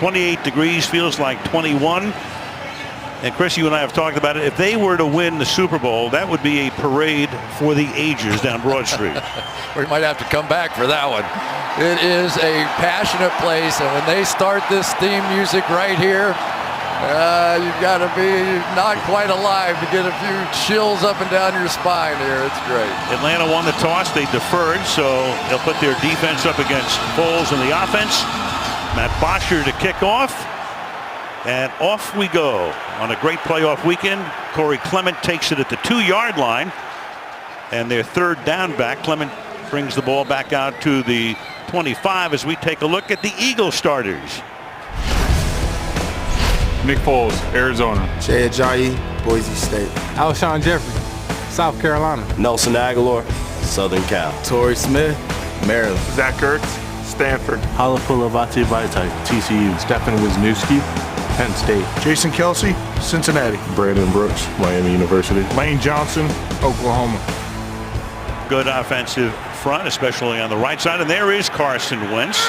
28 degrees, feels like 21. And Chris, you and I have talked about it. If they were to win the Super Bowl, that would be a parade for the ages down Broad Street. We might have to come back for that one. It is a passionate place, and when they start this theme music right here, you've got to be not quite alive to get a few chills up and down your spine here. It's great. Atlanta won the toss. They deferred, so they'll put their defense up against Foles in the offense. Matt Bosher to kick off. And off we go on a great playoff weekend. Corey Clement takes it at the 2-yard line. And their third down back. Clement brings the ball back out to the 25 as we take a look at the Eagles starters. Nick Foles, Arizona. Jay Ajayi, Boise State. Alshon Jeffrey, South Carolina. Nelson Aguilar, Southern Cal. Torrey Smith, Maryland. Zach Ertz, Stanford. Halapulavati Vaitai, TCU. Stefan Wisniewski, Penn State. Jason Kelsey, Cincinnati. Brandon Brooks, Miami University. Lane Johnson, Oklahoma. Good offensive front, especially on the right side. And there is Carson Wentz,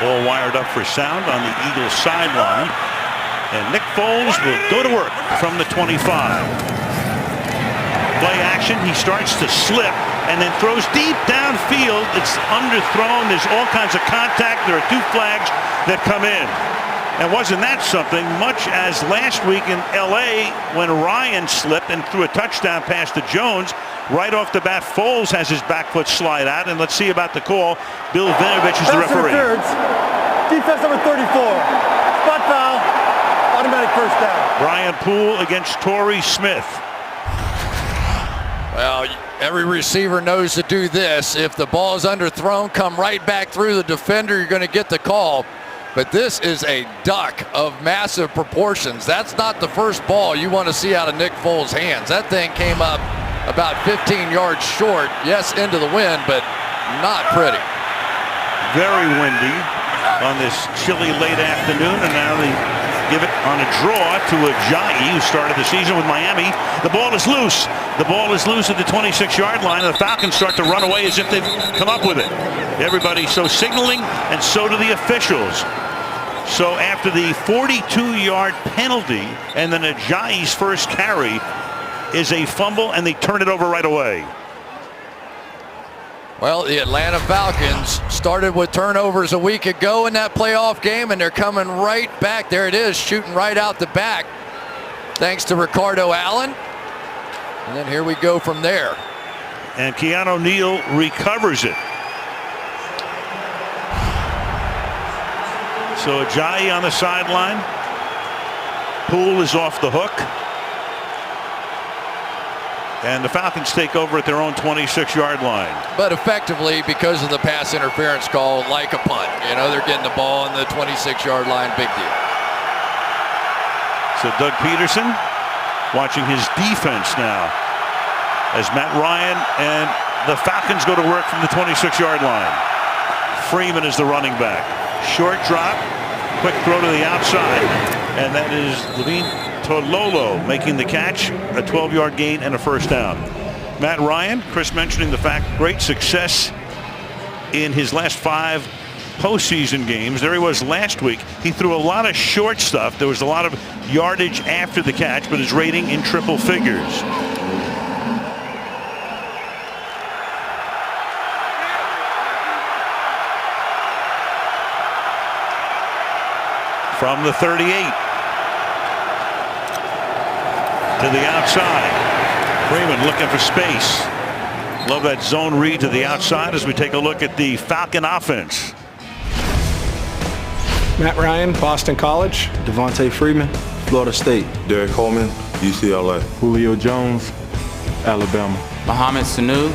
all wired up for sound on the Eagles sideline. And Nick Foles will go to work from the 25. Play action. He starts to slip and then throws deep downfield. It's underthrown. There's all kinds of contact. There are 2 flags that come in. And wasn't that something, much as last week in L.A. when Ryan slipped and threw a touchdown pass to Jones. Right off the bat, Foles has his back foot slide out. And let's see about the call. Bill Vinovich is the referee. Defense number 34. Spot foul. Automatic first down. Brian Poole against Torrey Smith. Well, every receiver knows to do this. If the ball is underthrown, come right back through the defender, you're going to get the call. But this is a duck of massive proportions. That's not the first ball you want to see out of Nick Foles' hands. That thing came up about 15 yards short. Yes, into the wind, but not pretty. Very windy on this chilly late afternoon, and now they give it on a draw to Ajayi, who started the season with Miami. The ball is loose. The ball is loose at the 26-yard line, and the Falcons start to run away as if they've come up with it. Everybody so signaling, and so do the officials. So after the 42-yard penalty, and then Ajayi's first carry is a fumble, and they turn it over right away. Well, the Atlanta Falcons started with turnovers a week ago in that playoff game, and they're coming right back. There it is, shooting right out the back, thanks to Ricardo Allen. And then here we go from there. And Keanu Neal recovers it. So Ajayi on the sideline. Poole is off the hook. And the Falcons take over at their own 26-yard line. But effectively, because of the pass interference call, like a punt. You know, they're getting the ball on the 26-yard line. Big deal. So Doug Peterson watching his defense now as Matt Ryan and the Falcons go to work from the 26-yard line. Freeman is the running back. Short drop, quick throw to the outside, and that is Levine Tololo making the catch, a 12-yard gain and a first down. Matt Ryan, Chris mentioning the fact, great success in his last 5 postseason games. There he was last week. He threw a lot of short stuff. There was a lot of yardage after the catch, but his rating in triple figures. From the 38 to the outside. Freeman looking for space. Love that zone read to the outside as we take a look at the Falcon offense. Matt Ryan, Boston College. Devontae Freeman, Florida State. Derek Coleman, UCLA. Julio Jones, Alabama. Mohamed Sanu,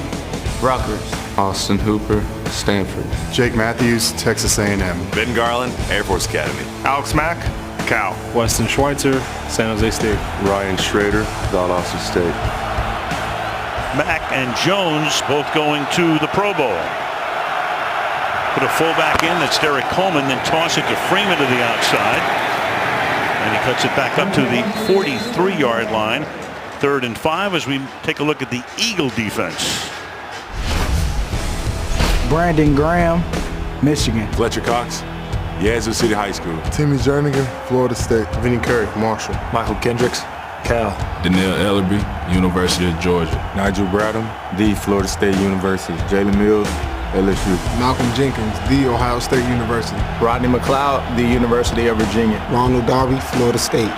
Rutgers. Austin Hooper, Stanford. Jake Matthews, Texas A&M. Ben Garland, Air Force Academy. Alex Mack, Cal. Weston Schweitzer, San Jose State. Ryan Schrader, Valdosta State. Mack and Jones both going to the Pro Bowl. Put a fullback in, that's Derek Coleman, then toss it to Freeman to the outside. And he cuts it back up to the 43-yard line. 3rd and 5 as we take a look at the Eagle defense. Brandon Graham, Michigan. Fletcher Cox, Yazoo City High School. Timmy Jernigan, Florida State. Vinnie Curry, Marshall. Michael Kendricks, Cal. Daniel Ellerby, University of Georgia. Nigel Bradham, the Florida State University. Jalen Mills, LSU. Malcolm Jenkins, the Ohio State University. Rodney McLeod, the University of Virginia. Ronald Darby, Florida State.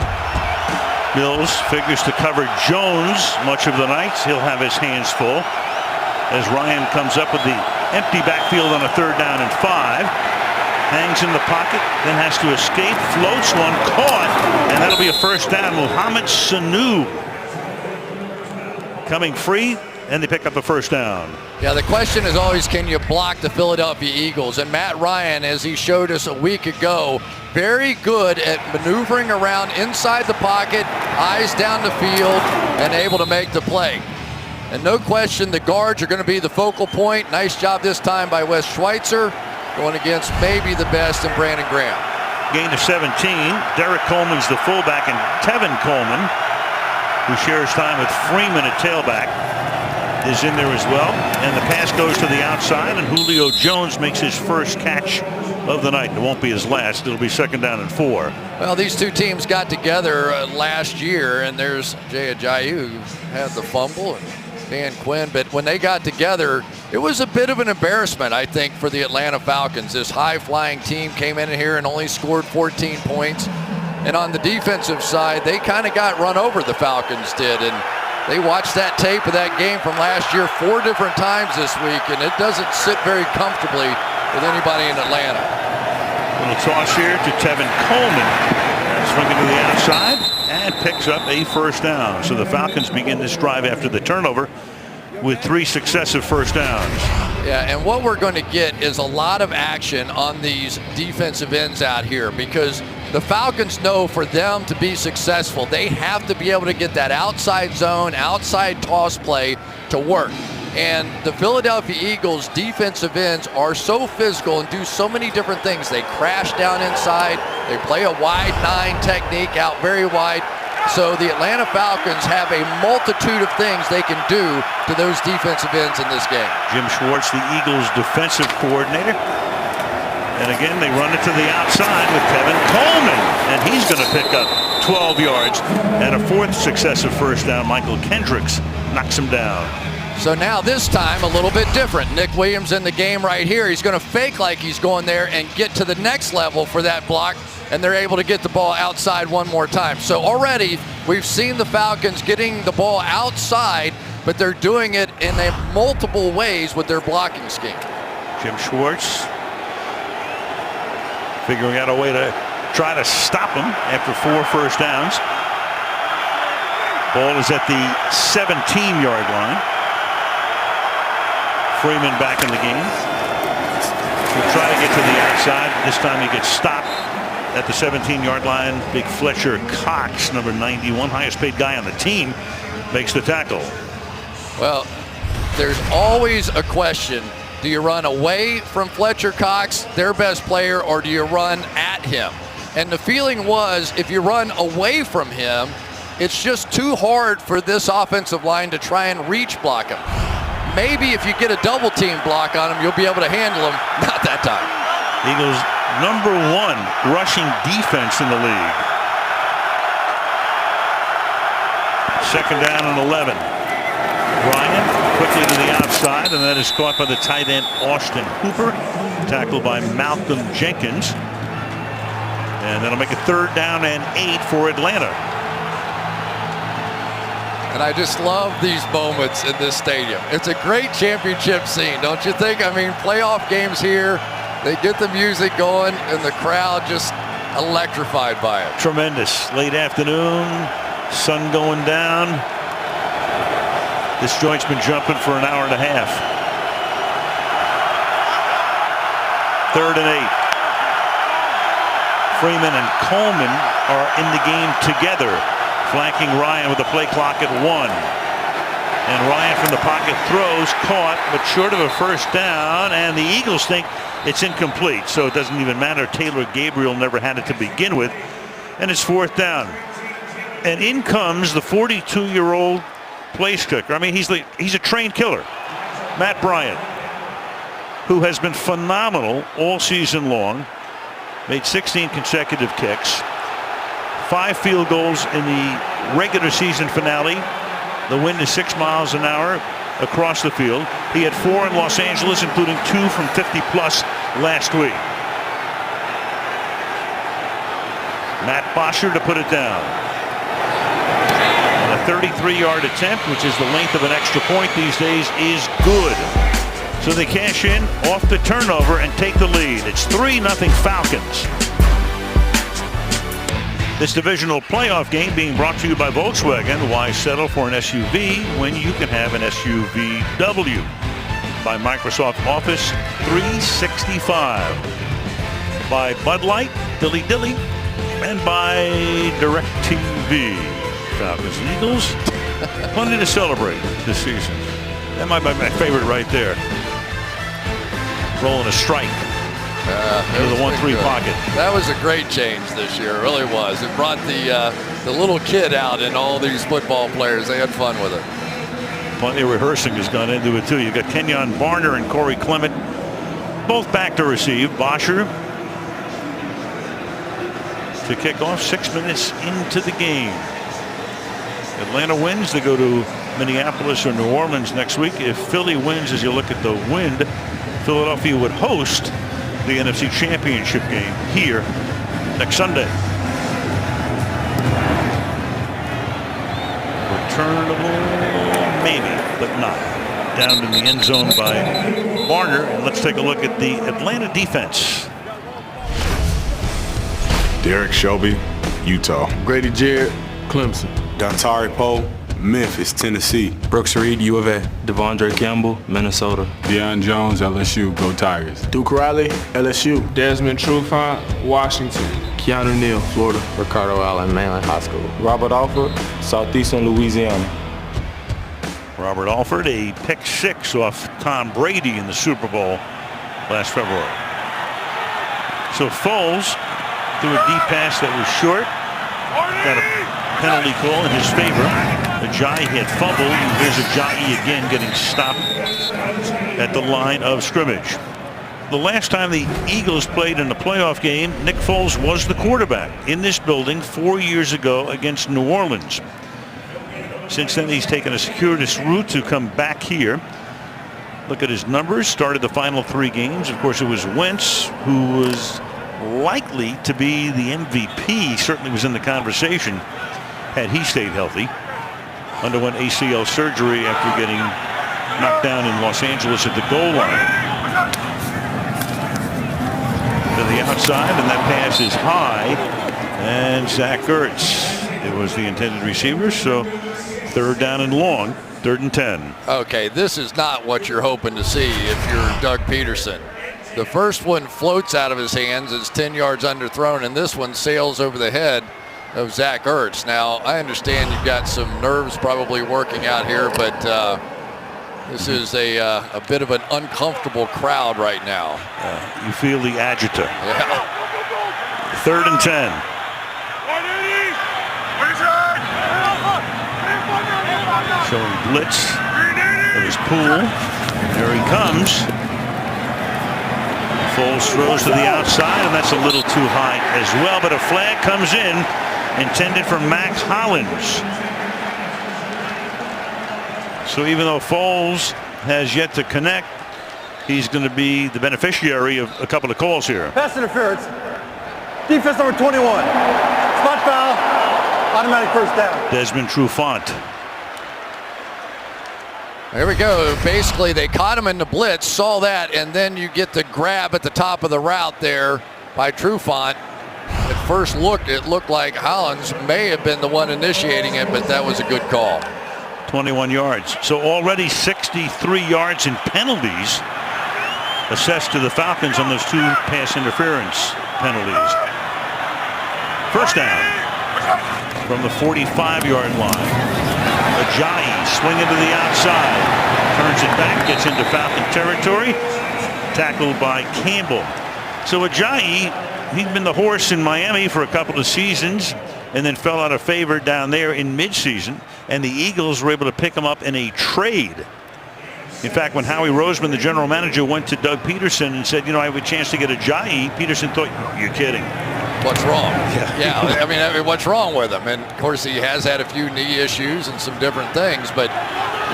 Mills figures to cover Jones much of the night. He'll have his hands full as Ryan comes up with the empty backfield on a 3rd down and 5. Hangs in the pocket, then has to escape, floats one, caught, and that'll be a 1st down. Mohamed Sanu coming free, and they pick up a 1st down. Yeah, the question is always, can you block the Philadelphia Eagles? And Matt Ryan, as he showed us a week ago, very good at maneuvering around inside the pocket, eyes down the field, and able to make the play. And no question, the guards are going to be the focal point. Nice job this time by Wes Schweitzer, going against maybe the best in Brandon Graham. Gain of 17. Derek Coleman's the fullback, and Tevin Coleman, who shares time with Freeman at tailback, is in there as well. And the pass goes to the outside, and Julio Jones makes his first catch of the night. It won't be his last. It'll be 2nd down and 4. Well, these two teams got together last year, and there's Jay Ajayi, who had the fumble, and Dan Quinn. But when they got together, it was a bit of an embarrassment, I think, for the Atlanta Falcons. This high-flying team came in here and only scored 14 points. And on the defensive side, they kind of got run over, the Falcons did. And they watched that tape of that game from last year 4 different times this week, and it doesn't sit very comfortably with anybody in Atlanta. Little toss here to Tevin Coleman. Swinging to the outside and picks up a 1st down. So the Falcons begin this drive after the turnover with 3 successive 1st downs. Yeah, and what we're going to get is a lot of action on these defensive ends out here, because the Falcons know for them to be successful, they have to be able to get that outside zone, outside toss play to work. And the Philadelphia Eagles defensive ends are so physical and do so many different things. They crash down inside. They play a wide 9 technique out very wide. So the Atlanta Falcons have a multitude of things they can do to those defensive ends in this game. Jim Schwartz, the Eagles defensive coordinator. And again, they run it to the outside with Tevin Coleman. And he's going to pick up 12 yards and a 4th successive 1st down. Michael Kendricks knocks him down. So now this time a little bit different. Nick Williams in the game right here. He's going to fake like he's going there and get to the next level for that block, and they're able to get the ball outside one more time. So already we've seen the Falcons getting the ball outside, but they're doing it in multiple ways with their blocking scheme. Jim Schwartz figuring out a way to try to stop him after 4 1st downs. Ball is at the 17-yard line. Freeman back in the game. He'll try to get to the outside. This time he gets stopped at the 17-yard line. Big Fletcher Cox, number 91, highest paid guy on the team, makes the tackle. Well, there's always a question. Do you run away from Fletcher Cox, their best player, or do you run at him? And the feeling was, if you run away from him, it's just too hard for this offensive line to try and reach block him. Maybe if you get a double team block on him, you'll be able to handle him. Not that time. Eagles number 1 rushing defense in the league. 2nd down and 11. Ryan quickly to the outside, and that is caught by the tight end Austin Hooper. Tackled by Malcolm Jenkins. And that'll make a 3rd down and 8 for Atlanta. And I just love these moments in this stadium. It's a great championship scene, don't you think? I mean, playoff games here, they get the music going, and the crowd just electrified by it. Tremendous. Late afternoon, sun going down. This joint's been jumping for an hour and a half. 3rd and 8. Freeman and Coleman are in the game together, flanking Ryan with the play clock at 1. And Ryan from the pocket throws, caught, but short of a 1st down, and the Eagles think it's incomplete, so it doesn't even matter. Taylor Gabriel never had it to begin with, and it's 4th down. And in comes the 42-year-old place kicker. I mean, he's a trained killer, Matt Bryant, who has been phenomenal all season long. made 16 consecutive kicks, 5 field goals in the regular season finale. The wind is 6 miles an hour across the field. He had 4 in Los Angeles, including 2 from 50-plus last week. Matt Bosher to put it down. And a 33-yard attempt, which is the length of an extra point these days, is good. So they cash in off the turnover and take the lead. It's 3-0 Falcons. This divisional playoff game being brought to you by Volkswagen. Why settle for an SUV when you can have an SUVW? By Microsoft Office 365. By Bud Light, Dilly Dilly, and by DirecTV. Falcons and Eagles, plenty to celebrate this season. That might be my favorite right there. Rolling a strike. Into the 1-3 pocket. That was a great change this year. It really was. It brought the little kid out in all these football players. They had fun with it. Plenty of rehearsing has gone into it too. You've got Kenyon Barner and Corey Clement both back to receive. Bosher to kick off 6 minutes into the game. Atlanta wins. They go to Minneapolis or New Orleans next week. If Philly wins, as you look at the wind, Philadelphia would host the NFC Championship game here next Sunday. Returnable, maybe, but not. Down in the end zone by Barner. And let's take a look at the Atlanta defense. Derek Shelby, Utah. Grady Jarrett, Clemson. Dontari Poe, Memphis, Tennessee. Brooks Reed, U of A. Devondre Campbell, Minnesota. Deion Jones, LSU. Go Tigers. Duke Riley, LSU. Desmond Trufant, Washington. Keanu Neal, Florida. Ricardo Allen, Mainland High School. Robert Alford, Southeastern Louisiana. Robert Alford, a pick 6 off Tom Brady in the Super Bowl last February. So Foles threw a deep pass that was short. Got a penalty call in his favor. Ajayi had fumbled. Here's Ajayi again getting stopped at the line of scrimmage. The last time the Eagles played in a playoff game, Nick Foles was the quarterback in this building 4 years ago against New Orleans. Since then, he's taken a circuitous route to come back here. Look at his numbers. Started the final 3 games. Of course, it was Wentz who was likely to be the MVP. Certainly was in the conversation had he stayed healthy. Underwent ACL surgery after getting knocked down in Los Angeles at the goal line. To the outside, and that pass is high. And Zach Ertz, it was the intended receiver, so 3rd down and long, 3rd and 10. Okay, this is not what you're hoping to see if you're Doug Peterson. The first one floats out of his hands, it's 10 yards underthrown, and this one sails over the head of Zach Ertz. Now, I understand you've got some nerves probably working out here, but this is a bit of an uncomfortable crowd right now. You feel the agita. Yeah. 3rd and 10. Showing blitz of his pool. There he comes. Foles throws to the outside, and that's a little too high as well, but a flag comes in intended for Max Hollins. So even though Foles has yet to connect, he's going to be the beneficiary of a couple of calls here. Pass interference. Defense number 21. Spot foul. Automatic first down. Desmond Trufant. There we go. Basically, they caught him in the blitz, saw that, and then you get the grab at the top of the route there by Trufant. At first look, it looked like Hollins may have been the one initiating it, but that was a good call. 21 yards. So already 63 yards in penalties assessed to the Falcons on those 2 pass interference penalties. First down from the 45-yard line. Ajayi swinging to the outside, turns it back, gets into Falcon territory, tackled by Campbell. So Ajayi, he'd been the horse in Miami for a couple of seasons and then fell out of favor down there in midseason, and the Eagles were able to pick him up in a trade In fact, when Howie Roseman, the general manager, went to Doug Peterson and said, I have a chance to get Ajayi, Peterson thought, you're kidding. What's wrong? Yeah. I mean, what's wrong with him? And of course, he has had a few knee issues and some different things, but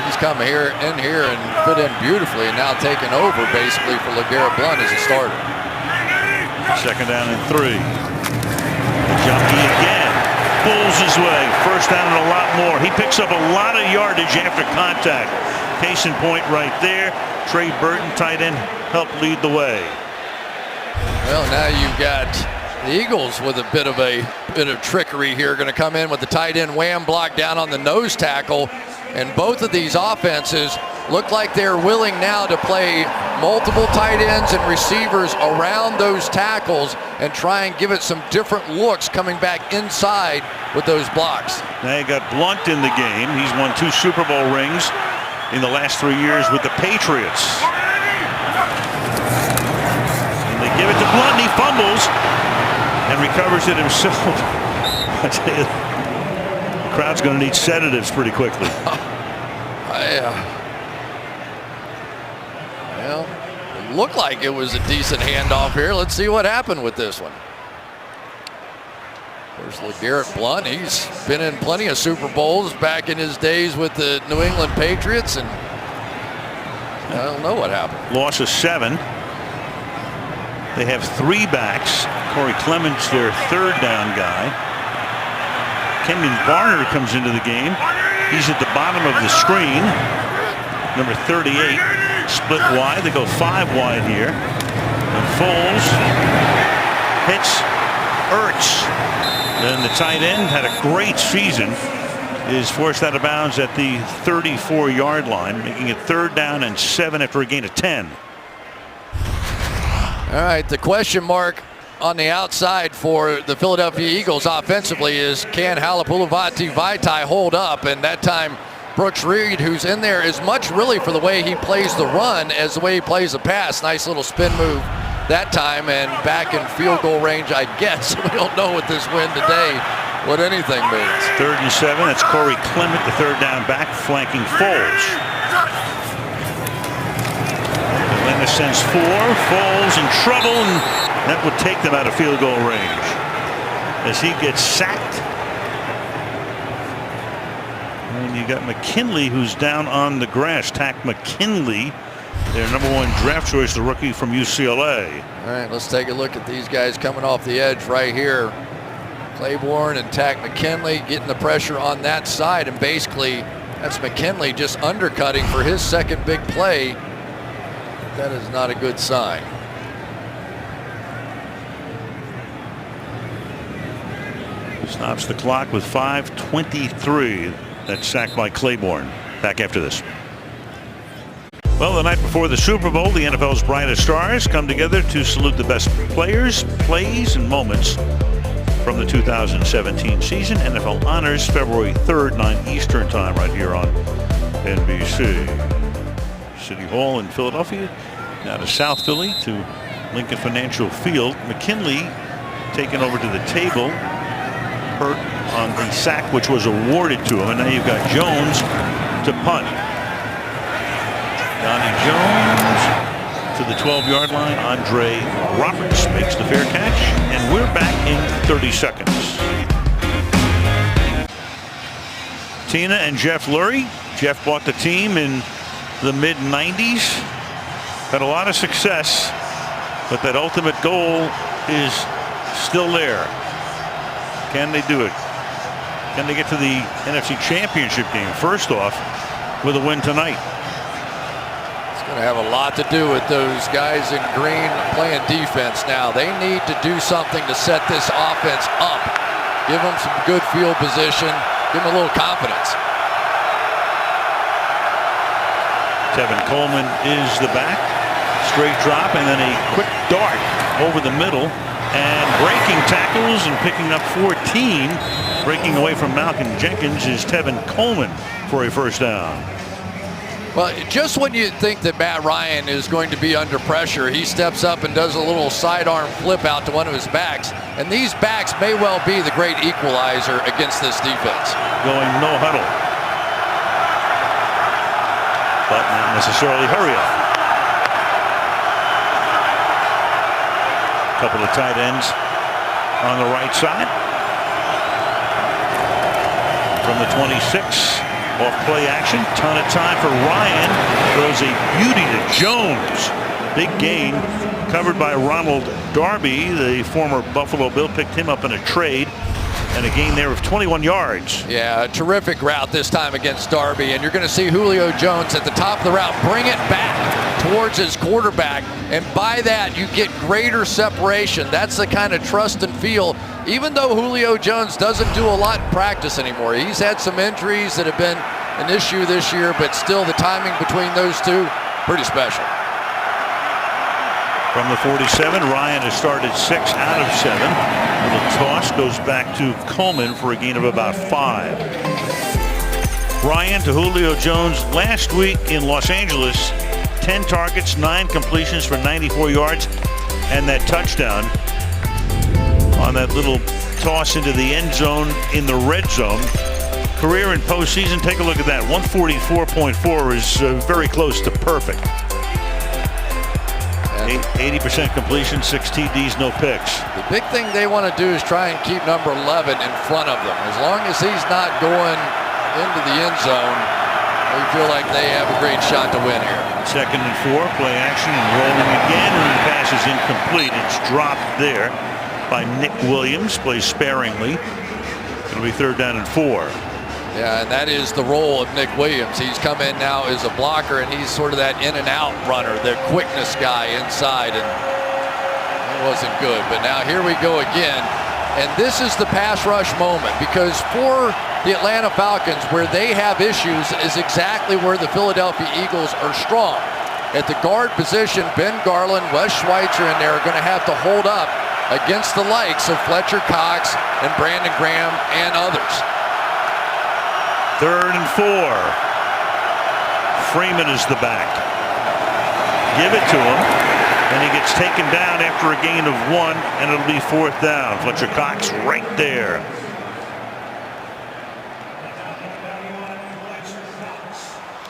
he's come in here and fit in beautifully, and now taking over basically for LeGarrette Blount as a starter. Second down and 3. Ajayi again pulls his way. First down and a lot more. He picks up a lot of yardage after contact. Case in point right there. Trey Burton, tight end, helped lead the way. Well, now you've got the Eagles with a bit of trickery here. Going to come in with the tight end wham block down on the nose tackle. And both of these offenses look like they're willing now to play multiple tight ends and receivers around those tackles and try and give it some different looks coming back inside with those blocks. Now you got Blount in the game. He's won 2 Super Bowl rings in the last 3 years with the Patriots. And they give it to Blount, and he fumbles and recovers it himself. I tell you, the crowd's going to need sedatives pretty quickly. Well, it looked like it was a decent handoff here. Let's see what happened with this one. There's LeGarrette Blount. He's been in plenty of Super Bowls back in his days with the New England Patriots, and I don't know what happened. Loss of 7. They have 3 backs. Corey Clements, their third down guy. Kenyon Barner comes into the game. He's at the bottom of the screen. Number 38, split wide. They go 5 wide here. And Foles hits Ertz. Then the tight end had a great season. Is forced out of bounds at the 34-yard line, making it 3rd down and 7 after a gain of 10. All right, the question mark on the outside for the Philadelphia Eagles offensively is, can Halapoulivaati Vaitai hold up? And that time Brooks Reed, who's in there, is much really for the way he plays the run as the way he plays the pass. Nice little spin move that time, and back in field goal range, I guess. We don't know with this win today what anything means. 3rd and 7. That's Corey Clement, the 3rd down back, flanking Foles. Atlanta sends 4. Foles in trouble, and that would take them out of field goal range as he gets sacked. And you got McKinley, who's down on the grass. Takk McKinley, their #1 draft choice, the rookie from UCLA. All right, let's take a look at these guys coming off the edge right here. Claiborne and Takk McKinley getting the pressure on that side, and basically that's McKinley just undercutting for his second big play. That is not a good sign. Stops the clock with 5:23. That sack by Claiborne. Back after this. Well, the night before the Super Bowl, the NFL's brightest stars come together to salute the best players, plays, and moments from the 2017 season. NFL Honors, February 3rd, 9 Eastern Time, right here on NBC. City Hall in Philadelphia. Now to South Philly, to Lincoln Financial Field. McKinley taken over to the table, hurt on the sack which was awarded to him, and now you've got Jones to punt. Donnie Jones to the 12-yard line. Andre Roberts makes the fair catch, and we're back in 30 seconds. Tina and Jeff Lurie. Jeff bought the team in the mid-90s. Had a lot of success, but that ultimate goal is still there. Can they do it? Can they get to the NFC Championship game? First off, with a win tonight. It's going to have a lot to do with those guys in green playing defense now. They need to do something to set this offense up. Give them some good field position. Give them a little confidence. Tevin Coleman is the back. Straight drop and then a quick dart over the middle. And breaking tackles and picking up 14. Breaking away from Malcolm Jenkins is Tevin Coleman for a first down. Well, just when you think that Matt Ryan is going to be under pressure, he steps up and does a little sidearm flip out to one of his backs. And these backs may well be the great equalizer against this defense. Going no huddle. but not necessarily hurry up. Couple of tight ends on the right side. From the 26, off play action, ton of time for Ryan. Throws a beauty to Jones. Big gain, covered by Ronald Darby, the former Buffalo Bill. Picked him up in a trade, and a gain there of 21 yards. Yeah, a terrific route this time against Darby, and you're going to see Julio Jones at the top of the route bring it back towards his quarterback, and by that you get greater separation. That's the kind of trust and feel, even though Julio Jones doesn't do a lot in practice anymore. He's had some injuries that have been an issue this year, but still the timing between those two, pretty special. From the 47, Ryan has started 6 out of 7. Little toss goes back to Coleman for a gain of about 5. Ryan to Julio Jones last week in Los Angeles. 10 targets, 9 completions for 94 yards, and that touchdown on that little toss into the end zone in the red zone. Career in postseason, take a look at that. 144.4 is very close to perfect. 80% completion, 6 TDs, no picks. The big thing they want to do is try and keep number 11 in front of them. As long as he's not going into the end zone, we feel like they have a great shot to win here. 2nd and 4, play action and rolling again, and the pass is incomplete. It's dropped there by Nick Williams, plays sparingly. It'll be 3rd down and 4. Yeah, and that is the role of Nick Williams. He's come in now as a blocker, and he's sort of that in and out runner, the quickness guy inside, and it wasn't good. But now here we go again, and this is the pass rush moment, because for the Atlanta Falcons, where they have issues is exactly where the Philadelphia Eagles are strong. At the guard position, Ben Garland, Wes Schweitzer in there are going to have to hold up against the likes of Fletcher Cox and Brandon Graham and others. 3rd and 4. Freeman is the back. Give it to him, and he gets taken down after a gain of 1, and it'll be 4th down. Fletcher Cox right there.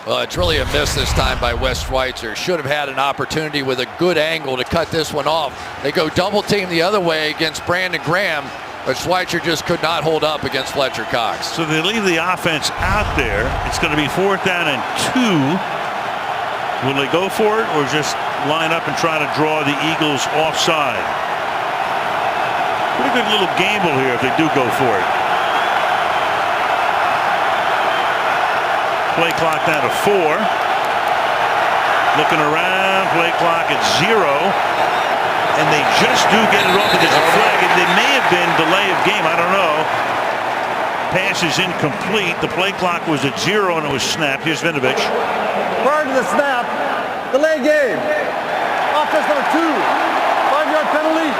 Well, it's really a miss this time by Wes Schweitzer. Should have had an opportunity with a good angle to cut this one off. They go double team the other way against Brandon Graham, but Schweitzer just could not hold up against Fletcher Cox. So they leave the offense out there. It's going to be 4th down and 2. Will they go for it or just line up and try to draw the Eagles offside? Pretty good little gamble here if they do go for it. Play clock down to 4. Looking around, play clock at 0. And they just do get it off because of flag. It may have been delay of game. I don't know. Pass is incomplete. The play clock was at 0 and it was snapped. Here's Vinovich. Prior to the snap, delay game. Offense number 2. 5-yard penalty.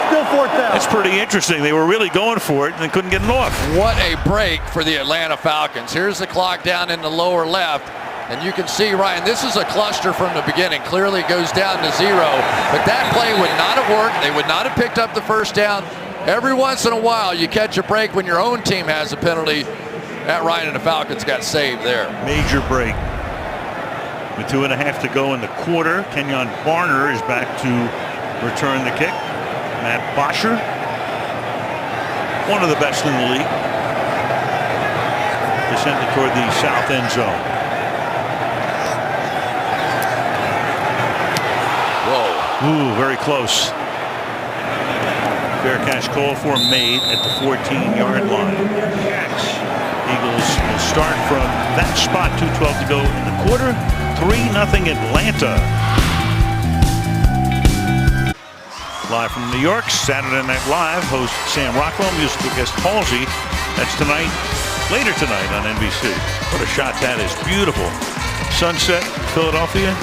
Still 4th down. That's pretty interesting. They were really going for it and they couldn't get it off. What a break for the Atlanta Falcons. Here's the clock down in the lower left. And you can see, Ryan, this is a cluster from the beginning. Clearly goes down to 0. But that play would not have worked. They would not have picked up the 1st down. Every once in a while, you catch a break when your own team has a penalty. Matt Ryan and the Falcons got saved there. Major break. With 2.5 to go in the quarter, Kenyon Barner is back to return the kick. Matt Bosher, one of the best in the league, descended toward the south end zone. Ooh, very close. Fair catch call for made at the 14-yard line. Eagles will start from that spot. 2:12 to go in the quarter. 3-0 Atlanta. Live from New York, Saturday Night Live. Host Sam Rockwell, musical guest Halsey. That's tonight, later tonight on NBC. What a shot that is. Beautiful. Sunset, Philadelphia.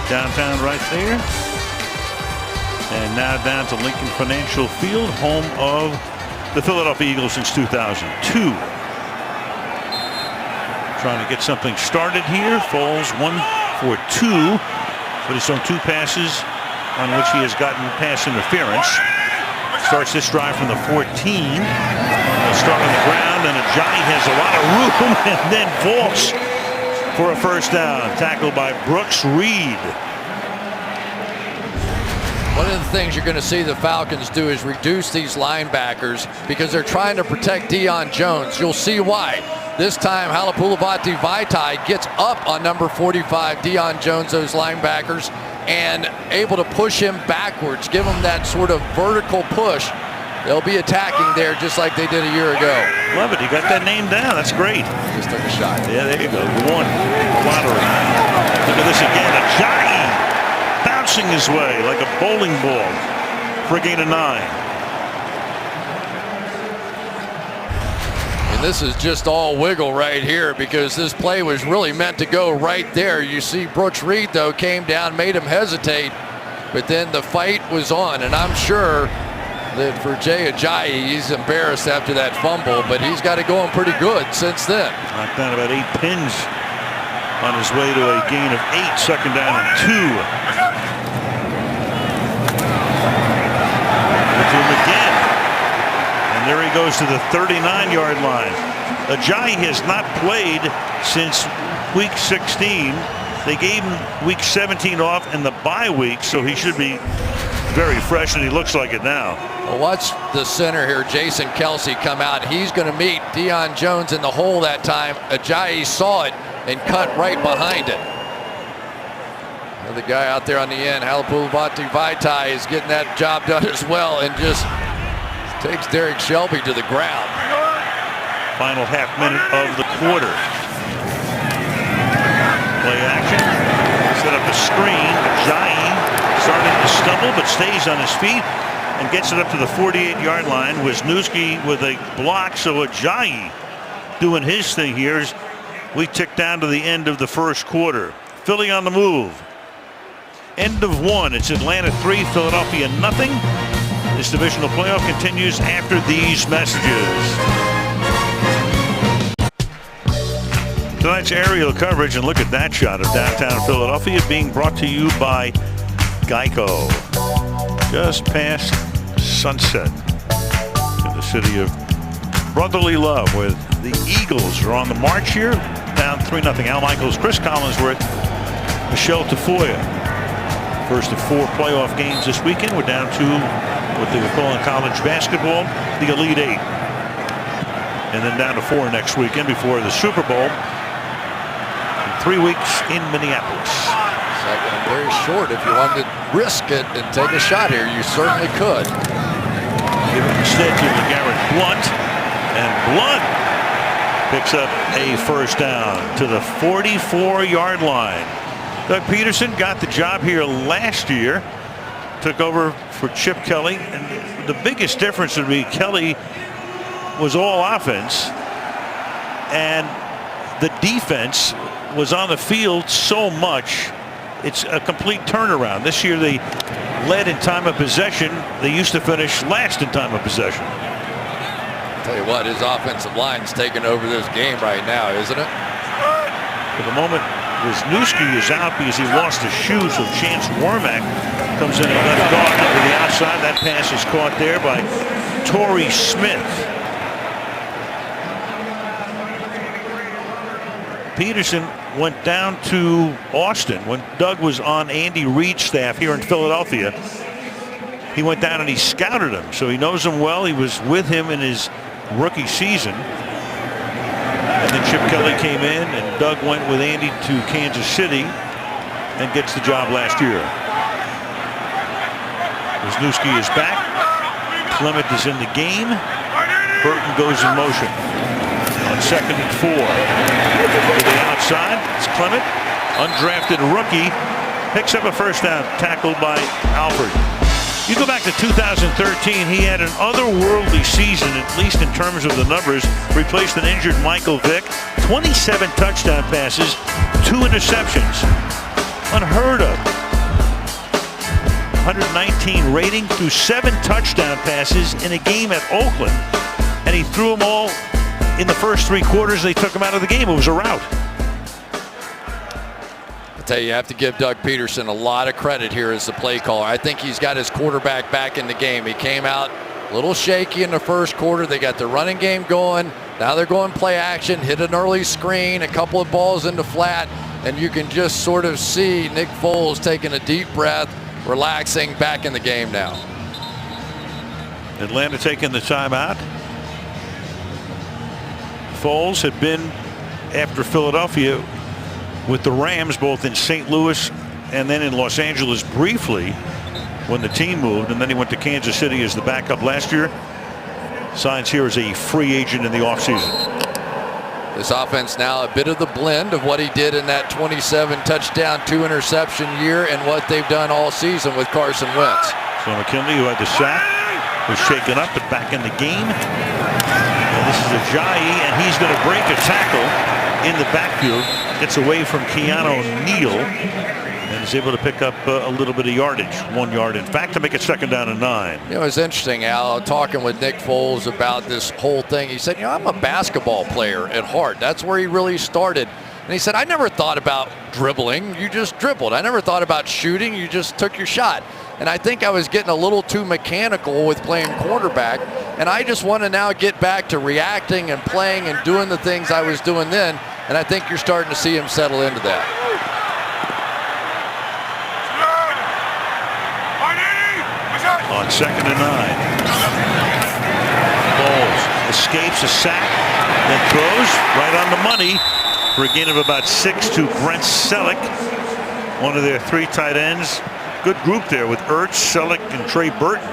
Downtown right there. And now down to Lincoln Financial Field, home of the Philadelphia Eagles since 2002. Trying to get something started here. Foles 1 for 2, but it's on 2 passes on which he has gotten pass interference. Starts this drive from the 14. They'll start on the ground, and Ajayi has a lot of room, and then Volks for a first down. Tackled by Brooks Reed. One of the things you're going to see the Falcons do is reduce these linebackers because they're trying to protect Deion Jones. You'll see why. This time, Halapoulivaati Vaitai gets up on number 45, Deion Jones, those linebackers, and able to push him backwards, give him that sort of vertical push. They'll be attacking there just like they did a year ago. Love it. You got that name down. That's great. Just took a shot. Yeah, there you go. You won the lottery. Look at this again. Ajayi bouncing his way like a bowling ball for a gain of 9. And this is just all wiggle right here because this play was really meant to go right there. You see Brooks Reed, though, came down, made him hesitate, but then the fight was on. And I'm sure that for Jay Ajayi, he's embarrassed after that fumble, but he's got it going pretty good since then. Knocked down about 8 pins on his way to a gain of 8, second down and 2. To him again. And there he goes to the 39-yard line. Ajayi has not played since week 16. They gave him week 17 off in the bye week, so he should be very fresh, and he looks like it now. Well, watch the center here, Jason Kelsey, come out. He's going to meet Deion Jones in the hole that time. Ajayi saw it and cut right behind it. The guy out there on the end, Halapoulivaati Vaitai, is getting that job done as well and just takes Derek Shelby to the ground. Final half minute of the quarter. Play action. Set up a screen. Ajayi starting to stumble but stays on his feet and gets it up to the 48-yard line. Wisniewski with a block, so Ajayi doing his thing here as we tick down to the end of the first quarter. Philly on the move. End of 1. It's Atlanta 3, Philadelphia nothing. This divisional playoff continues after these messages. Tonight's aerial coverage, and look at that shot of downtown Philadelphia, being brought to you by Geico. Just past sunset in the city of brotherly love, where the Eagles are on the march here, down 3-0. Al Michaels, Chris Collinsworth, Michelle Tafoya. First of 4 playoff games this weekend. We're down to what they were calling college basketball, the Elite 8. And then down to 4 next weekend before the Super Bowl. In 3 weeks in Minneapolis. Second and very short. If you wanted to risk it and take a shot here, you certainly could. Give it instead to LeGarrette Blunt. And Blunt picks up a first down to the 44-yard line. Doug Peterson got the job here last year, took over for Chip Kelly, and the biggest difference would be Kelly was all offense, and the defense was on the field so much. It's a complete turnaround. This year they led in time of possession. They used to finish last in time of possession. I'll tell you what, his offensive line's taking over this game right now, isn't it? For the moment, Wisniewski is out because he lost his shoes, so Chance Warmack comes in at left guard to the outside. That pass is caught there by Torrey Smith. Peterson went down to Austin when Doug was on Andy Reid's staff here in Philadelphia. He went down and he scouted him, so he knows him well. He was with him in his rookie season. And then Chip Kelly came in, and Doug went with Andy to Kansas City and gets the job last year. Wisniewski is back. Clement is in the game. Burton goes in motion on 2nd and 4. To the outside, it's Clement, undrafted rookie, picks up a first down, tackled by Alford. You go back to 2013, he had an otherworldly season, at least in terms of the numbers. Replaced an injured Michael Vick. 27 touchdown passes, 2 interceptions. Unheard of. 119 rating, threw 7 touchdown passes in a game at Oakland. And he threw them all in the first 3 quarters. They took him out of the game. It was a rout. You have to give Doug Peterson a lot of credit here as the play caller. I think he's got his quarterback back in the game. He came out A little shaky in the first quarter. They got the running game going. Now they're going play action, hit an early screen, a couple of balls into flat, and you can just sort of see Nick Foles taking a deep breath, relaxing, back in the game now. Atlanta taking the timeout. Foles had been after Philadelphia with the Rams both in St. Louis and then in Los Angeles briefly when the team moved, and then he went to Kansas City as the backup last year. Signs here as a free agent in the offseason. This offense now a bit of the blend of what he did in that 27 touchdown, 2 interception year and what they've done all season with Carson Wentz. So McKinley, who had the sack, was shaken up but back in the game. And this is Ajayi, and he's going to break a tackle in the backfield. Gets away from Keanu Neal and is able to pick up a little bit of yardage, 1 yard in fact, to make it 2nd down and 9. You know, it's interesting, Al, talking with Nick Foles about this whole thing. He said, you know, I'm a basketball player at heart. That's where he really started. And he said, I never thought about dribbling. You just dribbled. I never thought about shooting. You just took your shot. And I think I was getting a little too mechanical with playing quarterback. And I just want to now get back to reacting and playing and doing the things I was doing then. And I think you're starting to see him settle into that. On 2nd and 9. Foles escapes a sack, then throws right on the money for a gain of about 6 to Brent Selleck, one of their 3 tight ends. Good group there with Ertz, Selleck, and Trey Burton.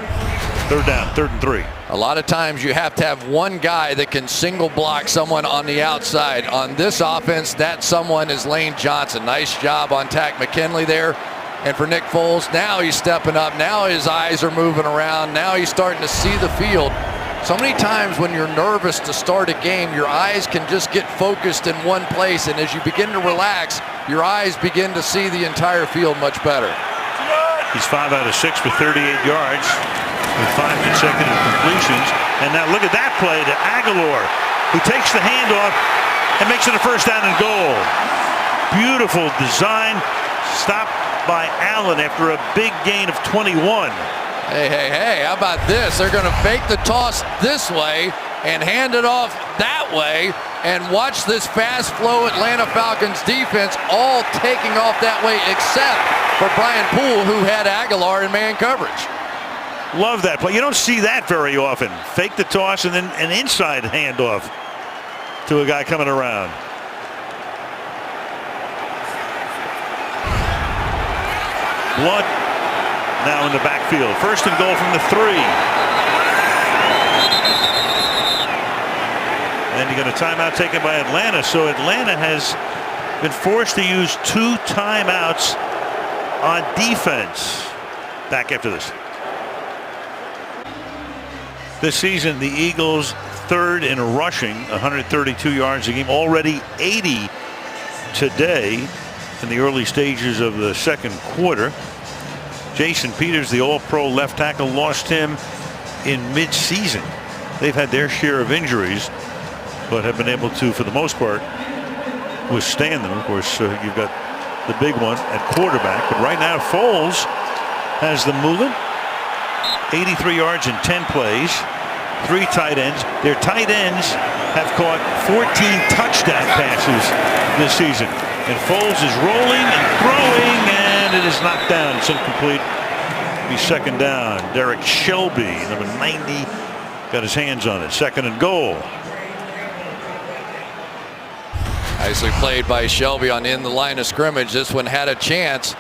3rd down, 3rd and 3. A lot of times you have to have one guy that can single block someone on the outside. On this offense, that someone is Lane Johnson. Nice job on Takk McKinley there. And for Nick Foles, now he's stepping up. Now his eyes are moving around. Now he's starting to see the field. So many times when you're nervous to start a game, your eyes can just get focused in one place. And as you begin to relax, your eyes begin to see the entire field much better. He's 5 out of 6 for 38 yards with 5 consecutive completions. And now look at that play to Aguilar, who takes the handoff and makes it a 1st down and goal. Beautiful design. Stopped by Allen after a big gain of 21. Hey, how about this? They're going to fake the toss this way and hand it off that way, and watch this fast flow Atlanta Falcons defense all taking off that way except for Brian Poole, who had Aguilar in man coverage. Love that play. You don't see that very often. Fake the toss and then an inside handoff to a guy coming around. Blood now in the backfield. 1st and goal from the 3. And you got a timeout taken by Atlanta. So Atlanta has been forced to use 2 timeouts on defense. Back after this. This season, the Eagles 3rd in rushing, 132 yards a game, already 80 today. In the early stages of the 2nd quarter. Jason Peters, the all-pro left tackle, lost him in mid-season. They've had their share of injuries, but have been able to, for the most part, withstand them. Of course, you've got the big one at quarterback, but right now Foles has them moving. 83 yards in 10 plays, 3 tight ends. Their tight ends have caught 14 touchdown passes this season. And Foles is rolling and throwing, and it is knocked down. It's incomplete. It'll be 2nd down. Derek Shelby, number 90, got his hands on it. 2nd and goal. Nicely played by Shelby on in the line of scrimmage. This one had a chance.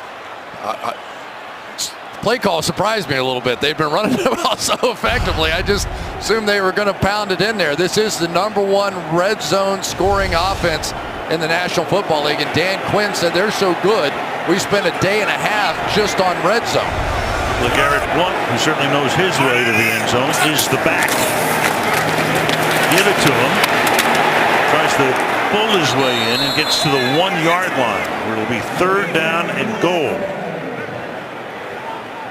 Play call surprised me a little bit. They've been running the ball so effectively. I just assumed they were going to pound it in there. This is the #1 red zone scoring offense in the National Football League, and Dan Quinn said they're so good we spent a day and a half just on red zone. LeGarrette Blount, who certainly knows his way to the end zone, is the back. Give it to him. Tries to pull his way in and gets to the 1-yard line, where it'll be 3rd down and goal.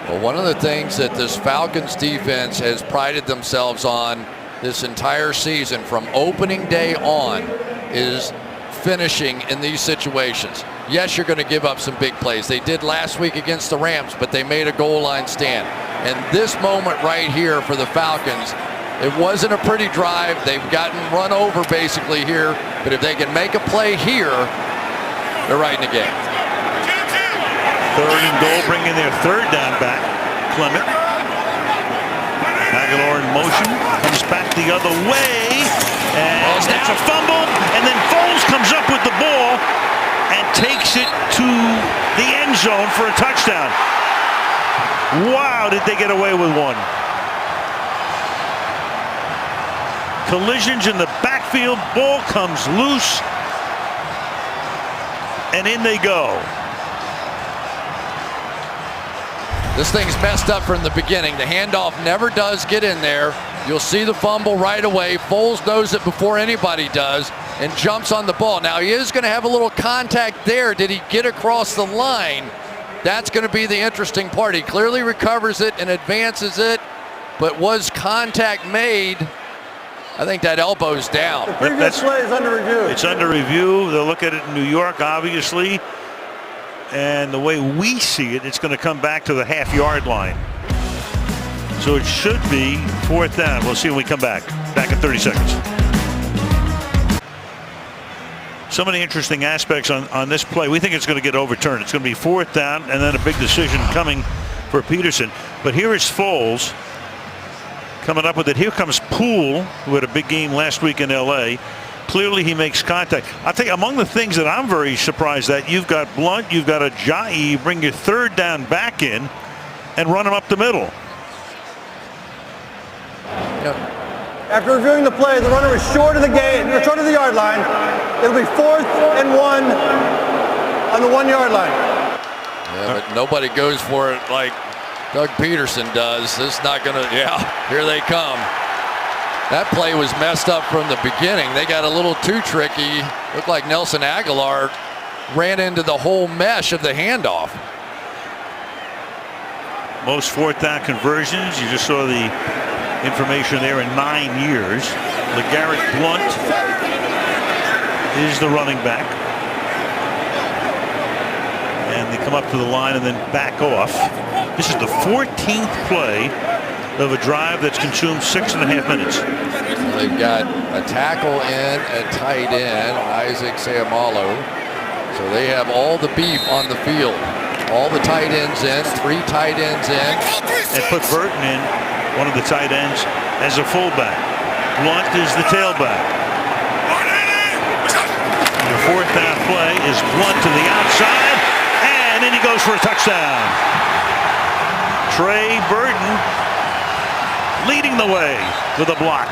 Well, one of the things that this Falcons defense has prided themselves on this entire season from opening day on is finishing in these situations. Yes, you're going to give up some big plays. They did last week against the Rams, but they made a goal line stand. And this moment right here for the Falcons, it wasn't a pretty drive. They've gotten run over basically here. But if they can make a play here, they're right in the game. 3rd and goal, bringing their 3rd down back. Clement. Aguilar in motion, comes back the other way, and that's a fumble, and then Foles comes up with the ball and takes it to the end zone for a touchdown. Wow, did they get away with one. Collisions in the backfield, ball comes loose, and in they go. This thing's messed up from the beginning. The handoff never does get in there. You'll see the fumble right away. Foles knows it before anybody does and jumps on the ball. Now he is going to have a little contact there. Did he get across the line? That's going to be the interesting part. He clearly recovers it and advances it, but was contact made? I think that elbow's down. The previous play is under review. It's under review. They'll look at it in New York, obviously. And the way we see it, it's going to come back to the half-yard line. So it should be 4th down. We'll see when we come back. Back in 30 seconds. So many interesting aspects on this play. We think it's going to get overturned. It's going to be 4th down and then a big decision coming for Peterson. But here is Foles coming up with it. Here comes Poole, who had a big game last week in L.A. Clearly he makes contact. I'll tell you, among the things that I'm very surprised at, you've got Blunt, you've got Ajayi, you bring your 3rd down back in and run him up the middle. Yep. After reviewing the play, the runner is short of the short of the yard line. It'll be 4th and 1 on the 1-yard line. Yeah, but nobody goes for it like Doug Peterson does. This is not going to, here they come. That play was messed up from the beginning. They got a little too tricky. Looked like Nelson Aguilar ran into the whole mesh of the handoff. Most 4th down conversions. You just saw the information there in 9 years. LeGarrette Blunt is the running back. And they come up to the line and then back off. This is the 14th play of a drive that's consumed 6.5 minutes. They've got a tackle in, a tight end, Isaac Seumalo. So they have all the beef on the field. All the tight ends in, 3 tight ends in. And put Burton in, one of the tight ends, as a fullback. Blunt is the tailback. The 4th down play is Blunt to the outside, and then he goes for a touchdown. Trey Burton leading the way with a block.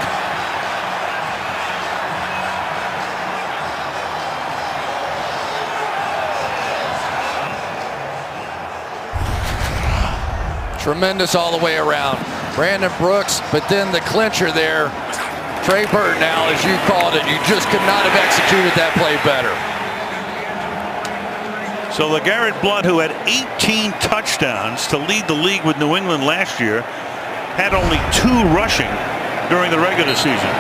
Tremendous all the way around. Brandon Brooks, but then the clincher there. Trey Burton, now, as you called it, you just could not have executed that play better. So LeGarrette Blunt, who had 18 touchdowns to lead the league with New England last year, had only 2 rushing during the regular season.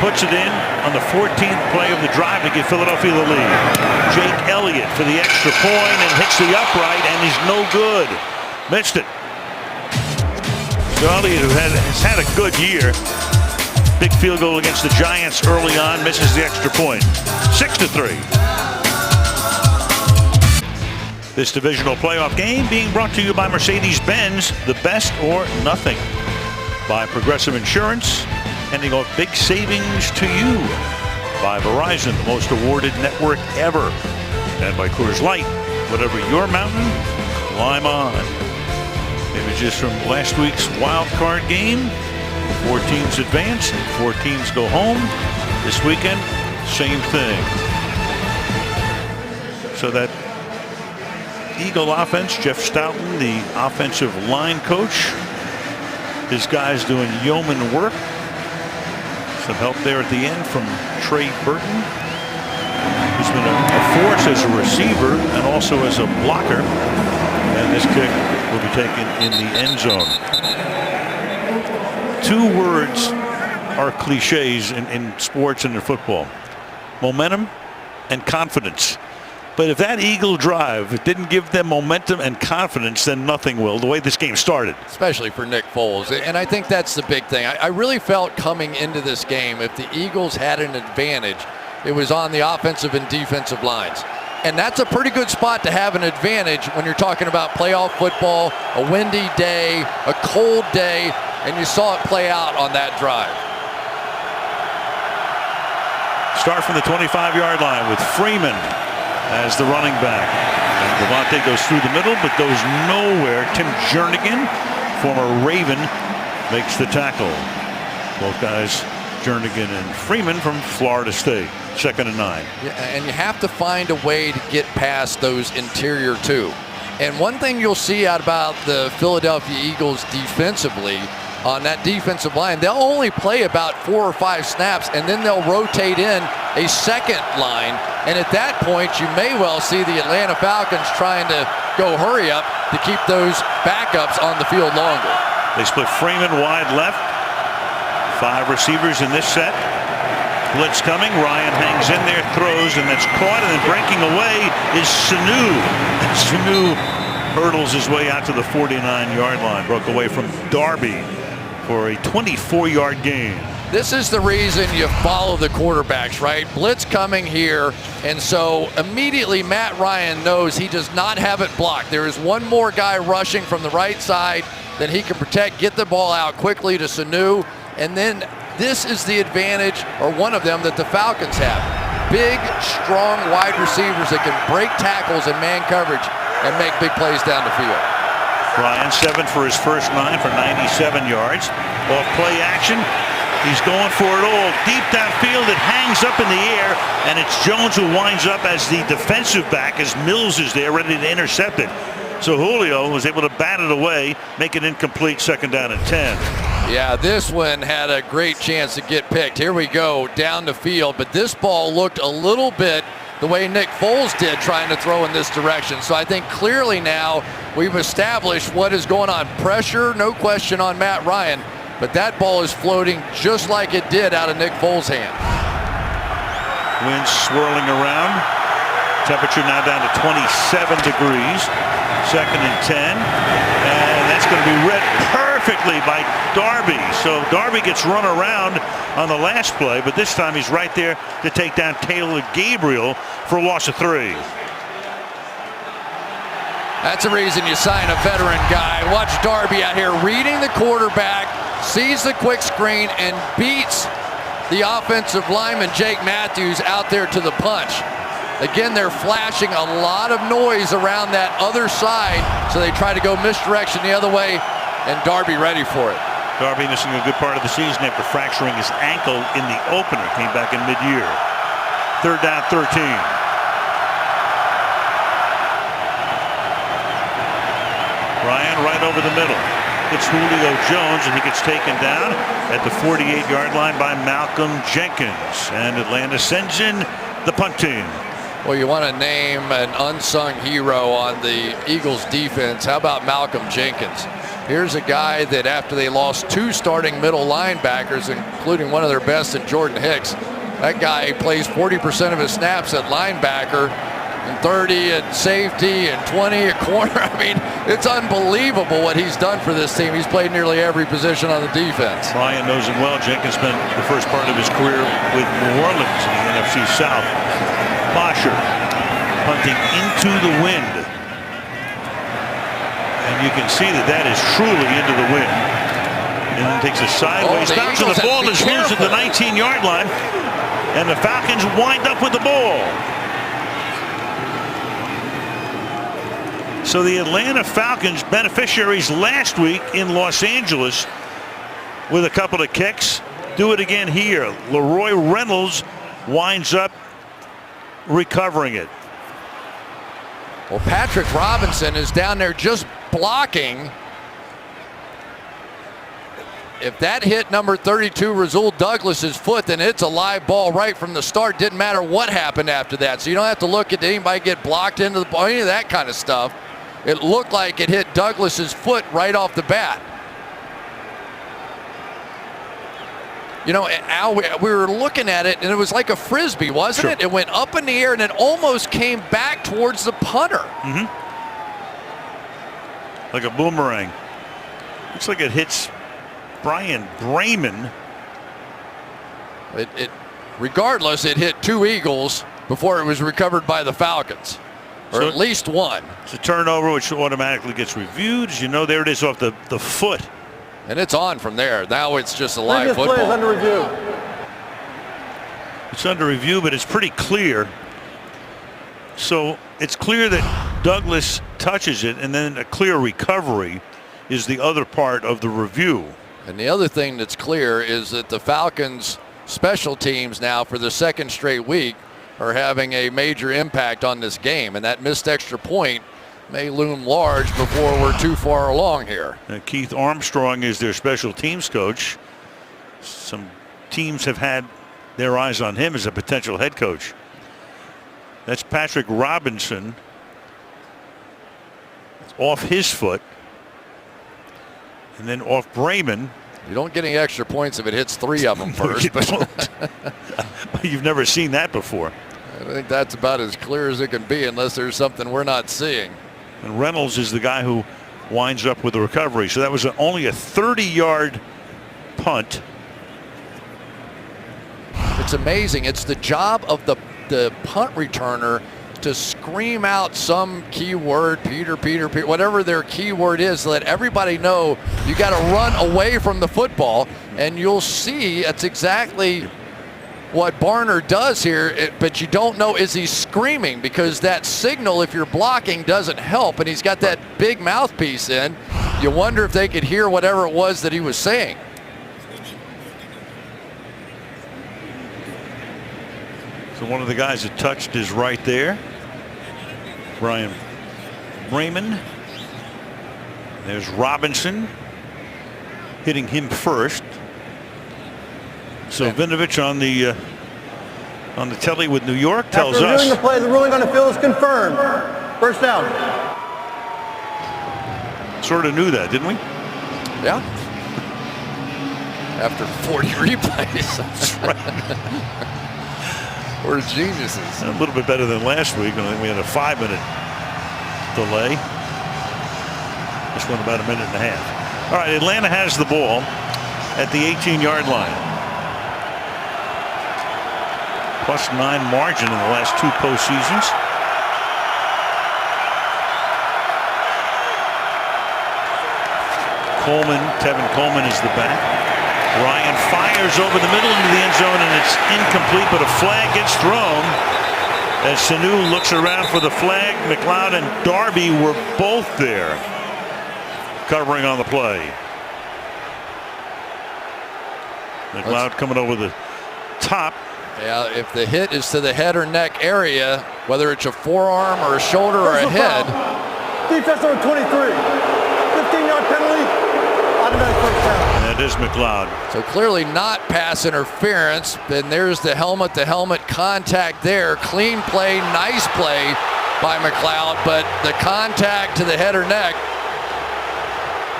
Puts it in on the 14th play of the drive to give Philadelphia the lead. Jake Elliott for the extra point and hits the upright, and he's no good. Missed it. So Elliott, who has had a good year. Big field goal against the Giants early on, misses the extra point. 6-3. This divisional playoff game being brought to you by Mercedes-Benz, the best or nothing. By Progressive Insurance, handing off big savings to you. By Verizon, the most awarded network ever. And by Coors Light, whatever your mountain, climb on. Images from last week's wild card game. 4 teams advance, 4 teams go home. This weekend, same thing. So that Eagle offense, Jeff Stoughton, the offensive line coach. His guys doing yeoman work. Some help there at the end from Trey Burton, who's been a force as a receiver and also as a blocker. And this kick will be taken in the end zone. 2 words are cliches in sports and in football: momentum and confidence. But if that Eagle drive didn't give them momentum and confidence, then nothing will, the way this game started. Especially for Nick Foles. And I think that's the big thing. I really felt coming into this game, if the Eagles had an advantage, it was on the offensive and defensive lines. And that's a pretty good spot to have an advantage when you're talking about playoff football, a windy day, a cold day, and you saw it play out on that drive. Start from the 25-yard line with Freeman as the running back. And Devontae goes through the middle but goes nowhere. Tim Jernigan, former Raven, makes the tackle. Both guys, Jernigan and Freeman, from Florida State. 2nd and 9. Yeah, and you have to find a way to get past those interior two. And one thing you'll see out about the Philadelphia Eagles defensively, on that defensive line, they'll only play about 4 or 5 snaps, and then they'll rotate in a second line. And at that point, you may well see the Atlanta Falcons trying to go hurry up to keep those backups on the field longer. They split Freeman wide left. 5 receivers in this set. Blitz coming. Ryan hangs in there, throws, and that's caught. And then breaking away is Sanu. Sanu hurdles his way out to the 49-yard line. Broke away from Darby for a 24-yard gain. This is the reason you follow the quarterbacks, right? Blitz coming here, and so immediately Matt Ryan knows he does not have it blocked. There is one more guy rushing from the right side that he can protect, get the ball out quickly to Sanu, and then this is the advantage, or one of them, that the Falcons have. Big, strong wide receivers that can break tackles in man coverage and make big plays down the field. Ryan 7 for his first 9 for 97 yards. Off play action. He's going for it all. Deep downfield, it hangs up in the air, and it's Jones who winds up as the defensive back as Mills is there ready to intercept it. So Julio was able to bat it away, make it incomplete. 2nd down and 10. Yeah, this one had a great chance to get picked. Here we go down the field, but this ball looked a little bit the way Nick Foles did trying to throw in this direction. So I think clearly now we've established what is going on. Pressure, no question, on Matt Ryan, but that ball is floating just like it did out of Nick Foles' hand. Wind swirling around. Temperature now down to 27 degrees. 2nd and 10. And that's going to be read perfectly by Darby. So Darby gets run around on the last play, but this time he's right there to take down Taylor Gabriel for a loss of 3. That's the reason you sign a veteran guy. Watch Darby out here reading the quarterback, sees the quick screen, and beats the offensive lineman Jake Matthews out there to the punch. Again, they're flashing a lot of noise around that other side, so they try to go misdirection the other way, and Darby ready for it. Darby missing a good part of the season after fracturing his ankle in the opener. Came back in mid-year. 3rd down, 13. Ryan right over the middle. It's Julio Jones, and he gets taken down at the 48-yard line by Malcolm Jenkins. And Atlanta sends in the punt team. Well, you want to name an unsung hero on the Eagles defense. How about Malcolm Jenkins? Here's a guy that after they lost 2 starting middle linebackers, including one of their best in Jordan Hicks, that guy plays 40% of his snaps at linebacker and 30 at safety and 20 at corner. I mean, it's unbelievable what he's done for this team. He's played nearly every position on the defense. Ryan knows him well. Jenkins spent the first part of his career with New Orleans in the NFC South. Bosher punting into the wind. And you can see that is truly into the wind. And then takes a sideways bounce, and the ball is loose at the 19-yard line. And the Falcons wind up with the ball. So the Atlanta Falcons, beneficiaries last week in Los Angeles with a couple of kicks, do it again here. Leroy Reynolds winds up recovering it. Well, Patrick Robinson is down there just blocking. If that hit number 32 Rasul Douglas's foot, then it's a live ball right from the start. Didn't matter what happened after that. So you don't have to look at anybody get blocked into the ball, any of that kind of stuff. It looked like it hit Douglas's foot right off the bat. You know, Al, we were looking at it, and it was like a Frisbee, wasn't it? It went up in the air, and it almost came back towards the punter. Like a boomerang. Looks like it hits Brian Brayman. Regardless, it hit 2 Eagles before it was recovered by the Falcons, or at least one. It's a turnover, which automatically gets reviewed. As you know, there it is off the foot. And it's on from there. Now it's just a live Previous football. play is under review. It's under review, but it's pretty clear. So it's clear that Douglas touches it, and then a clear recovery is the other part of the review. And the other thing that's clear is that the Falcons special teams now for the 2nd straight week are having a major impact on this game, and that missed extra point may loom large before we're too far along here. Keith Armstrong is their special teams coach. Some teams have had their eyes on him as a potential head coach. That's Patrick Robinson. It's off his foot. And then off Brayman. You don't get any extra points if it hits 3 of them first. But you've never seen that before. I think that's about as clear as it can be unless there's something we're not seeing. And Reynolds is the guy who winds up with the recovery. So that was only a 30-yard punt. It's amazing. It's the job of the punt returner to scream out some keyword, Peter, whatever their keyword is, to let everybody know you got to run away from the football. And you'll see it's exactly what Barner does here, but you don't know, is he screaming? Because that signal, if you're blocking, doesn't help, and he's got that big mouthpiece in. You wonder if they could hear whatever it was that he was saying. So one of the guys that touched is right there. Brian Brayman. There's Robinson hitting him first. So Vinovich on the telly with New York tells After reviewing us. the play, the ruling on the field is confirmed. First down. Sort of knew that, didn't we? Yeah. After 40 replays. That's right. We're geniuses. A little bit better than last week. I think we had a 5-minute delay. This one about a minute and a half. All right, Atlanta has the ball at the 18-yard line. +9 margin in the last 2 postseasons. Tevin Coleman is the back. Ryan fires over the middle into the end zone, and it's incomplete, but a flag gets thrown as Sanu looks around for the flag. McLeod and Darby were both there covering on the play. McLeod coming over the top. Yeah, if the hit is to the head or neck area, whether it's a forearm or a shoulder or a head. Defense number 23. 15-yard penalty. Automatic first down. That is McLeod. So clearly not pass interference. Then there's the helmet-to-helmet contact there. Clean play, nice play by McLeod, but the contact to the head or neck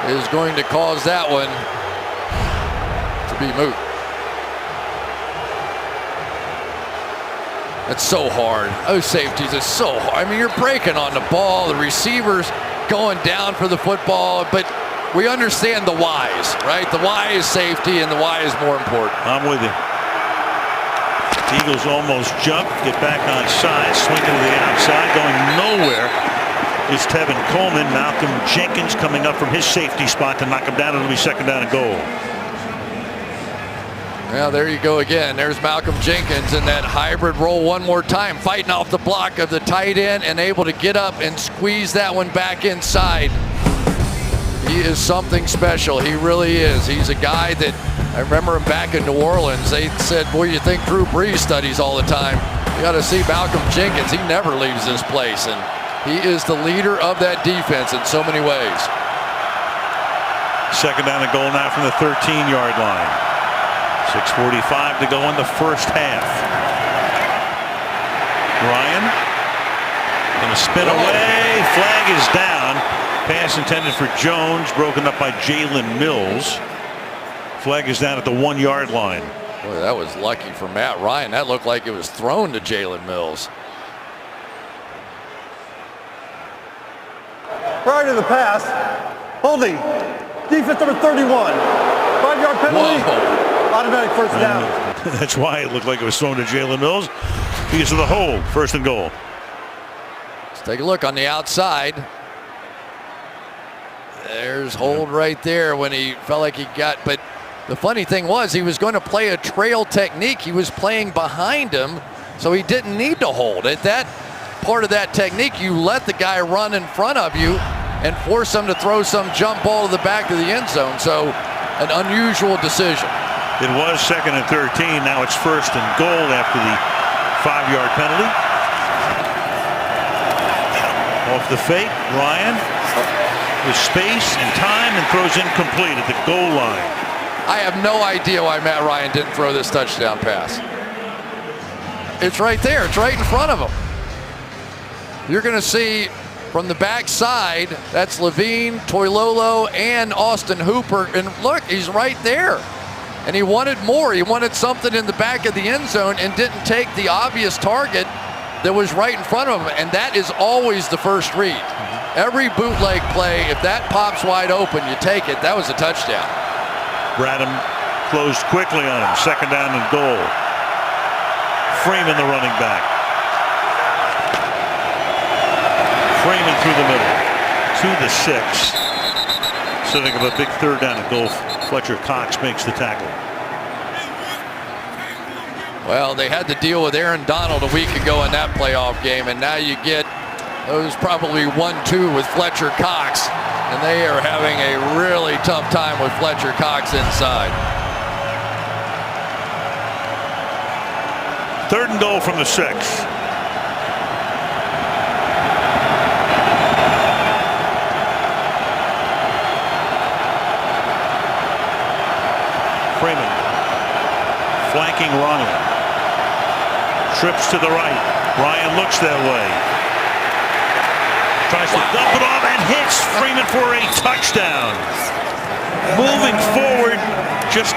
is going to cause that one to be moot. It's so hard. Those safeties are so hard. I mean, you're breaking on the ball. The receivers going down for the football, but we understand the whys, right? The why is safety, and the why is more important. I'm with you. Eagles almost jump, get back on side, swing to the outside, going nowhere is Tevin Coleman. Malcolm Jenkins coming up from his safety spot to knock him down. It'll be 2nd down and goal. Well, there you go again. There's Malcolm Jenkins in that hybrid role one more time, fighting off the block of the tight end and able to get up and squeeze that one back inside. He is something special. He really is. He's a guy that, I remember him back in New Orleans, they said, boy, you think Drew Brees studies all the time. You got to see Malcolm Jenkins. He never leaves this place, and he is the leader of that defense in so many ways. 2nd down and goal now from the 13-yard line. 6:45 to go in the first half. Ryan going to spin away. Flag is down. Pass intended for Jones, broken up by Jalen Mills. Flag is down at the 1 yard line. Boy, that was lucky for Matt Ryan. That looked like it was thrown to Jalen Mills. Prior to the pass, holding, defense number 31, 5-yard penalty, automatic first down. That's why it looked like it was thrown to Jalen Mills, because of the hold. 1st and goal. Let's take a look on the outside. There's hold right there when he felt like he got, but the funny thing was he was going to play a trail technique. He was playing behind him, so he didn't need to hold. At that part of that technique, you let the guy run in front of you and force him to throw some jump ball to the back of the end zone. So an unusual decision. It was 2nd and 13. Now it's 1st and goal after the 5-yard penalty. Off the fake, Ryan with space and time and throws incomplete at the goal line. I have no idea why Matt Ryan didn't throw this touchdown pass. It's right there. It's right in front of him. You're going to see from the backside, that's Levine, Toilolo, and Austin Hooper. And look, he's right there. And he wanted more. He wanted something in the back of the end zone and didn't take the obvious target that was right in front of him. And that is always the first read. Every bootleg play, if that pops wide open, you take it. That was a touchdown. Bradham closed quickly on him. 2nd down and goal. Freeman, the running back. Freeman through the middle to the 6. Setting up a big 3rd down and goal. Fletcher Cox makes the tackle. Well, they had to deal with Aaron Donald a week ago in that playoff game, and now you get those probably 1-2 with Fletcher Cox, and they are having a really tough time with Fletcher Cox inside. 3rd and goal from the 6. Freeman flanking Ronald. Trips to the right. Ryan looks that way. Tries to dump it off and hits Freeman for a touchdown. Moving forward, just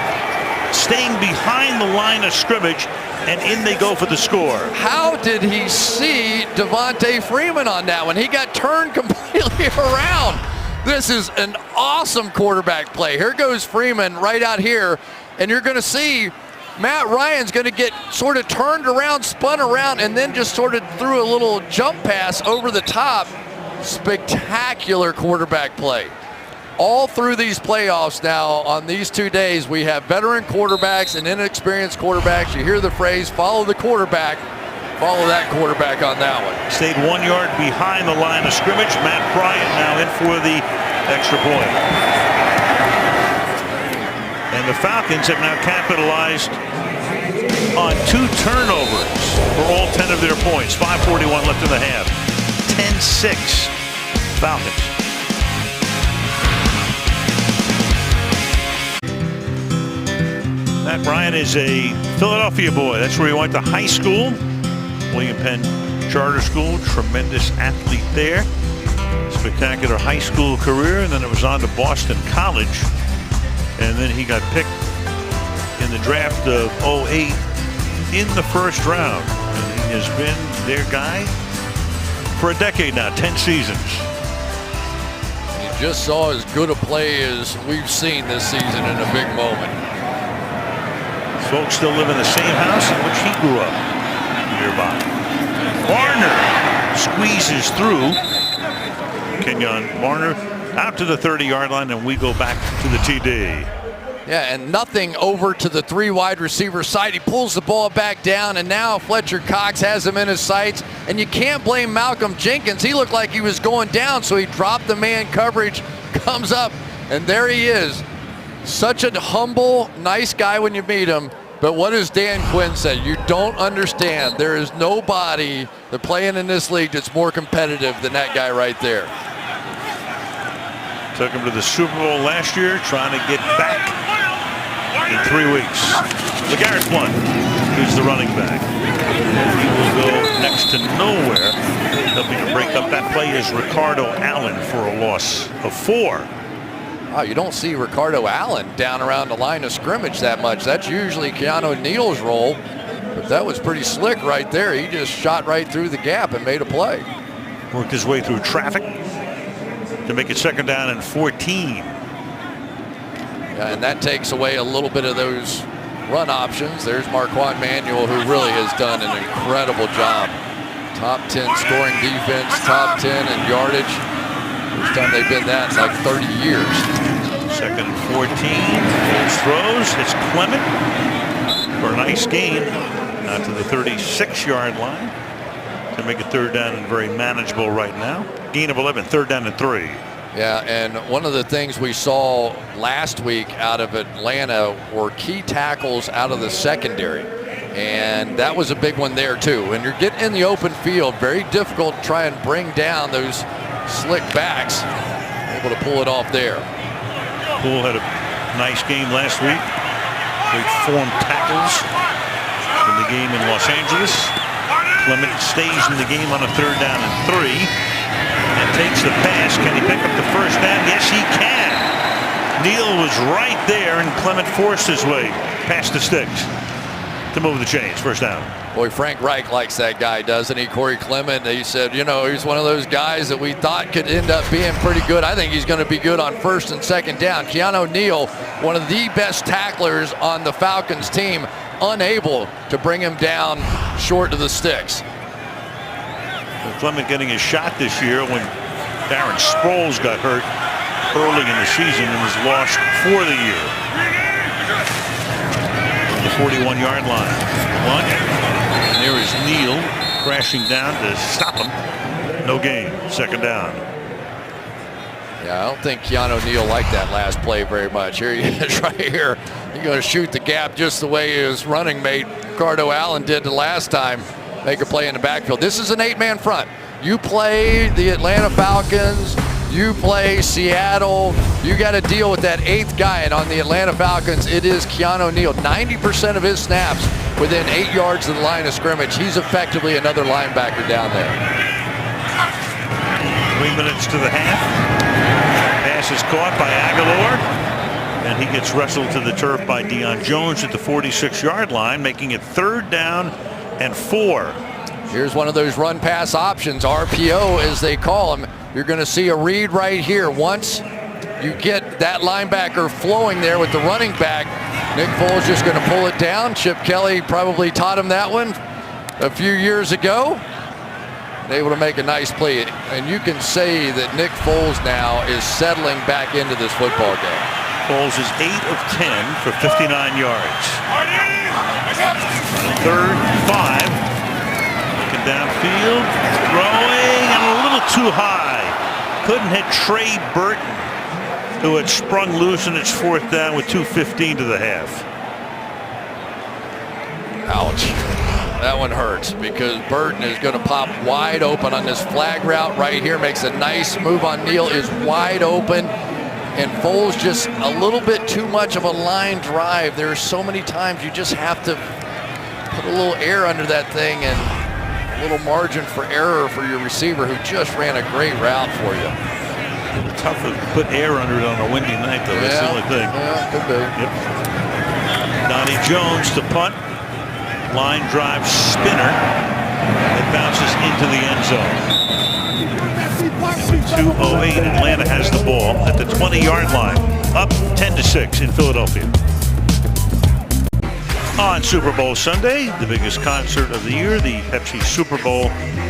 staying behind the line of scrimmage, and in they go for the score. How did he see Devontae Freeman on that one? He got turned completely around. This is an awesome quarterback play. Here goes Freeman right out here, and you're going to see Matt Ryan's going to get sort of turned around, spun around, and then just sort of threw a little jump pass over the top. Spectacular quarterback play. All through these playoffs now, on these 2 days, we have veteran quarterbacks and inexperienced quarterbacks. You hear the phrase, follow the quarterback. Follow that quarterback on that one. Stayed 1 yard behind the line of scrimmage. Matt Bryant now in for the extra point. And the Falcons have now capitalized on 2 turnovers for all 10 of their points. 5:41 left in the half. 10-6 Falcons. Matt Bryant is a Philadelphia boy. That's where he went to high school. William Penn Charter School. Tremendous athlete there. Spectacular high school career, and then it was on to Boston College. And then he got picked in the draft of 2008 in the 1st round. And he has been their guy for a decade now, 10 seasons. You just saw as good a play as we've seen this season in a big moment. Folks still live in the same house in which he grew up nearby. Barner squeezes through. Kenyon Barner out to the 30-yard line, and we go back to the TD. Yeah, and nothing over to the 3 wide receiver side. He pulls the ball back down, and now Fletcher Cox has him in his sights. And you can't blame Malcolm Jenkins. He looked like he was going down, so he dropped the man coverage, comes up, and there he is. Such a humble, nice guy when you meet him. But what does Dan Quinn say? You don't understand. There is nobody that playing in this league that's more competitive than that guy right there. Took him to the Super Bowl last year, trying to get back in 3 weeks. LeGarrette Blount is the running back. He will go next to nowhere. Helping to break up that play is Ricardo Allen for a loss of 4. Wow, you don't see Ricardo Allen down around the line of scrimmage that much. That's usually Keanu Neal's role, but that was pretty slick right there. He just shot right through the gap and made a play. Worked his way through traffic to make it 2nd down and 14. Yeah, and that takes away a little bit of those run options. There's Marquand Manuel, who really has done an incredible job. Top 10 scoring defense, top 10 in yardage. First time they've been that in like 30 years. 2nd and 14. Foles throws. It's Clement for a nice gain out to the 36-yard line to make it 3rd down and very manageable right now. Gain of 11, 3rd down and 3. Yeah, and one of the things we saw last week out of Atlanta were key tackles out of the secondary. And that was a big one there too. When you're getting in the open field, very difficult to try and bring down those slick backs. Able to pull it off there. Poole had a nice game last week. Great form tackles in the game in Los Angeles. Clement stays in the game on a 3rd down and 3. And takes the pass. Can he pick up the 1st down? Yes, he can. Neal was right there, and Clement forced his way past the sticks to move the chains. 1st down. Boy, Frank Reich likes that guy, doesn't he? Corey Clement. He said, you know, he's one of those guys that we thought could end up being pretty good. I think he's going to be good on 1st and 2nd down. Keanu Neal, one of the best tacklers on the Falcons team, unable to bring him down short of the sticks. Clement getting his shot this year when Darren Sproles got hurt early in the season and was lost for the year. The 41-yard line. And there is Neal crashing down to stop him. No gain. 2nd down. Yeah, I don't think Keanu Neal liked that last play very much. Here he is right here. He's going to shoot the gap just the way his running mate Ricardo Allen did the last time. Make a play in the backfield. This is an 8-man front. You play the Atlanta Falcons, you play Seattle, you got to deal with that 8th guy. And on the Atlanta Falcons, it is Keanu Neal. 90% of his snaps within 8 yards of the line of scrimmage. He's effectively another linebacker down there. 3 minutes to the half. Pass is caught by Aguilar, and he gets wrestled to the turf by Deion Jones at the 46-yard line, making it 3rd down and 4. Here's one of those run pass options, RPO as they call them. You're going to see a read right here. Once you get that linebacker flowing there with the running back, Nick Foles just going to pull it down. Chip Kelly probably taught him that one a few years ago. And able to make a nice play. And you can say that Nick Foles now is settling back into this football game. Foles is 8 of 10 for 59 yards. 3rd and 5. Looking downfield, throwing, and a little too high. Couldn't hit Trey Burton, who had sprung loose, and it's 4th down with 2:15 to the half. Ouch. That one hurts because Burton is going to pop wide open on this flag route right here. Makes a nice move on Neal, is wide open. And Foles just a little bit too much of a line drive. There are so many times you just have to put a little air under that thing and a little margin for error for your receiver who just ran a great route for you. Tough to put air under it on a windy night, though. That's the only thing. Yeah, could be. Yep. Donnie Jones to punt. Line drive spinner. It bounces into the end zone. 2:08. Atlanta has the ball at the 20-yard line. Up 10-6 in Philadelphia. On Super Bowl Sunday, the biggest concert of the year, the Pepsi Super Bowl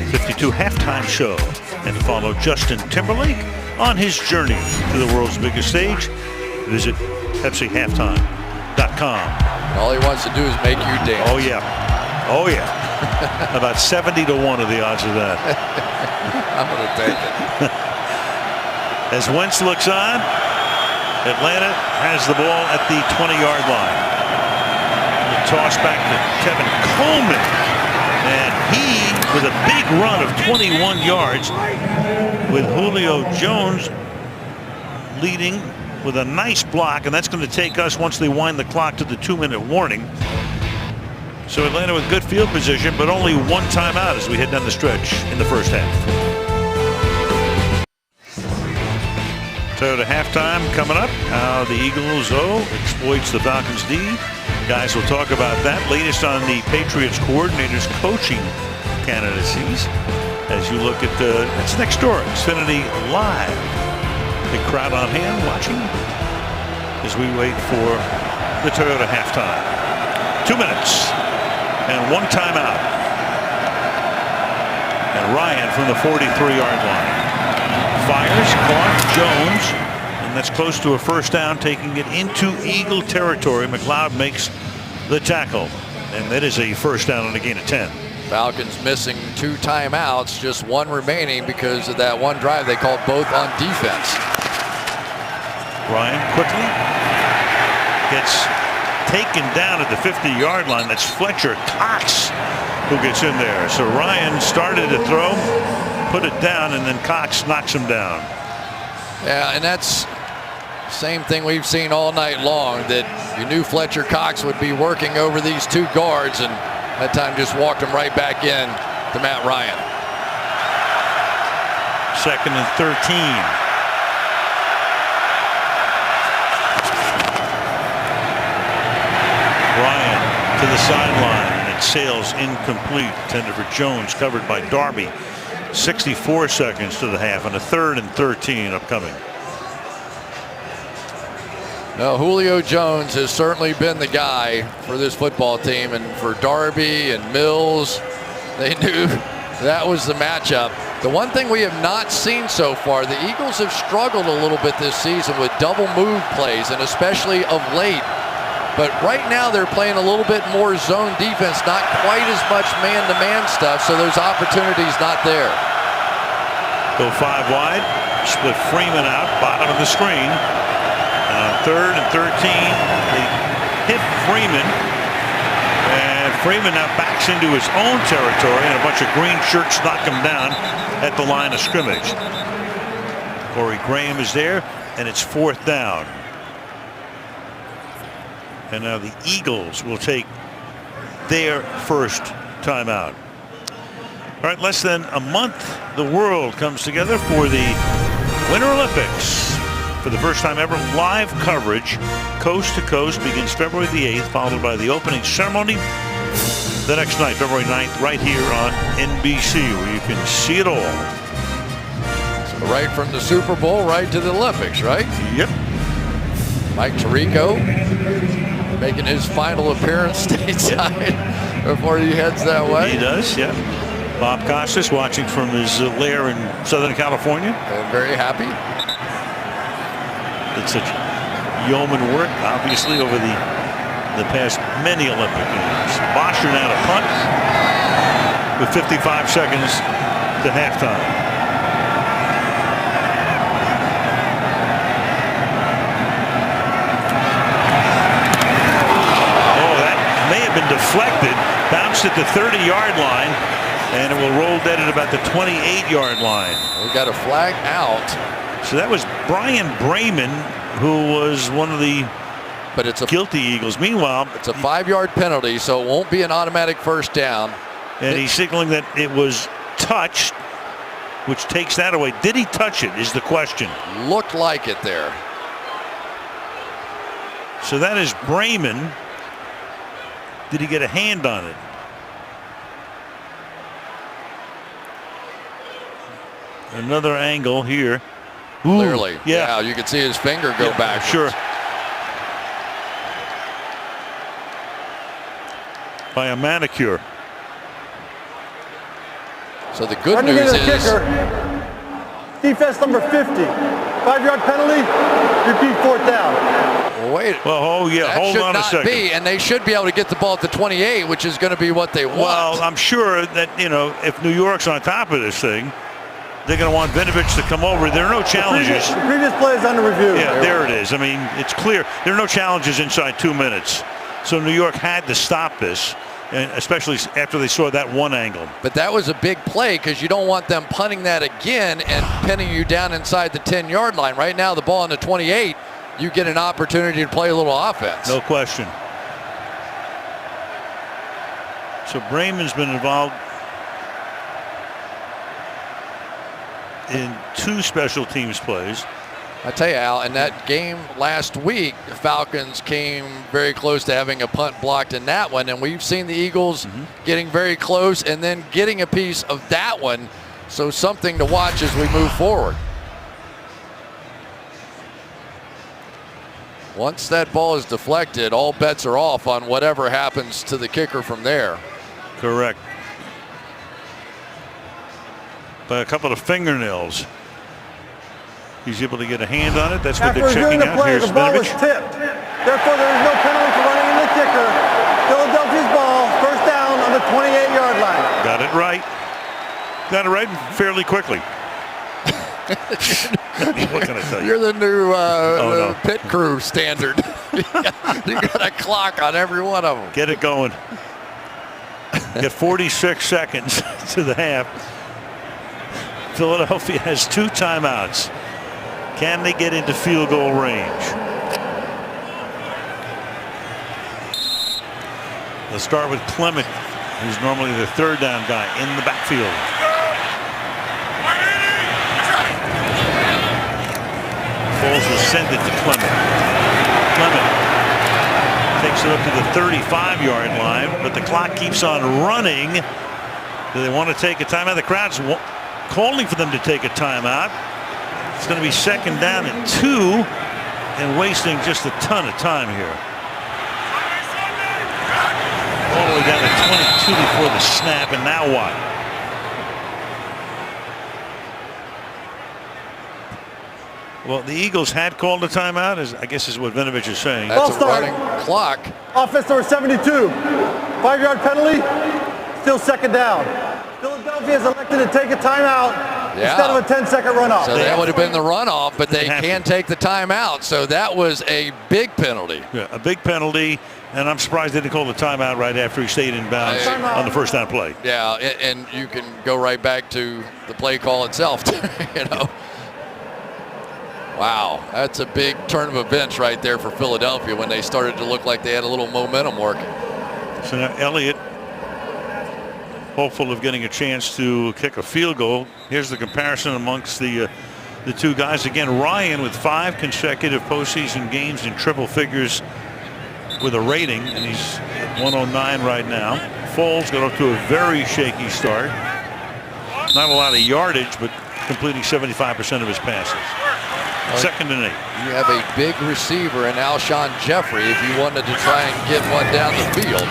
52 halftime show. And follow Justin Timberlake on his journey to the world's biggest stage. Visit PepsiHalftime.com. All he wants to do is make you dance. Oh, yeah. Oh, yeah. About 70 to 1 are the odds of that. I'm going to take it. As Wentz looks on, Atlanta has the ball at the 20-yard line. The toss back to Kevin Coleman. And he, with a big run of 21 yards, with Julio Jones leading with a nice block. And that's going to take us, once they wind the clock, to the 2-minute warning. So Atlanta with good field position, but only one timeout as we head down the stretch in the first half. Toyota halftime coming up. How the Eagles, exploits the Falcons D. Guys, we'll talk about that. Latest on the Patriots coordinator's coaching candidacies. As you look at it's next door, Xfinity Live. Big crowd on hand watching as we wait for the Toyota halftime. 2 minutes and 1 timeout. And Ryan from the 43-yard line. Fires, caught, Jones, and that's close to a first down, taking it into Eagle territory. McLeod makes the tackle, and that is a first down and a gain of 10. Falcons missing 2 timeouts, just 1 remaining because of that one drive they called both on defense. Ryan quickly gets taken down at the 50-yard line. That's Fletcher Cox who gets in there. So Ryan started to throw, put it down, and then Cox knocks him down. Yeah, and that's same thing we've seen all night long, that you knew Fletcher Cox would be working over these 2 guards, and that time just walked him right back in to Matt Ryan. 2nd and 13. Ryan to the sideline, and it sails incomplete. Intended for Jones, covered by Darby. 64 seconds to the half, and a 3rd and 13 upcoming. Now, Julio Jones has certainly been the guy for this football team, and for Darby and Mills, they knew that was the matchup. The one thing we have not seen so far, the Eagles have struggled a little bit this season with double move plays, and especially of late. But right now they're playing a little bit more zone defense, not quite as much man-to-man stuff, so those opportunities not there. Go 5 wide, split Freeman out, bottom of the screen. 3rd and 13, they hit Freeman, and Freeman now backs into his own territory, and a bunch of green shirts knock him down at the line of scrimmage. Corey Graham is there, and it's 4th down. And now the Eagles will take their first timeout. All right, less than a month, the world comes together for the Winter Olympics. For the first time ever, live coverage, coast to coast, begins February the 8th, followed by the opening ceremony the next night, February 9th, right here on NBC, where you can see it all. So right from the Super Bowl right to the Olympics, right? Yep. Mike Tirico making his final appearance stateside before he heads that way. He does, yeah. Bob Costas watching from his lair in Southern California. And very happy. It's such yeoman work, obviously, over the past many Olympic Games. Bosher now to punt with 55 seconds to halftime. Oh, that may have been deflected. Bounced at the 30-yard line, and it will roll dead at about the 28-yard line. We got a flag out. So that was Brian Brayman, who was one of the guilty Eagles. Meanwhile, it's a 5-yard penalty, so it won't be an automatic first down. And he's signaling that it was touched, which takes that away. Did he touch it is the question. Looked like it there. So that is Brayman. Did he get a hand on it? Another angle here. Ooh, clearly. Yeah, you can see his finger go back. Sure. By a manicure. So the good news is kicker, defense number 50. 5-yard penalty, repeat 4th down. Wait. Well, hold on a second. And they should be able to get the ball at the 28, which is going to be what they want. Well, I'm sure that, if New York's on top of this thing, they're going to want Vinovich to come over. There are no challenges. The previous play is under review. Yeah, there it is. I mean, it's clear. There are no challenges inside 2 minutes. So New York had to stop this, and especially after they saw that one angle. But that was a big play because you don't want them punting that again and pinning you down inside the 10-yard line. Right now, the ball on the 28, you get an opportunity to play a little offense. No question. So Brayman's been involved in 2 special teams plays. I tell you, Al, in that game last week, the Falcons came very close to having a punt blocked in that one, and we've seen the Eagles getting very close and then getting a piece of that one. So something to watch as we move forward. Once that ball is deflected, all bets are off on whatever happens to the kicker from there. Correct. By a couple of fingernails. He's able to get a hand on it. That's what they're checking out. Play, Here's the ball was Vinovich. tipped. Therefore, there is no penalty for running in the kicker. Philadelphia's ball, first down on the 28-yard line. Got it right. Got it right fairly quickly. What can I tell you? You're the new pit crew standard. You got a clock on every one of them. Get it going. Get 46 seconds to the half. Philadelphia has 2 timeouts. Can they get into field goal range? Let's start with Clement, who's normally the third down guy in the backfield. Foles will send it to Clement. Clement takes it up to the 35-yard line, but the clock keeps on running. Do they want to take a timeout? The crowd's calling for them to take a timeout. It's going to be second down and 2 and wasting just a ton of time here. All the way down to 22 before the snap, and now what? Well, the Eagles had called a timeout, I guess is what Vinovich is saying. That's a running clock. Offense number 72. 5-yard penalty. Still second down. Philadelphia has elected to take a timeout instead of a 10-second runoff. So that would have been the runoff, but they can take the timeout. So that was a big penalty. Yeah, a big penalty, and I'm surprised they didn't call the timeout right after he stayed in bounds on the first down play. Yeah, and you can go right back to the play call itself, you know. Wow, that's a big turn of events right there for Philadelphia when they started to look like they had a little momentum working. So now Elliott, hopeful of getting a chance to kick a field goal. Here's the comparison amongst the 2 guys. Again, Ryan with 5 consecutive postseason games in triple figures with a rating, and he's at 109 right now. Foles got off to a very shaky start. Not a lot of yardage, but completing 75% of his passes. Second and 8. You have a big receiver in Alshon Jeffrey if you wanted to try and get one down the field.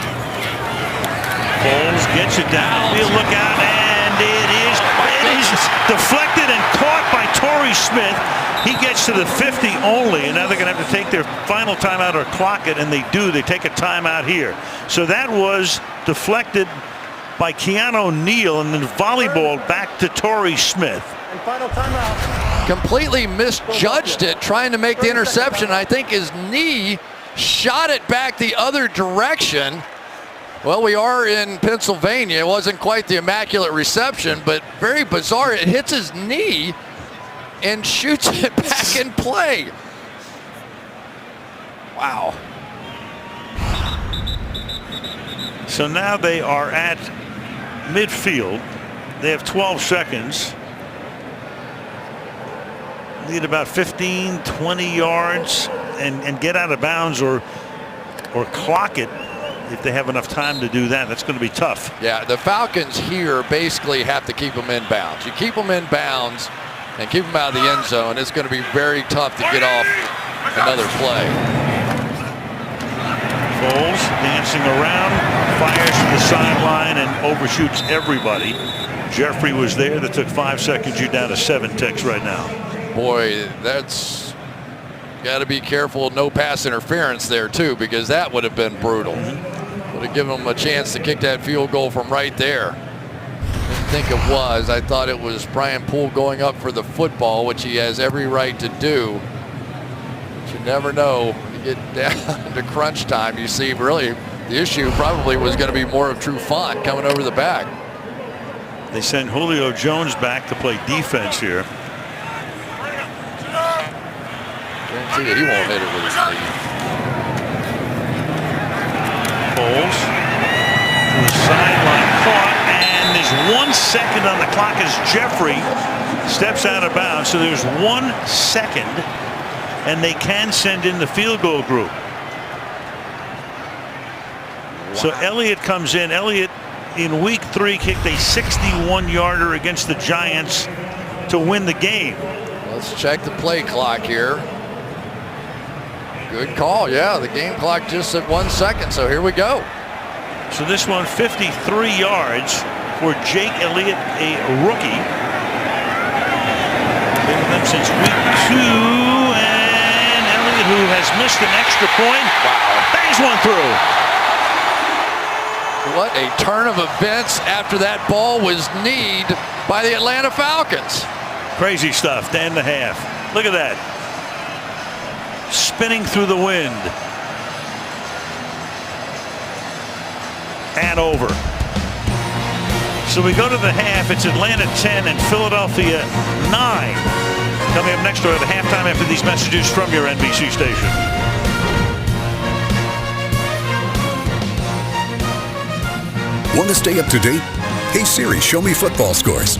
Foles gets it down. He'll look out, and it is deflected and caught by Torrey Smith. He gets to the 50 only, and now they're going to have to take their final timeout or clock it, and they do. They take a timeout here. So that was deflected by Keanu Neal and then volleyball back to Torrey Smith. And final timeout. Completely misjudged it, trying to make the interception. I think his knee shot it back the other direction. Well, we are in Pennsylvania. It wasn't quite the immaculate reception, but very bizarre. It hits his knee and shoots it back in play. Wow. So now they are at midfield. They have 12 seconds. Need about 15, 20 yards and get out of bounds or clock it if they have enough time to do that. That's going to be tough. Yeah, the Falcons here basically have to keep them in bounds. You keep them in bounds and keep them out of the end zone, it's going to be very tough to get off another play. Foles dancing around, fires to the sideline and overshoots everybody. Jeffrey was there. That took 5 seconds. You're down to 7 ticks right now. Boy, that's got to be careful. No pass interference there too, because that would have been brutal. Would have given them a chance to kick that field goal from right there. Didn't think it was. I thought it was Brian Poole going up for the football, which he has every right to do. But you never know. When you get down to crunch time, you see really the issue probably was going to be more of Trufant coming over the back. They send Julio Jones back to play defense here. Guarantee that he won't hit it with his knee. Foles to the sideline, caught, and there's 1 second on the clock as Jeffrey steps out of bounds, so there's 1 second, and they can send in the field goal group. So Elliott comes in. Elliott in week 3 kicked a 61-yarder against the Giants to win the game. Let's check the play clock here. Good call. Yeah, the game clock just at 1 second, so here we go. So this one, 53 yards for Jake Elliott, a rookie. Been with them since week 2, and Elliott, who has missed an extra point, bangs one through. What a turn of events after that ball was kneed by the Atlanta Falcons. Crazy stuff to end the half. Look at that. Spinning through the wind. And over. So we go to the half. It's Atlanta 10 and Philadelphia 9. Coming up next door at halftime after these messages from your NBC station. Want to stay up to date? Hey Siri, show me football scores.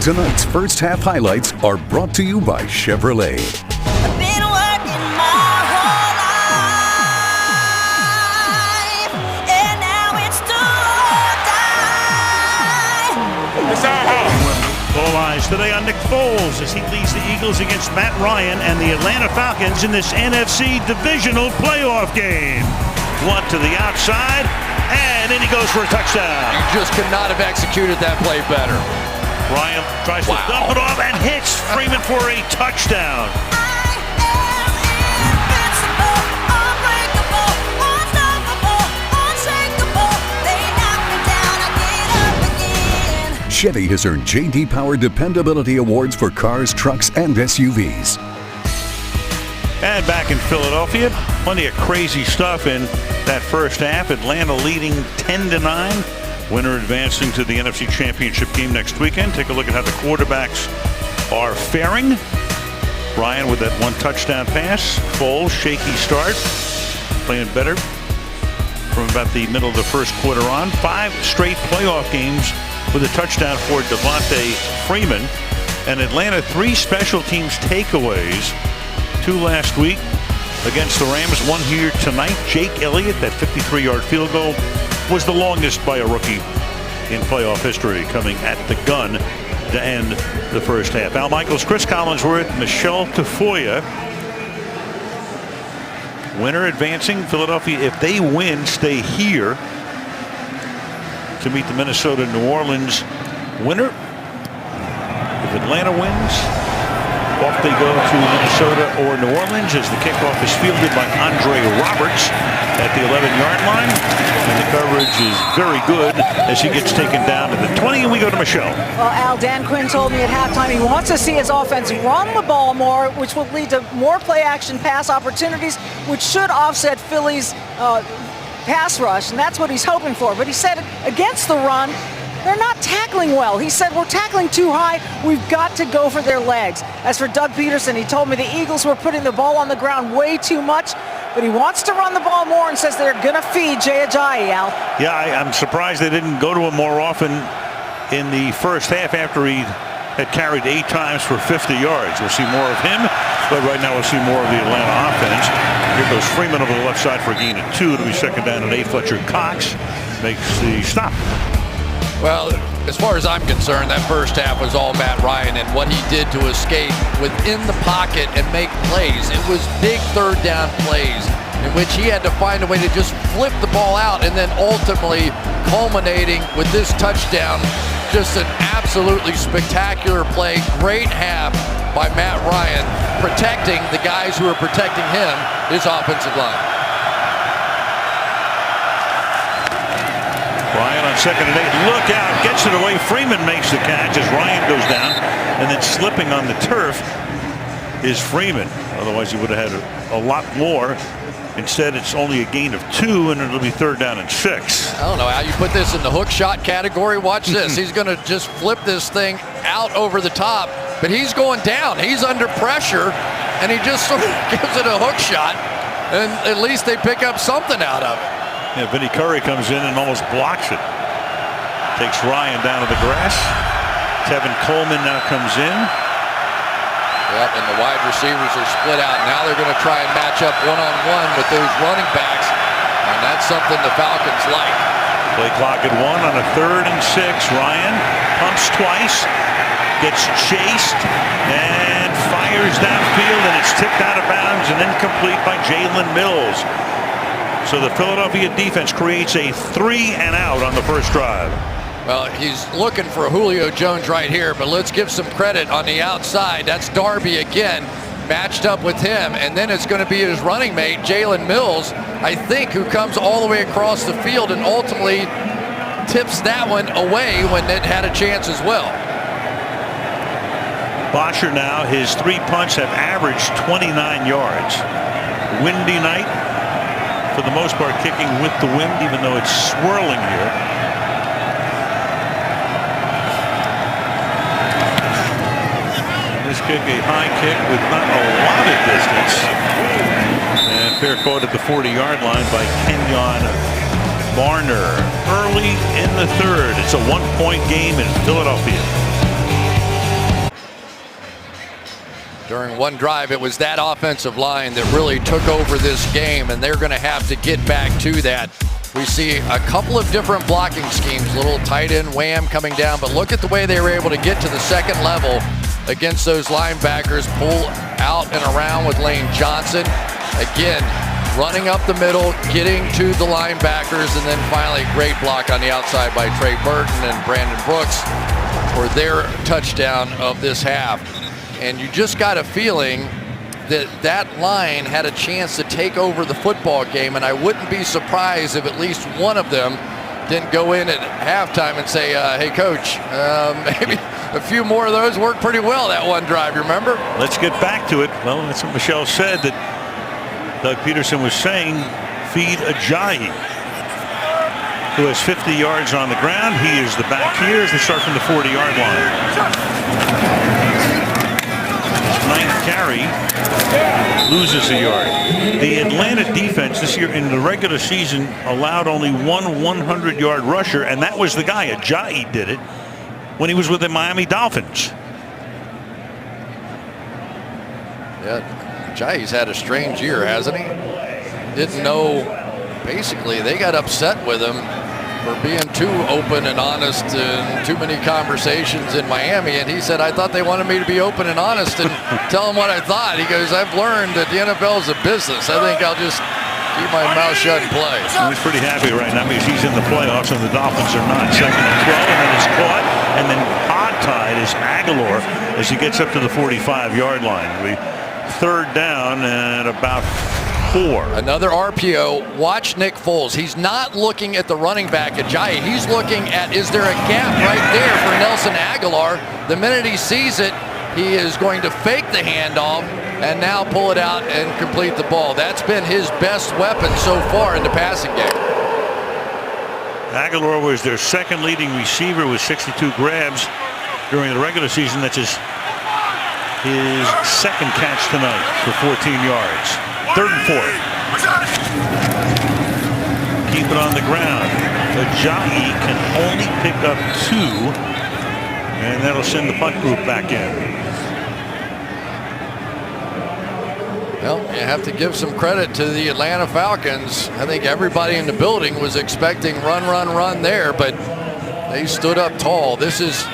Tonight's first half highlights are brought to you by Chevrolet. I've been working my whole life, and now it's do or die. It's our house. All eyes today on Nick Foles as he leads the Eagles against Matt Ryan and the Atlanta Falcons in this NFC divisional playoff game. One to the outside, and in he goes for a touchdown. You just could not have executed that play better. Ryan tries to dump it off and hits Freeman for a touchdown. Chevy has earned J.D. Power Dependability Awards for cars, trucks, and SUVs. And back in Philadelphia, plenty of crazy stuff in that first half. Atlanta leading 10-9. Winner advancing to the NFC Championship game next weekend. Take a look at how the quarterbacks are faring. Ryan with that 1 touchdown pass. Foles, shaky start. Playing better from about the middle of the first quarter on. 5 straight playoff games with a touchdown for Devontae Freeman. And Atlanta 3 special teams takeaways. 2 last week against the Rams. 1 here tonight. Jake Elliott, that 53-yard field goal, was the longest by a rookie in playoff history, coming at the gun to end the first half. Al Michaels, Chris Collinsworth, Michelle Tafoya. Winner advancing. Philadelphia, if they win, stay here to meet the Minnesota New Orleans winner. If Atlanta wins, off they go to Minnesota or New Orleans as the kickoff is fielded by Andre Roberts at the 11-yard line. And the coverage is very good as he gets taken down to the 20, and we go to Michelle. Well, Al, Dan Quinn told me at halftime he wants to see his offense run the ball more, which will lead to more play-action pass opportunities, which should offset Philly's pass rush, and that's what he's hoping for. But he said against the run, they're not tackling well. He said, we're tackling too high. We've got to go for their legs. As for Doug Peterson, he told me the Eagles were putting the ball on the ground way too much, but he wants to run the ball more and says they're going to feed Jay Ajayi, Al. Yeah, I'm surprised they didn't go to him more often in the first half after he had carried 8 times for 50 yards. We'll see more of him, but right now we'll see more of the Atlanta offense. Here goes Freeman over the left side for a gain of 2. It'll be second down and 8. Fletcher Cox makes the stop. Well, as far as I'm concerned, that first half was all Matt Ryan and what he did to escape within the pocket and make plays. It was big third down plays in which he had to find a way to just flip the ball out, and then ultimately culminating with this touchdown. Just an absolutely spectacular play. Great half by Matt Ryan, protecting the guys who are protecting him, his offensive line. Ryan on second and 8. Look out. Gets it away. Freeman makes the catch as Ryan goes down. And then slipping on the turf is Freeman. Otherwise, he would have had a lot more. Instead, it's only a gain of 2, and it'll be third down and 6. I don't know how you put this in the hook shot category. Watch this. He's going to just flip this thing out over the top. But he's going down. He's under pressure, and he just sort of gives it a hook shot. And at least they pick up something out of it. Yeah, Vinny Curry comes in and almost blocks it. Takes Ryan down to the grass. Tevin Coleman now comes in. Yep, and the wide receivers are split out. Now they're going to try and match up one-on-one with those running backs, and that's something the Falcons like. Play clock at 1 on a 3rd and 6. Ryan pumps twice, gets chased, and fires downfield, and it's tipped out of bounds and incomplete by Jalen Mills. So the Philadelphia defense creates a 3-and-out on the first drive. Well, he's looking for Julio Jones right here, but let's give some credit on the outside. That's Darby again, matched up with him, and then it's going to be his running mate, Jalen Mills, I think, who comes all the way across the field and ultimately tips that one away when it had a chance as well. Bosher now, his 3 punts have averaged 29 yards. Windy night, for the most part kicking with the wind, even though it's swirling here. This kick, a high kick with not a lot of distance. And fair caught at the 40-yard line by Kenyon Barner. Early in the 3rd. It's a 1-point game in Philadelphia. During one drive, it was that offensive line that really took over this game, and they're going to have to get back to that. We see a couple of different blocking schemes, little tight end wham coming down, but look at the way they were able to get to the second level against those linebackers, pull out and around with Lane Johnson. Again, running up the middle, getting to the linebackers, and then finally great block on the outside by Trey Burton and Brandon Brooks for their touchdown of this half. And you just got a feeling that that line had a chance to take over the football game, and I wouldn't be surprised if at least one of them didn't go in at halftime and say, hey, coach, maybe a few more of those worked pretty well that one drive, remember? Let's get back to it. Well, that's what Michelle said, that Doug Peterson was saying, feed Ajayi, who has 50 yards on the ground. He is the back here as they start from the 40-yard line. 9th carry, loses a yard. The Atlanta defense this year in the regular season allowed only one 100-yard rusher, and that was the guy. Ajayi did it when he was with the Miami Dolphins. Yeah, Ajayi's had a strange year, hasn't he? Didn't know. Basically, they got upset with him for being too open and honest and too many conversations in Miami, and he said, I thought they wanted me to be open and honest and tell them what I thought. He goes, I've learned that the NFL is a business. I think I'll just keep my mouth shut and play. Well, he's pretty happy right now because he's in the playoffs and the Dolphins are not. 2nd and 12, and then it's caught, and then hog-tied is Aguilar as he gets up to the 45-yard line. 3rd down and about 4. Another RPO. Watch Nick Foles. He's not looking at the running back Ajayi. He's looking at, is there a gap right there for Nelson Aguilar? The minute he sees it, he is going to fake the handoff and now pull it out and complete the ball. That's been his best weapon so far in the passing game. Aguilar was their 2nd leading receiver with 62 grabs during the regular season. That's his 2nd catch tonight for 14 yards. 3rd and 4. Keep it on the ground. Ajayi can only pick up 2, and that'll send the punt group back in. Well, you have to give some credit to the Atlanta Falcons. I think everybody in the building was expecting run there, but they stood up tall. This is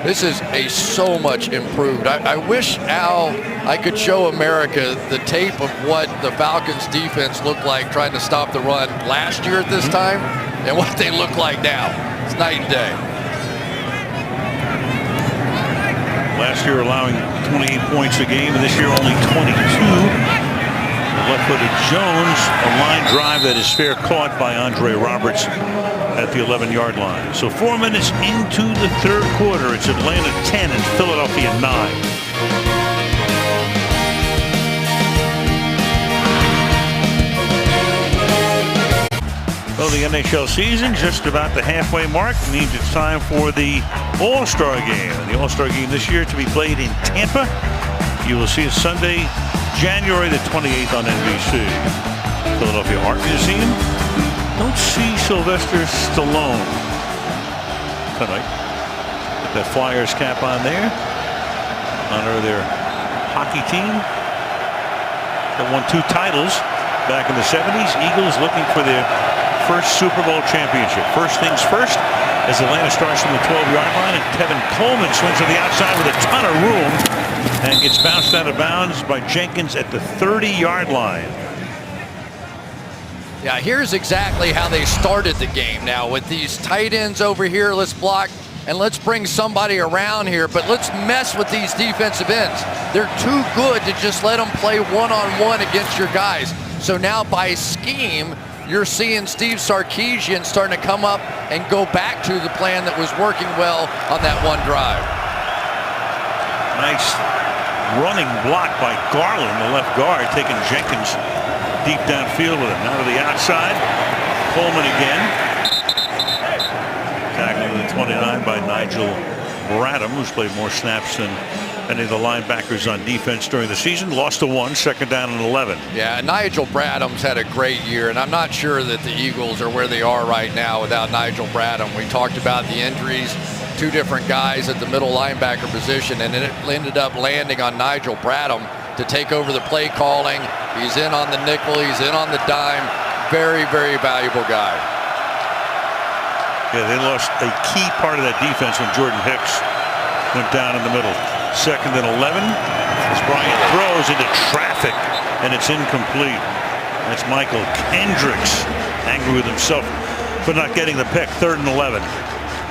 a so much improved. I wish, Al, I could show America the tape of what the Falcons defense looked like trying to stop the run last year at this time and what they look like now. It's night and day. Last year allowing 28 points a game, and this year only 22. Left-footed Jones, a line drive that is fair caught by Andre Roberts at the 11-yard line. So 4 minutes into the 3rd quarter, it's Atlanta 10 and Philadelphia 9. Well, the NHL season just about the halfway mark means it's time for the All-Star Game. And the All-Star Game this year to be played in Tampa. You will see it Sunday, January the 28th on NBC. Philadelphia Art Museum. Don't see Sylvester Stallone tonight. The Flyers cap on there. Honor their hockey team that won 2 titles back in the 70s. Eagles looking for their first Super Bowl championship. First things first, as Atlanta starts from the 12-yard line, and Tevin Coleman swings to the outside with a ton of room and gets bounced out of bounds by Jenkins at the 30-yard line. Yeah, here's exactly how they started the game now with these tight ends over here. Let's block and let's bring somebody around here, but let's mess with these defensive ends. They're too good to just let them play one-on-one against your guys. So now by scheme, you're seeing Steve Sarkisian starting to come up and go back to the plan that was working well on that one drive. Nice running block by Garland, the left guard, taking Jenkins deep downfield with him. Now to the outside. Coleman again. Tackling the 29 by Nigel Bradham, who's played more snaps than any of the linebackers on defense during the season. Lost to 1, second down and 11. Yeah, Nigel Bradham's had a great year, and I'm not sure that the Eagles are where they are right now without Nigel Bradham. We talked about the injuries, 2 different guys at the middle linebacker position, and it ended up landing on Nigel Bradham to take over the play calling. He's in on the nickel, he's in on the dime. Very, very valuable guy. Yeah, they lost a key part of that defense when Jordan Hicks went down in the middle. Second and 11 as Bryant throws into traffic, and it's incomplete. That's Michael Kendricks, angry with himself for not getting the pick. 3rd and 11.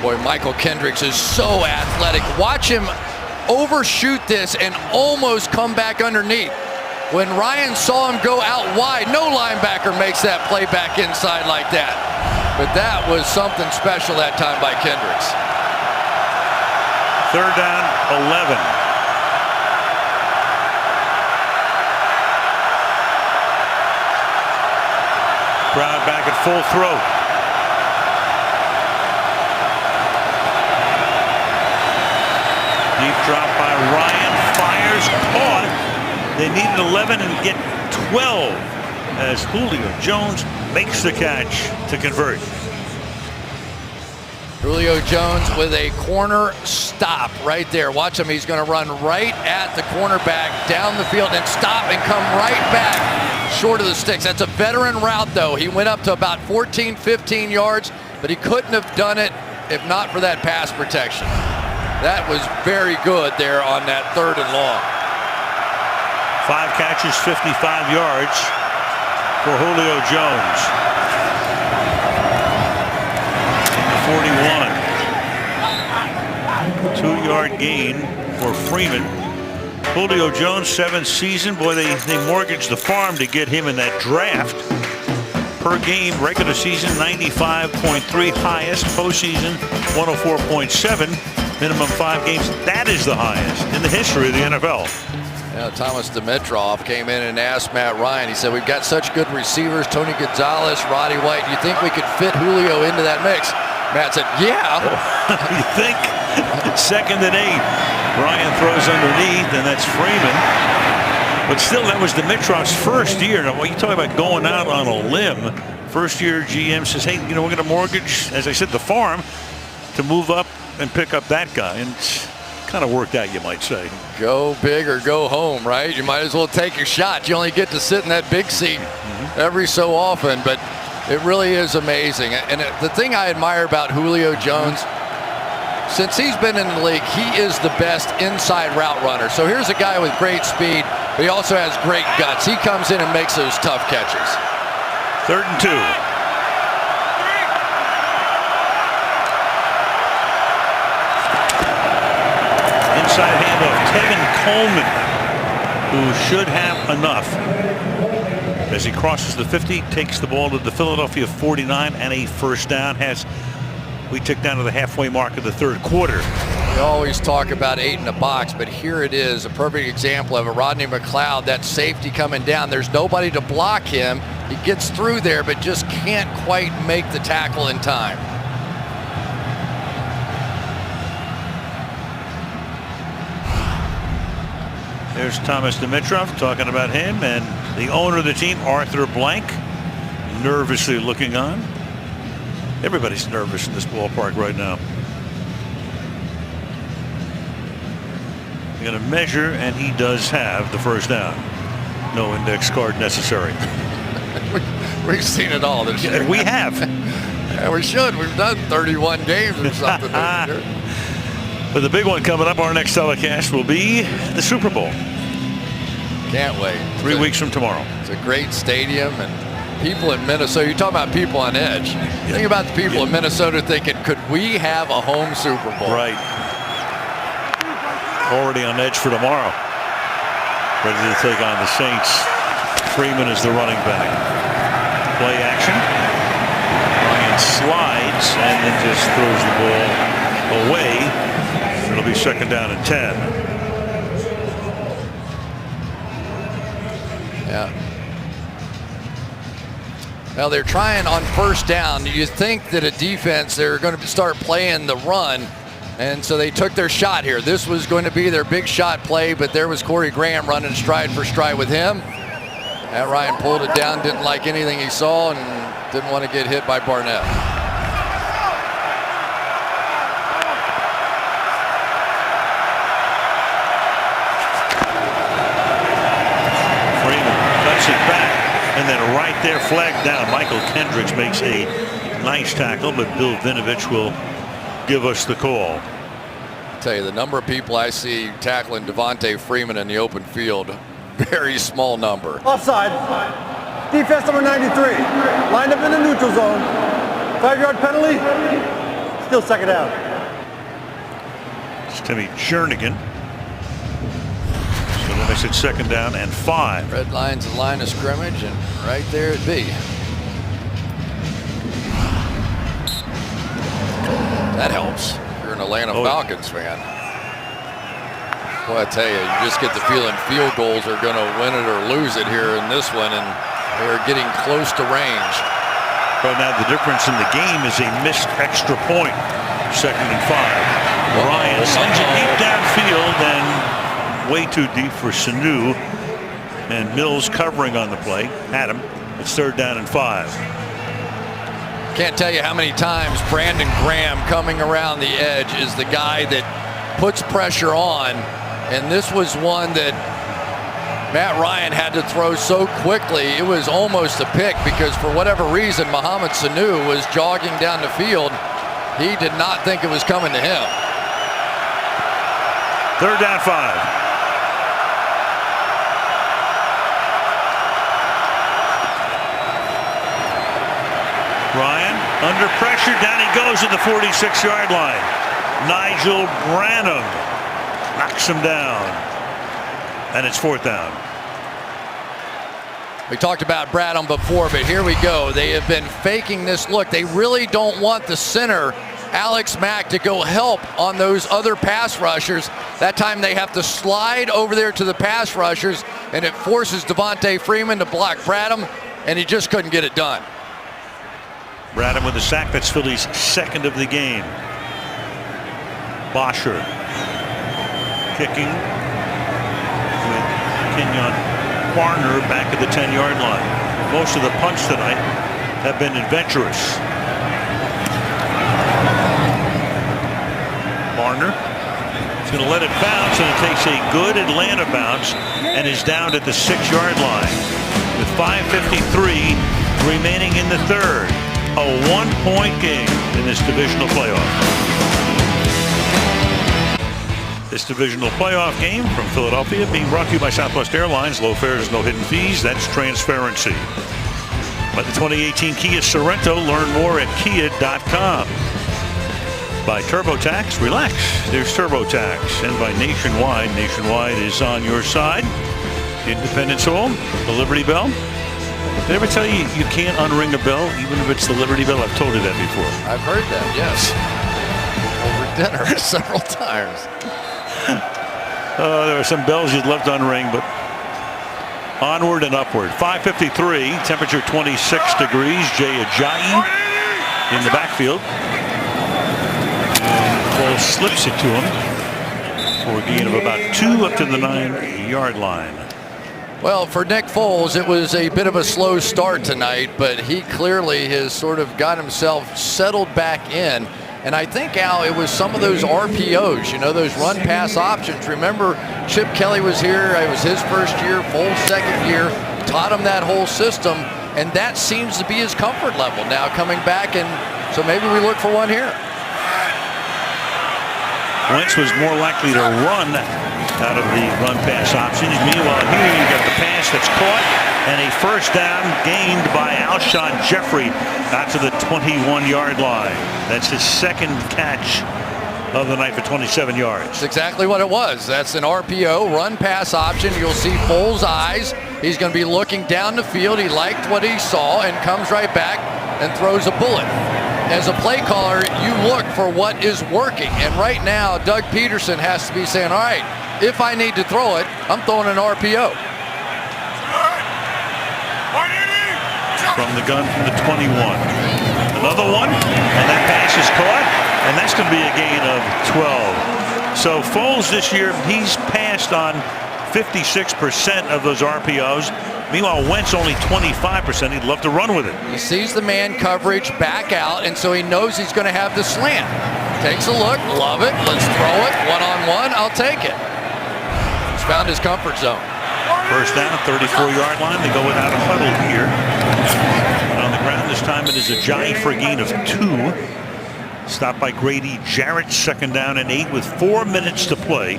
Boy, Michael Kendricks is so athletic. Watch him overshoot this and almost come back underneath. When Ryan saw him go out wide, no linebacker makes that play back inside like that. But that was something special that time by Kendricks. 3rd down, 11. Crowd back at full throat. Deep drop by Ryan, fires, caught. They needed 11 and get 12 as Julio Jones makes the catch to convert. Julio Jones with a corner stop right there. Watch him. He's going to run right at the cornerback down the field and stop and come right back short of the sticks. That's a veteran route, though. He went up to about 14, 15 yards, but he couldn't have done it if not for that pass protection. That was very good there on that 3rd and long. 5 catches, 55 yards for Julio Jones. 41. 2-yard gain for Freeman. Julio Jones, 7th season. Boy, they mortgaged the farm to get him in that draft. Per game, regular season 95.3, highest. Postseason 104.7. Minimum 5 games. That is the highest in the history of the NFL. Yeah, Thomas Dimitrov came in and asked Matt Ryan. He said, "We've got such good receivers, Tony Gonzalez, Roddy White. Do you think we could fit Julio into that mix?" Matt said, "Yeah." You think? 2nd and 8. Ryan throws underneath, and that's Freeman. But still, that was Dimitrov's first year. Now, what you talking about going out on a limb? First year GM says, "Hey, you know, we're going to mortgage, as I said, the farm to move up and pick up that guy." And it's kind of worked out, you might say. Go big or go home, right? You might as well take your shot. You only get to sit in that big seat every so often, but it really is amazing. And the thing I admire about Julio Jones, since he's been in the league, he is the best inside route runner. So here's a guy with great speed, but he also has great guts. He comes in and makes those tough catches. 3rd and 2. Inside handoff, Tevin Coleman, who should have enough. As he crosses the 50, takes the ball to the Philadelphia 49 and a 1st down. We tick down to the halfway mark of the 3rd quarter. We always talk about 8 in the box, but here it is, a perfect example of a Rodney McLeod, that safety coming down. There's nobody to block him. He gets through there, but just can't quite make the tackle in time. There's Thomas Dimitrov talking about him, and the owner of the team, Arthur Blank, nervously looking on. Everybody's nervous in this ballpark right now. They're going to measure, and he does have the first down. No index card necessary. We've seen it all this year. We have. Yeah, we should. We've done 31 games or something this year. But the big one coming up, our next telecast will be the Super Bowl. Can't wait. 3 weeks from tomorrow. It's a great stadium, and people in Minnesota, you talk about people on edge. Think about the people in Minnesota thinking, could we have a home Super Bowl? Right. Already on edge for tomorrow. Ready to take on the Saints. Freeman is the running back. Play action. Ryan slides and then just throws the ball away. It'll be 2nd down and 10. Yeah. Well, they're trying on 1st down. You think that a defense, they're going to start playing the run. And so they took their shot here. This was going to be their big shot play, but there was Corey Graham running stride for stride with him. Matt Ryan pulled it down, didn't like anything he saw, and didn't want to get hit by Barnett. Freeman cuts it back, and then right there, flagged down. Michael Kendricks makes a nice tackle, but Bill Vinovich will give us the call. I'll tell you, the number of people I see tackling Devontae Freeman in the open field, very small number. Offside. Defense number 93. Lined up in the neutral zone. 5-yard penalty. Still 2nd down. It's Timmy Jernigan. So that makes it 2nd down and 5. Red line's the line of scrimmage, and right there it be. That helps. You're an Atlanta Falcons fan. Well, I tell you, you just get the feeling field goals are going to win it or lose it here in this one, and they're getting close to range. Right now, the difference in the game is a missed extra point. 2nd and 5. Ryan sends it deep downfield and way too deep for Sanu. And Mills covering on the play. Had him. It's 3rd down and 5. Can't tell you how many times Brandon Graham coming around the edge is the guy that puts pressure on. And this was one that Matt Ryan had to throw so quickly. It was almost a pick because for whatever reason, Mohamed Sanu was jogging down the field. He did not think it was coming to him. 3rd down 5. Ryan under pressure, down he goes at the 46-yard line. Nigel Branham knocks him down, and it's 4th down. We talked about Branham before, but here we go. They have been faking this look. They really don't want the center, Alex Mack, to go help on those other pass rushers. That time they have to slide over there to the pass rushers, and it forces Devontae Freeman to block Branham, and he just couldn't get it done. Branham with a sack. That's Philly's 2nd of the game. Bosher kicking with Kenyon Barner back at the 10-yard line. Most of the punts tonight have been adventurous. Barner is going to let it bounce, and it takes a good Atlanta bounce and is down at the 6-yard line with 5:53 remaining in the 3rd. A 1-point game in this divisional playoff. This divisional playoff game from Philadelphia being brought to you by Southwest Airlines. Low fares, no hidden fees. That's transparency. By the 2018 Kia Sorento. Learn more at kia.com. By TurboTax. Relax. There's TurboTax. And by Nationwide. Nationwide is on your side. Independence Hall. The Liberty Bell. Did I ever tell you you can't unring a bell, even if it's the Liberty Bell? I've told you that before. I've heard that, yes. Over dinner several times. There are some bells you'd love to unring, but onward and upward. 5:53, temperature 26 degrees. Jay Ajayi in the backfield. And ball slips it to him for a gain of about 2 up to the 9-yard line. Well, for Nick Foles, it was a bit of a slow start tonight, but he clearly has sort of got himself settled back in. And I think, Al, it was some of those RPOs, you know, those run-pass options. Remember, Chip Kelly was here. It was his first year, full second year. Taught him that whole system, and that seems to be his comfort level now coming back, and so maybe we look for one here. Wentz was more likely to run out of the run-pass options. Meanwhile, here you got the pass that's caught, and a first down gained by Alshon Jeffrey out to the 21-yard line. That's his second catch of the night for 27 yards. That's exactly what it was. That's an RPO, run-pass option. You'll see Foles' eyes. He's going to be looking down the field. He liked what he saw and comes right back and throws a bullet. As a play caller, you look for what is working. And right now, Doug Peterson has to be saying, all right, if I need to throw it, I'm throwing an RPO. From the gun from the 21. Another one, and that pass is caught, and that's going to be a gain of 12. So Foles this year, he's passed on 56% of those RPOs. Meanwhile, Wentz only 25%. He'd love to run with it. He sees the man coverage back out, and so he knows he's going to have the slant. Takes a look, love it, let's throw it, one-on-one, I'll take it. He's found his comfort zone. First down, 34-yard line. They go without a huddle here. And on the ground this time, it is Ajayi for a gain of 2. Stopped by Grady Jarrett, second down and 8 with 4 minutes to play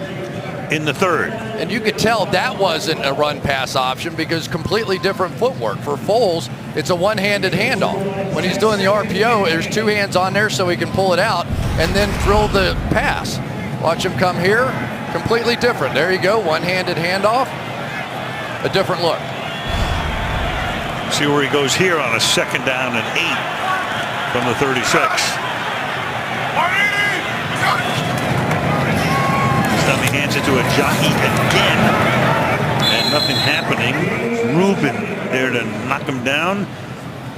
in the third. And you could tell that wasn't a run-pass option because completely different footwork. For Foles, it's a one-handed handoff. When he's doing the RPO, there's 2 hands on there so he can pull it out and then throw the pass. Watch him come here, completely different. There you go, one-handed handoff, a different look. See where he goes here on a second down and 8 from the 36. He hands it to Ajayi again, and nothing happening. Rubin there to knock him down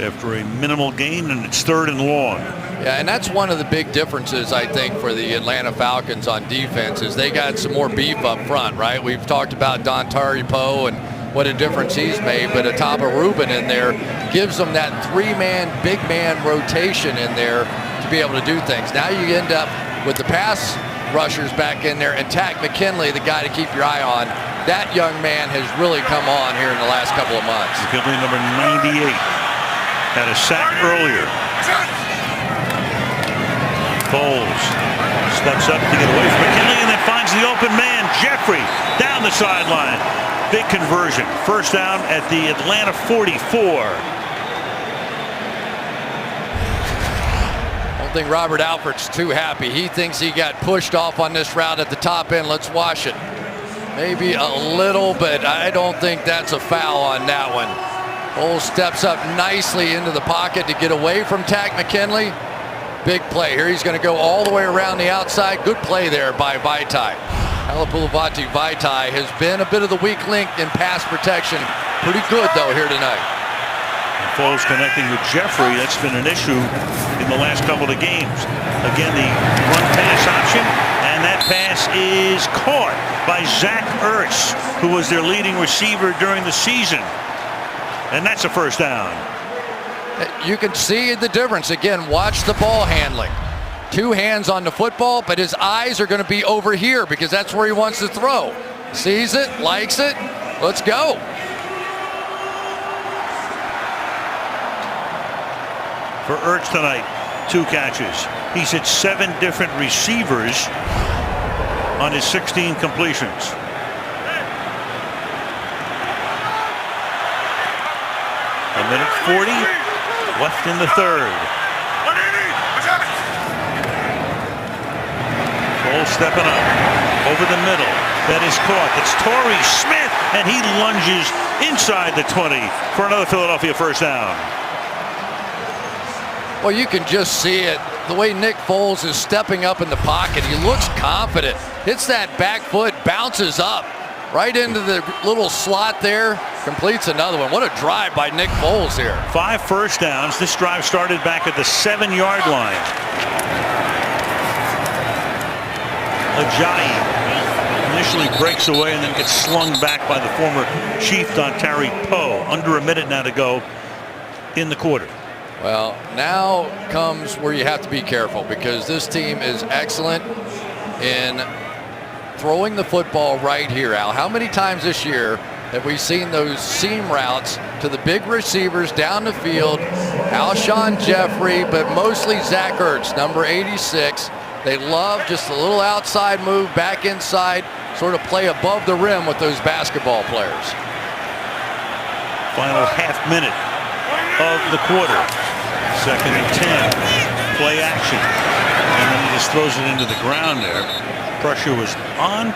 after a minimal gain, and it's 3rd and long. Yeah, and that's one of the big differences, I think, for the Atlanta Falcons on defense is they got some more beef up front, right? We've talked about Dontari Poe and what a difference he's made, but atop of Rubin in there gives them that 3-man, big man rotation in there to be able to do things. Now you end up with the pass rushers back in there, and Takk McKinley, the guy to keep your eye on. That young man has really come on here in the last couple of months. McKinley, number 98, had a sack earlier. Foles steps up to get away from McKinley and then finds the open man, Jeffrey, down the sideline. Big conversion. First down at the Atlanta 44. I think Robert Alford's too happy. He thinks he got pushed off on this route at the top end. Let's wash it. Maybe a little, but I don't think that's a foul on that one. Foles steps up nicely into the pocket to get away from Takk McKinley. Big play. Here he's going to go all the way around the outside. Good play there by Vaitai. Halapoulivaati Vaitai has been a bit of the weak link in pass protection. Pretty good, though, here tonight. Foles connecting with Jeffrey. That's been an issue in the last couple of games. Again, the run-pass option, and that pass is caught by Zach Ertz, who was their leading receiver during the season. And that's a first down. You can see the difference. Again, watch the ball handling. 2 hands on the football, but his eyes are going to be over here because that's where he wants to throw. Sees it, likes it. Let's go. For Ertz tonight, 2 catches. He's hit 7 different receivers on his 16 completions. A minute 40 left in the third. Foles stepping up over the middle. That is caught. It's Torrey Smith, and he lunges inside the 20 for another Philadelphia first down. Well, you can just see it. The way Nick Foles is stepping up in the pocket, he looks confident. Hits that back foot, bounces up right into the little slot there, completes another one. What a drive by Nick Foles here. 5 first downs. This drive started back at the 7-yard line. Ajayi initially breaks away and then gets slung back by the former Chief Dontari Poe. Under a minute now to go in the quarter. Well, now comes where you have to be careful because this team is excellent in throwing the football right here, Al. How many times this year have we seen those seam routes to the big receivers down the field? Alshon Jeffrey, but mostly Zach Ertz, number 86. They love just a little outside move, back inside, sort of play above the rim with those basketball players. Final half minute of the quarter. 2nd and 10. Play action. And then he just throws it into the ground there. Pressure was on.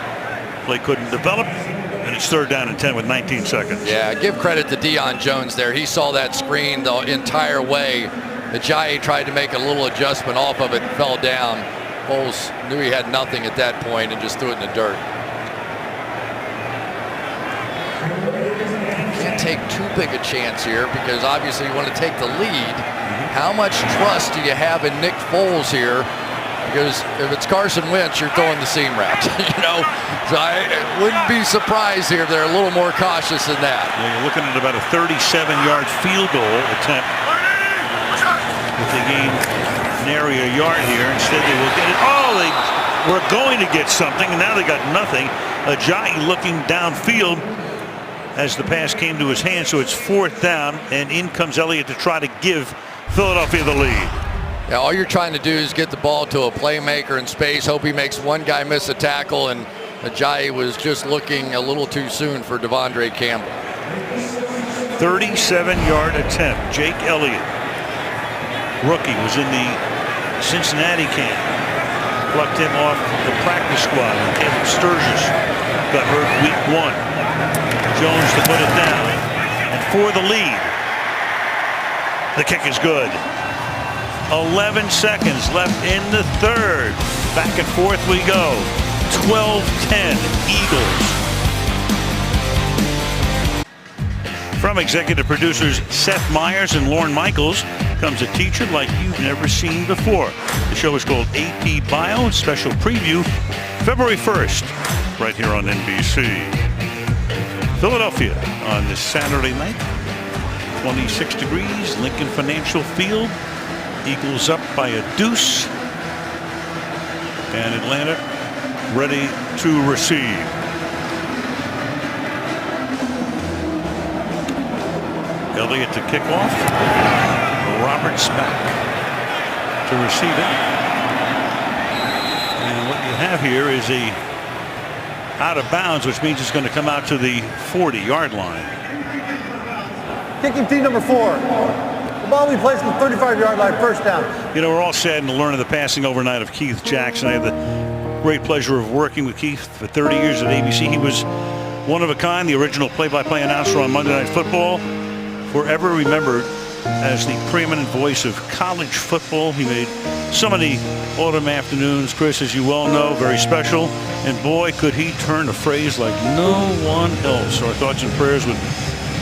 Play couldn't develop. And it's 3rd down and 10 with 19 seconds. Yeah, give credit to Deion Jones there. He saw that screen the entire way. Ajayi tried to make a little adjustment off of it and fell down. Foles knew he had nothing at that point and just threw it in the dirt. Can't take too big a chance here because obviously you want to take the lead. How much trust do you have in Nick Foles here? Because if it's Carson Wentz, you're throwing the seam route, you know. So I wouldn't be surprised here if they're a little more cautious than that. Yeah, you're looking at about a 37-yard field goal attempt. If they gain nary a yard here, instead they will get it. Oh, they were going to get something, and now they got nothing. Ajayi looking downfield as the pass came to his hand, so it's 4th down, and in comes Elliott to try to give Philadelphia the lead. Yeah, all you're trying to do is get the ball to a playmaker in space, hope he makes one guy miss a tackle, and Ajayi was just looking a little too soon for Devondre Campbell. 37-yard attempt. Jake Elliott, rookie, was in the Cincinnati camp. Plucked him off the practice squad. Caleb Sturgis got hurt week 1. Jones to put it down. And for the lead. The kick is good. 11 seconds left in the 3rd. Back and forth we go. 12-10 Eagles. From executive producers Seth Meyers and Lorne Michaels comes a teacher like you've never seen before. The show is called AP Bio. Special preview February 1st right here on NBC. Philadelphia on this Saturday night. 26 degrees, Lincoln Financial Field. Eagles up by a deuce. And Atlanta ready to receive. Elliott to kick off. Roberts back to receive it. And what you have here is a out of bounds, which means it's going to come out to the 40-yard line. Kicking team number 4. The ball will be placed on the 35-yard line, 1st down. You know, we're all saddened to learn of the passing overnight of Keith Jackson. I had the great pleasure of working with Keith for 30 years at ABC. He was one of a kind, the original play-by-play announcer on Monday Night Football. Forever remembered as the preeminent voice of college football. He made so many autumn afternoons, Chris, as you well know, very special. And boy, could he turn a phrase like no one else. Our thoughts and prayers with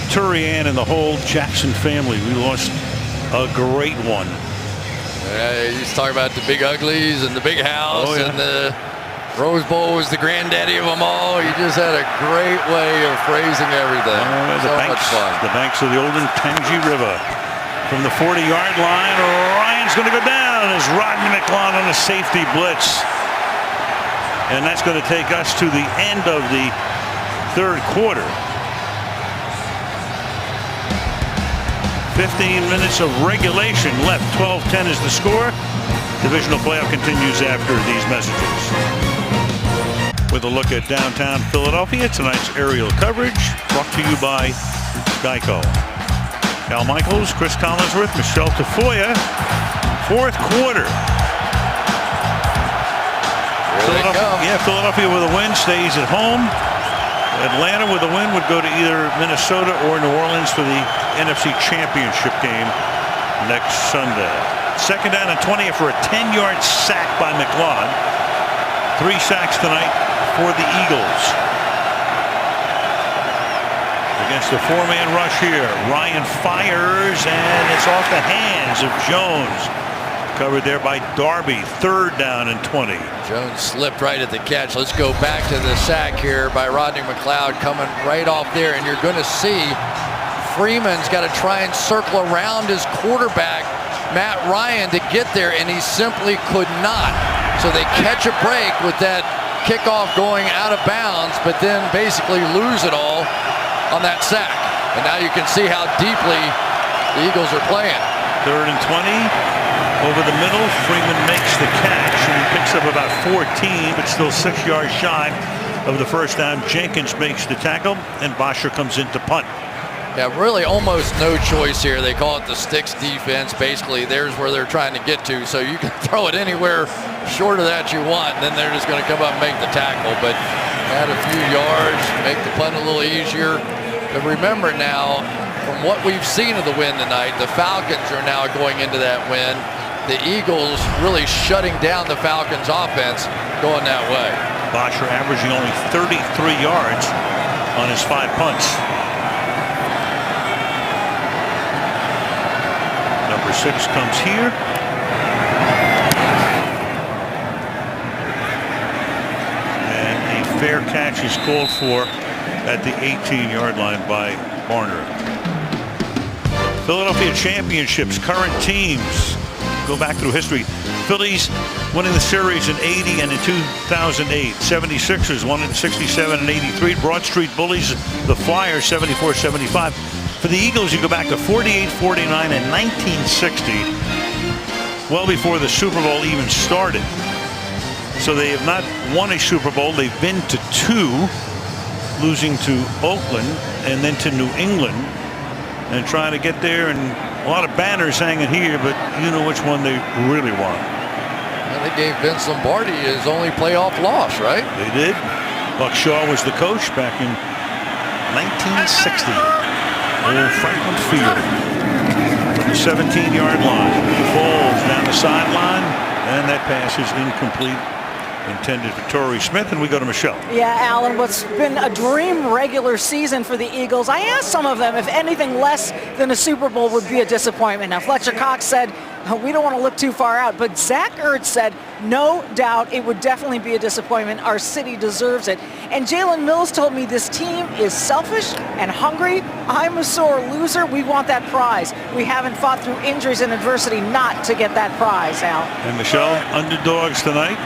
Turian and the whole Jackson family. We lost a great one. He's talking about the big uglies and the big house, and the Rose Bowl was the granddaddy of them all. He just had a great way of phrasing everything. Much fun. The banks of the Olden Tangi River. From the 40-yard line, Ryan's going to go down as Rodney McLeod on a safety blitz. And that's going to take us to the end of the 3rd quarter. 15 minutes of regulation left. 12-10 is the score. Divisional playoff continues after these messages. With a look at downtown Philadelphia, tonight's aerial coverage brought to you by Geico. Al Michaels, Chris Collinsworth, Michelle Tafoya. 4th quarter. Philadelphia with a win stays at home. Atlanta with a win would go to either Minnesota or New Orleans for the NFC Championship game next Sunday. 2nd down and 20 for a 10-yard sack by McLeod. 3 sacks tonight for the Eagles. Against the 4-man rush here. Ryan fires, and it's off the hands of Jones. Covered there by Darby. 3rd down and 20. Jones slipped right at the catch. Let's go back to the sack here by Rodney McLeod coming right off there. And you're going to see Freeman's got to try and circle around his quarterback Matt Ryan to get there, and he simply could not. So they catch a break with that kickoff going out of bounds, but then basically lose it all on that sack. And now you can see how deeply the Eagles are playing. 3rd and 20. Over the middle, Freeman makes the catch, and he picks up about 14, but still 6 yards shy of the first down. Jenkins makes the tackle, and Bosher comes in to punt. Yeah, really almost no choice here. They call it the sticks defense. Basically, there's where they're trying to get to. So you can throw it anywhere short of that you want, and then they're just going to come up and make the tackle. But add a few yards, make the punt a little easier. But remember now, from what we've seen of the win tonight, the Falcons are now going into that win. The Eagles really shutting down the Falcons offense going that way. Bosher averaging only 33 yards on his 5 punts. Number 6 comes here. And a fair catch is called for at the 18-yard line by Barner. Philadelphia championships, current teams. Go back through history. Phillies winning the series in 80 and in 2008. 76ers won in 67 and 83. Broad Street Bullies, the Flyers, 74-75. For the Eagles, you go back to 48, 49, and 1960, well before the Super Bowl even started. So they have not won a Super Bowl. They've been to 2, losing to Oakland and then to New England, and trying to get there. And a lot of banners hanging here, but you know which one they really want. And they gave Vince Lombardi his only playoff loss, right? They did. Buck Shaw was the coach back in 1960. Old Franklin Field. From the 17-yard line. Falls down the sideline, and that pass is incomplete. Intended for Torrey Smith, and we go to Michelle. Yeah, Alan, what's been a dream regular season for the Eagles. I asked some of them if anything less than a Super Bowl would be a disappointment. Now, Fletcher Cox said, we don't want to look too far out, but Zach Ertz said, no doubt it would definitely be a disappointment. Our city deserves it. And Jalen Mills told me this team is selfish and hungry. I'm a sore loser. We want that prize. We haven't fought through injuries and adversity not to get that prize, Al. And Michelle, underdogs tonight.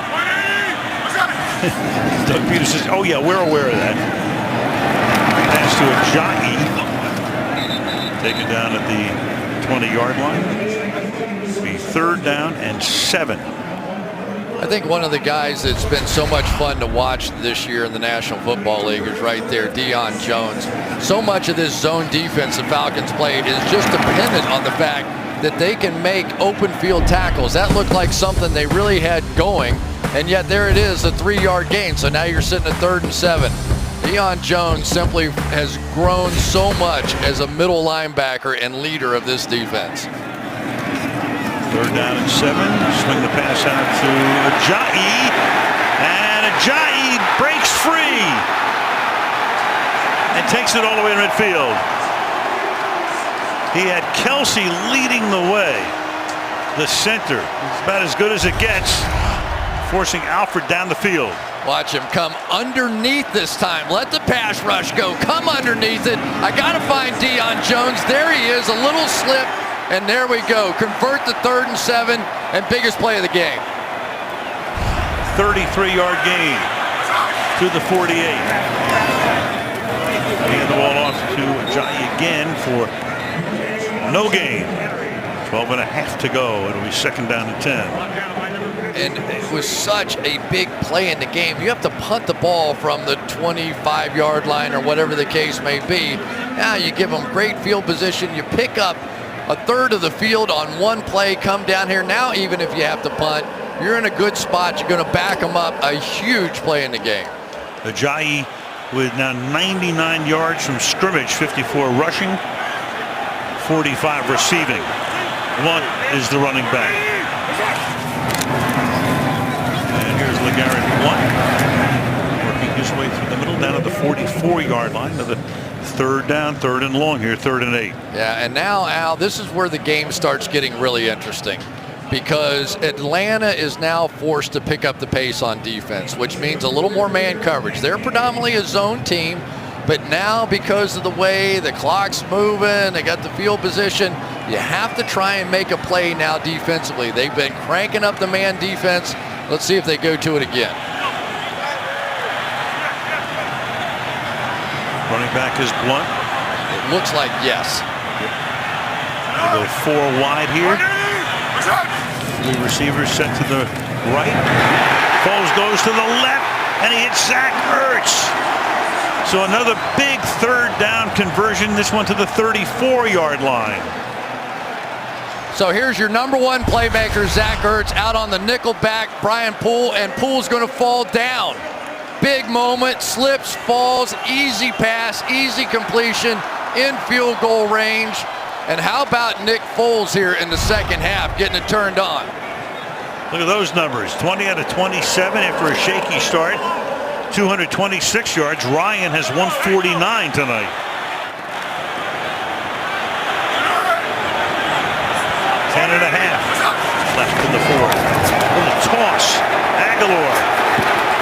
Doug Peters says, oh yeah, we're aware of that. Pass to Ajayi. Taken down at the 20-yard line. Be 3rd down and 7. I think one of the guys that's been so much fun to watch this year in the National Football League is right there, Deion Jones. So much of this zone defense the Falcons play is just dependent on the fact that they can make open field tackles. That looked like something they really had going. And yet there it is, a 3-yard gain. So now you're sitting at 3rd and 7. Deion Jones simply has grown so much as a middle linebacker and leader of this defense. 3rd down and 7. Swing the pass out to Ajayi. And Ajayi breaks free. And takes it all the way to midfield. He had Kelsey leading the way. The center. It's about as good as it gets. Forcing Alfred down the field. Watch him come underneath this time. Let the pass rush go. Come underneath it. I got to find Deion Jones. There he is. A little slip. And there we go. Convert the 3rd and 7 and biggest play of the game. 33-yard gain to the 48. Hand the ball off to Ajayi again for no gain. 12 and a half to go. It'll be 2nd down and 10. And it was such a big play in the game. You have to punt the ball from the 25-yard line or whatever the case may be. Now you give them great field position. You pick up a 1/3 of the field on one play, come down here. Now even if you have to punt, you're in a good spot. You're going to back them up. A huge play in the game. Ajayi with now 99 yards from scrimmage, 54 rushing, 45 receiving. One is the running back. And here's LeGarrette Blount working his way through the middle down at the 44-yard line to the 3rd down, 3rd and long here, 3rd and 8. Yeah, and now, Al, this is where the game starts getting really interesting, because Atlanta is now forced to pick up the pace on defense, which means a little more man coverage. They're predominantly a zone team, but now because of the way the clock's moving, they got the field position, You have to try and make a play now defensively. They've been cranking up the man defense. Let's see if they go to it again. Running back is Blunt. It looks like yes. They go 4 wide here. Blue receiver set to the right. Foles goes to the left, and he hits Zach Ertz. So another big 3rd down conversion, this one to the 34-yard line. So here's your number 1 playmaker, Zach Ertz, out on the nickel back, Brian Poole, and Poole's going to fall down. Big moment, slips, falls, easy pass, easy completion, in field goal range. And how about Nick Foles here in the second half, getting it turned on? Look at those numbers, 20 out of 27 after a shaky start, 226 yards. Ryan has 149 tonight. Ten and a half left in the 4th. Little toss, Aguilar.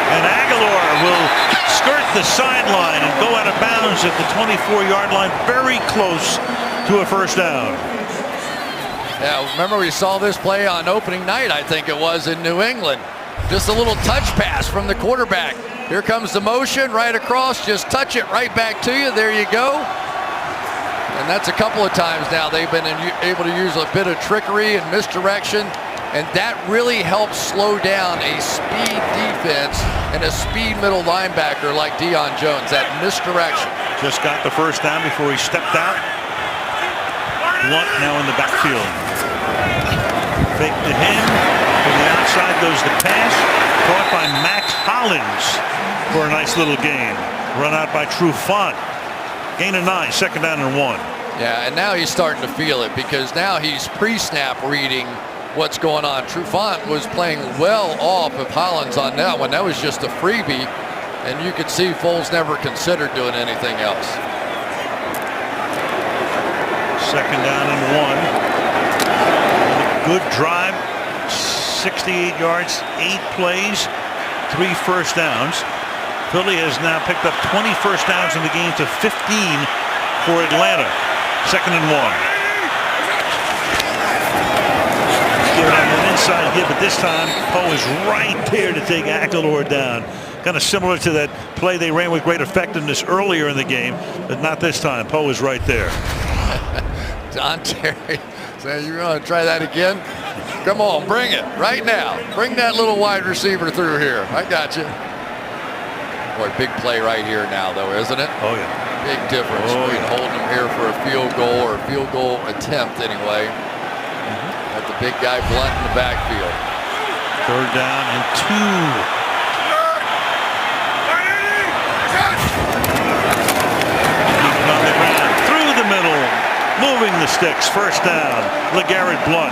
And Aguilar will skirt the sideline and go out of bounds at the 24-yard line, very close to a 1st down. Yeah, remember we saw this play on opening night, I think it was, in New England. Just a little touch pass from the quarterback. Here comes the motion right across, just touch it right back to you. There you go. And that's a couple of times now they've been able to use a bit of trickery and misdirection, and that really helps slow down a speed defense and a speed middle linebacker like Deion Jones, that misdirection. Just got the 1st down before he stepped out. Blunt now in the backfield. Fake to him. To the outside goes the pass. Caught by Max Hollins for a nice little gain. Run out by Trufant. Gain of 9, 2nd down and 1. Yeah, and now he's starting to feel it because now he's pre-snap reading what's going on. Trufant was playing well off of Hollins on that one. That was just a freebie, and you could see Foles never considered doing anything else. 2nd down and 1. Good drive, 68 yards, 8 plays, 3 1st downs. Philly has now picked up 20 1st downs in the game to 15 for Atlanta. 2nd and 1. Give it on an inside hit, but this time Poe is right there to take Aguilar down. Kind of similar to that play they ran with great effectiveness earlier in the game, but not this time. Poe is right there. Don Terry, so you want to try that again? Come on, bring it right now. Bring that little wide receiver through here. I got you. Boy, big play right here now, though, isn't it? Oh, yeah. Big difference between holding him here for a field goal or a field goal attempt anyway. Got the big guy Blunt in the backfield. 3rd down and 2. On the ground, through the middle, moving the sticks. 1st down, LeGarrette Blunt.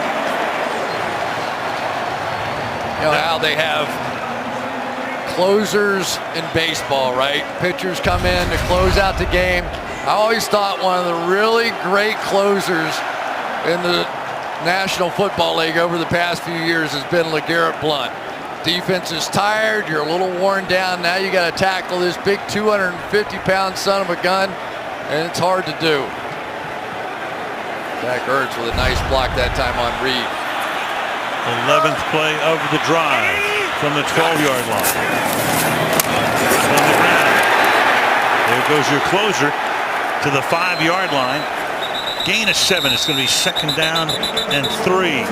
You know how they have closers in baseball, right? Pitchers come in to close out the game. I always thought one of the really great closers in the National Football League over the past few years has been LeGarrette Blunt. Defense is tired, you're a little worn down, now you got to tackle this big 250-pound son of a gun, and it's hard to do. Zach Ertz with a nice block that time on Reed. 11th play of the drive from the 12-yard line. On the ground. There goes your closer to the 5-yard line. Gain of 7. It's going to be 2nd down and 3.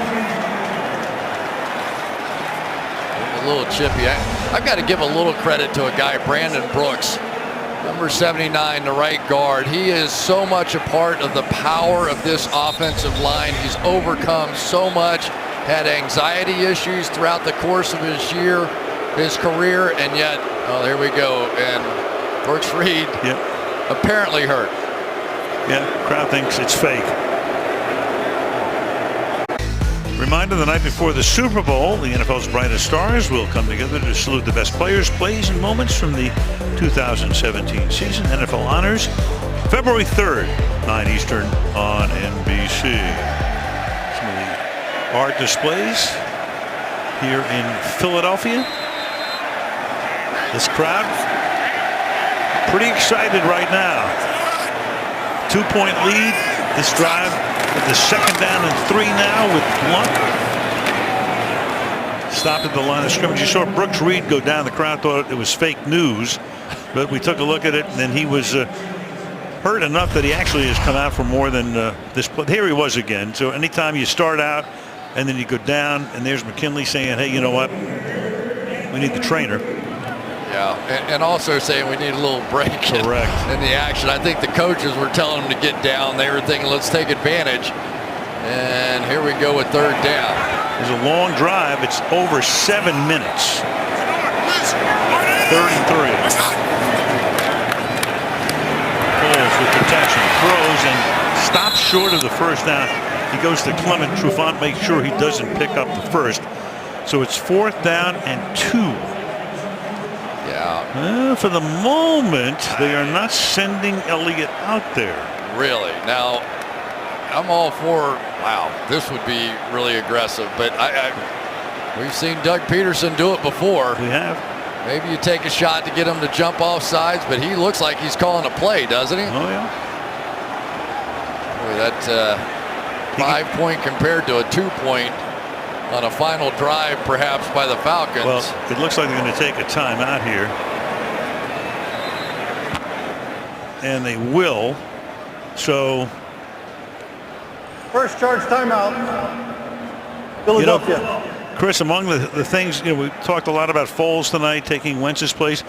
A little chippy. I've got to give a little credit to a guy, Brandon Brooks, number 79, the right guard. He is so much a part of the power of this offensive line. He's overcome so much, had anxiety issues throughout the course of his career, and yet, oh, there we go. And Brooks Reed apparently hurt. Yeah, crowd thinks it's fake. Reminder, the night before the Super Bowl, the NFL's brightest stars will come together to salute the best players, plays, and moments from the 2017 season. NFL Honors, February 3rd, 9 Eastern on NBC. Some of the art displays here in Philadelphia. This crowd pretty excited right now. 2-point lead. This drive The 2nd down and 3 now with Blunt. Stopped at the line of scrimmage. You saw Brooks Reed go down. The crowd thought it was fake news, but we took a look at it, and then he was hurt enough that he actually has come out for more than this. Here he was again. So anytime you start out and then you go down, and there's McKinley saying, hey, you know what? We need the trainer. Yeah, and also saying we need a little break in the action. I think the coaches were telling them to get down. They were thinking, let's take advantage. And here we go with 3rd down. There's a long drive. It's over 7 minutes. 3rd and 3. Foles with protection. Throws and stops short of the 1st down. He goes to Clement. Trufant makes sure he doesn't pick up the 1st. So it's 4th down and 2. Yeah. For the moment, they are not sending Elliott out there. Really? Now, I'm all for, wow, this would be really aggressive. But we've seen Doug Peterson do it before. We have. Maybe you take a shot to get him to jump off sides, but he looks like he's calling a play, doesn't he? Oh, yeah. Boy, that 5-point compared to a 2-point on a final drive, perhaps, by the Falcons. Well, it looks like they're going to take a timeout here. And they will. So. First charge timeout. Philadelphia. You know, Chris, among the things, we talked a lot about Foles tonight taking Wentz's place,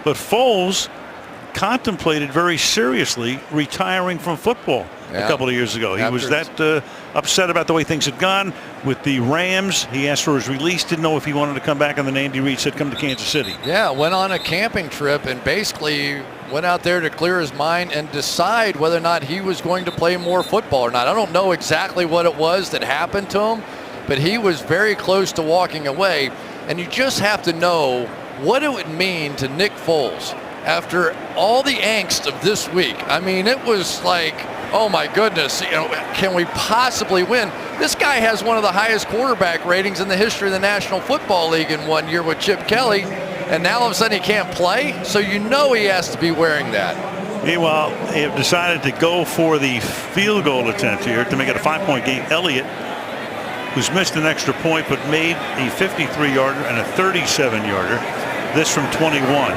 but Foles contemplated very seriously retiring from football a couple of years ago. He was that upset about the way things had gone with the Rams. He asked for his release, didn't know if he wanted to come back, and then Andy Reid said come to Kansas City. Yeah, went on a camping trip and basically went out there to clear his mind and decide whether or not he was going to play more football or not. I don't know exactly what it was that happened to him, but he was very close to walking away. And you just have to know what it would mean to Nick Foles after all the angst of this week. I mean, it was like, oh my goodness, can we possibly win? This guy has one of the highest quarterback ratings in the history of the National Football League in 1 year with Chip Kelly, and now all of a sudden he can't play, so you know he has to be wearing that. Meanwhile, they have decided to go for the field goal attempt here to make it a 5-point game. Elliott, who's missed an extra point but made a 53-yarder and a 37-yarder, this from 21.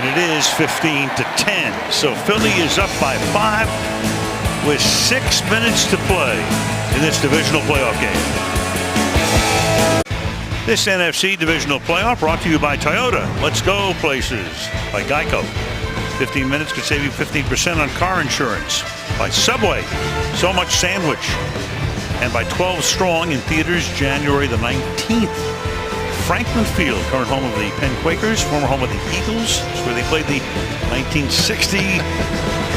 It is 15-10. So Philly is up by 5 with 6 minutes to play in this divisional playoff game. This NFC divisional playoff brought to you by Toyota. Let's go places. By Geico. 15 minutes could save you 15% on car insurance. By Subway. So much sandwich. And by 12 Strong in theaters January the 19th. Franklin Field, current home of the Penn Quakers, former home of the Eagles. It's where they played the 1960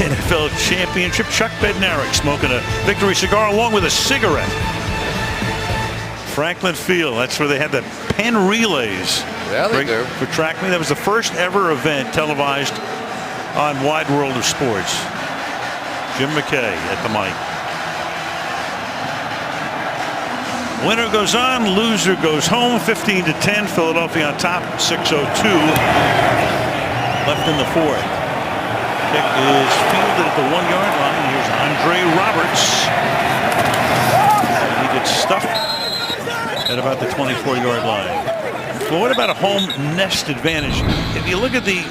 NFL Championship. Chuck Bednarik smoking a victory cigar along with a cigarette. Franklin Field, that's where they had the Penn Relays. Yeah, they do. For track meet. That was the first ever event televised on Wide World of Sports. Jim McKay at the mic. Winner goes on, loser goes home. 15-10. Philadelphia on top. 6:02 left in the 4th. Kick is fielded at the 1-yard line. Here's Andre Roberts. He gets stuffed at about the 24-yard line. Well, what about a home nest advantage? If you look at the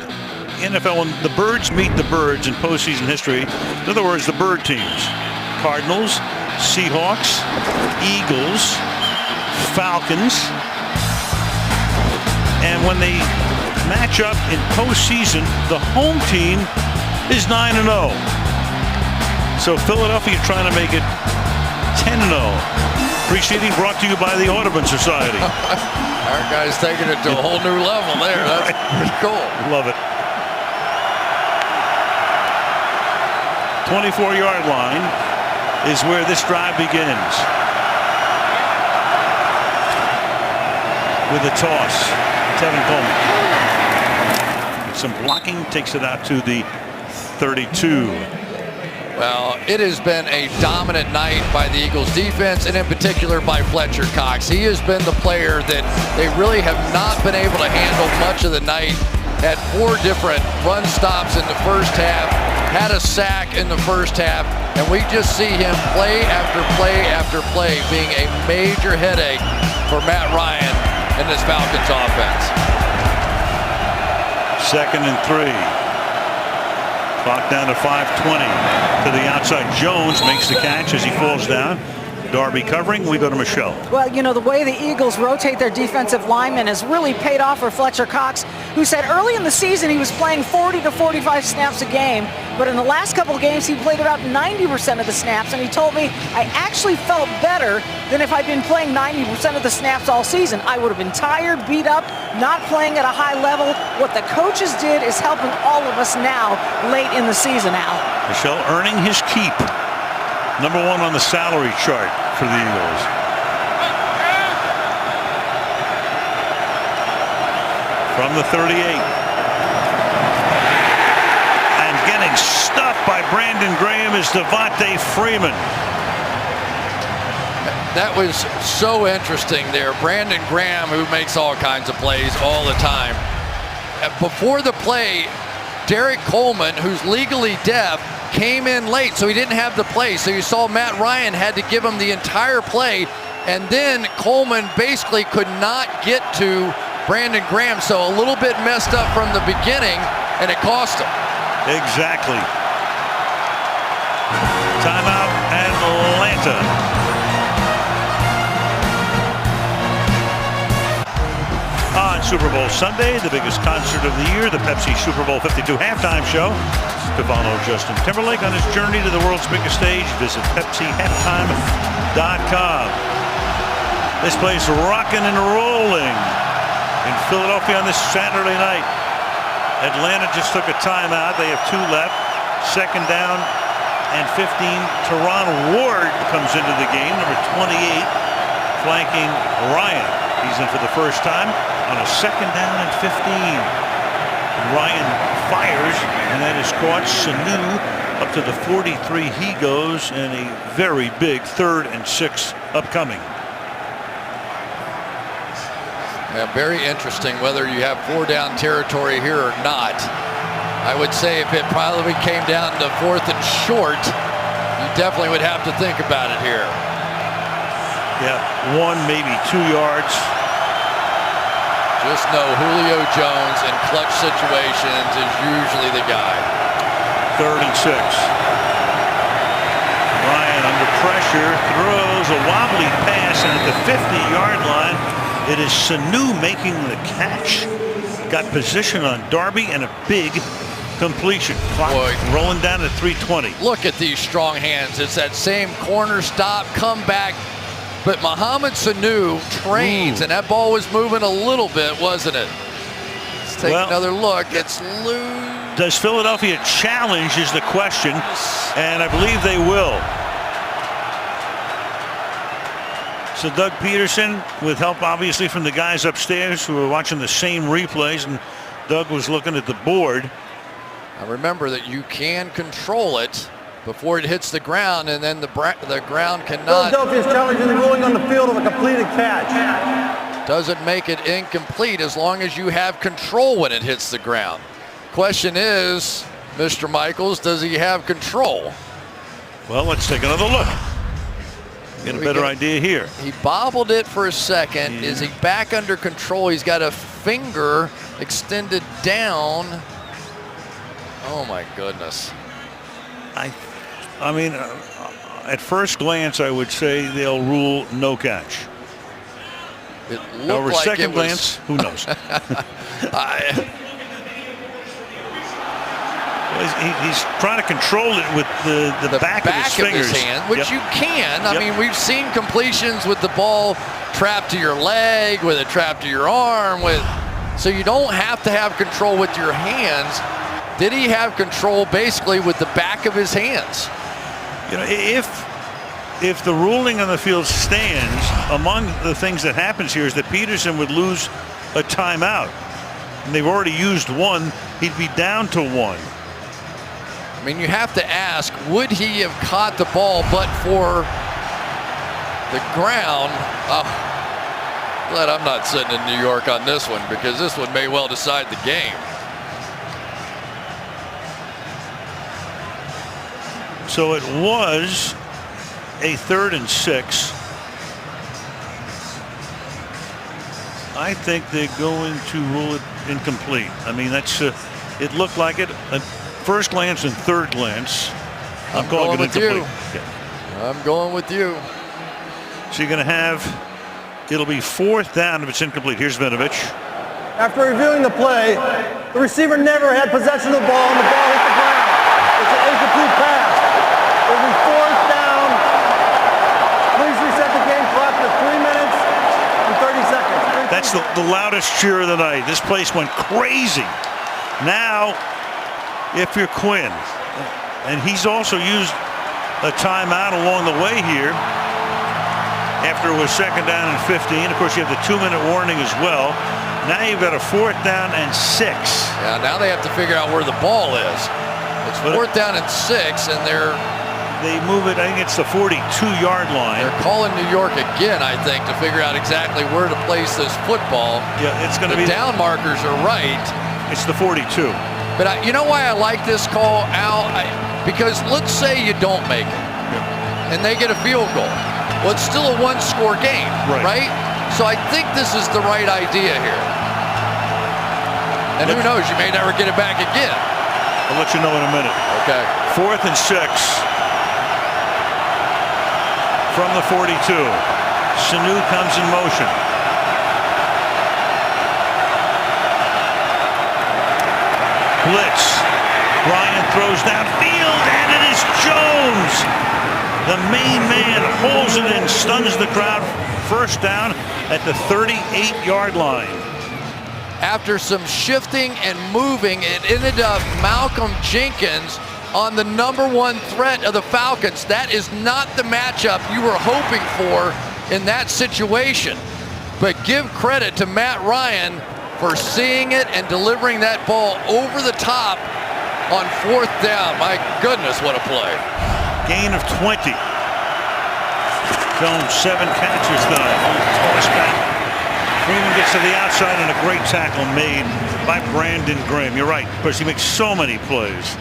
NFL, when the birds meet the birds in postseason history, in other words, the bird teams, Cardinals, Seahawks, Eagles, Falcons, and when they match up in postseason, the home team is 9-0. So Philadelphia trying to make it 10-0. Preceding brought to you by the Audubon Society. Our guy's taking it to a whole new level there. That's pretty cool. Love it. 24-yard line is where this drive begins. With a toss, Tevin Coleman. Some blocking, takes it out to the 32. Well, it has been a dominant night by the Eagles defense, and in particular by Fletcher Cox. He has been the player that they really have not been able to handle much of the night. had 4 different run stops in the first half, had a sack in the first half, and we just see him play after play after play being a major headache for Matt Ryan and this Falcons offense. 2nd and 3. Clock down to 5:20. To the outside, Jones makes the catch as he falls down. Darby covering. We go to Michelle. Well, you know, the way the Eagles rotate their defensive linemen has really paid off for Fletcher Cox, who said early in the season he was playing 40 to 45 snaps a game, but in the last couple of games he played about 90% of the snaps, and he told me, I actually felt better than if I'd been playing 90% of the snaps all season. I would have been tired, beat up, not playing at a high level. What the coaches did is helping all of us now late in the season, Al. Michelle earning his keep. Number 1 on the salary chart for the Eagles. From the 38. And getting stuffed by Brandon Graham is Devontae Freeman. That was so interesting there. Brandon Graham, who makes all kinds of plays all the time. Before the play, Derek Coleman, who's legally deaf, came in late, so he didn't have the play. So you saw Matt Ryan had to give him the entire play, and then Coleman basically could not get to Brandon Graham, so a little bit messed up from the beginning, and it cost him. Exactly. Timeout, Atlanta. On Super Bowl Sunday, the biggest concert of the year, the Pepsi Super Bowl 52 halftime show. To follow Justin Timberlake on his journey to the world's biggest stage, visit PepsiHalftime.com. This place rocking and rolling in Philadelphia on this Saturday night. Atlanta just took a timeout. They have 2 left. 2nd down and 15. Teron Ward comes into the game, number 28, flanking Ryan. He's in for the first time on a 2nd down and 15. Ryan fires, and that is caught. Sanu up to the 43 he goes, and a very big 3rd and 6 upcoming. Yeah, very interesting whether you have 4-down territory here or not. I would say if it probably came down to 4th and short, you definitely would have to think about it here. Yeah, 1, maybe 2 yards. Just know Julio Jones in clutch situations is usually the guy. 3rd and 6. Ryan under pressure throws a wobbly pass, and at the 50-yard line, it is Sanu making the catch. Got position on Darby and a big completion. Clock rolling down at 3:20. Look at these strong hands. It's that same corner stop, come back. But Mohamed Sanu trains, and that ball was moving a little bit, wasn't it? Let's take another look. It's loose. Does Philadelphia challenge is the question, and I believe they will. So Doug Peterson, with help obviously from the guys upstairs who are watching the same replays, and Doug was looking at the board. Now remember that you can control it before it hits the ground, and then the ground cannot. Philadelphia's challenging the ruling on the field of a completed catch. Doesn't make it incomplete as long as you have control when it hits the ground. Question is, Mr. Michaels, does he have control? Well, let's take another look. Get a better idea here. He bobbled it for a second. Yeah. Is he back under control? He's got a finger extended down. Oh my goodness. I mean, at first glance, I would say they'll rule no catch. It looked However, like second it glance, who knows? He's trying to control it with the back of his fingers. Hand, which you can. I mean, we've seen completions with the ball trapped to your leg, with it trapped to your arm, so you don't have to have control with your hands. Did he have control basically with the back of his hands? You know, if the ruling on the field stands, among the things that happens here is that Peterson would lose a timeout. And they've already used 1. He'd be down to 1. I mean, you have to ask, would he have caught the ball but for the ground? Glad I'm not sitting in New York on this one, because this one may well decide the game. So it was a 3rd and 6. I think they're going to rule it incomplete. I mean, that's it looked like it at first glance and third glance. I'm calling it incomplete. I'm going with you. So you're going to have, it'll be 4th down if it's incomplete. Here's Vinovich. After reviewing the play, the receiver never had possession of the ball and the ball hit the ground. It's an incomplete pass. It'll be 4th down. Please reset the game clock to 3 minutes and 30 seconds. That's the loudest cheer of the night. This place went crazy. Now, if you're Quinn, and he's also used a timeout along the way here after it was 2nd down and 15. Of course, you have the 2-minute warning as well. Now you've got a 4th down and 6. Yeah, now they have to figure out where the ball is. It's 4th down and 6, and they move it. I think it's the 42-yard line. They're calling New York again, I think, to figure out exactly where to place this football. Yeah, it's going to be. The down markers are right. It's the 42. But you know why I like this call, Al? Because let's say you don't make it, and they get a field goal. Well, it's still a 1-score game, right? So I think this is the right idea here. And who knows, you may never get it back again. I'll let you know in a minute. Okay. 4th and 6 from the 42. Sanu comes in motion. Blitz. Bryant throws downfield, and it is Jones. The main man holds it in, stuns the crowd. 1st down at the 38-yard line. After some shifting and moving, it ended up Malcolm Jenkins on the #1 threat of the Falcons. That is not the matchup you were hoping for in that situation. But give credit to Matt Ryan for seeing it and delivering that ball over the top on 4th down. My goodness, what a play. Gain of 20. Jones 7 catches tonight. Toss back. Freeman gets to the outside and a great tackle made by Brandon Graham. You're right, because he makes so many plays.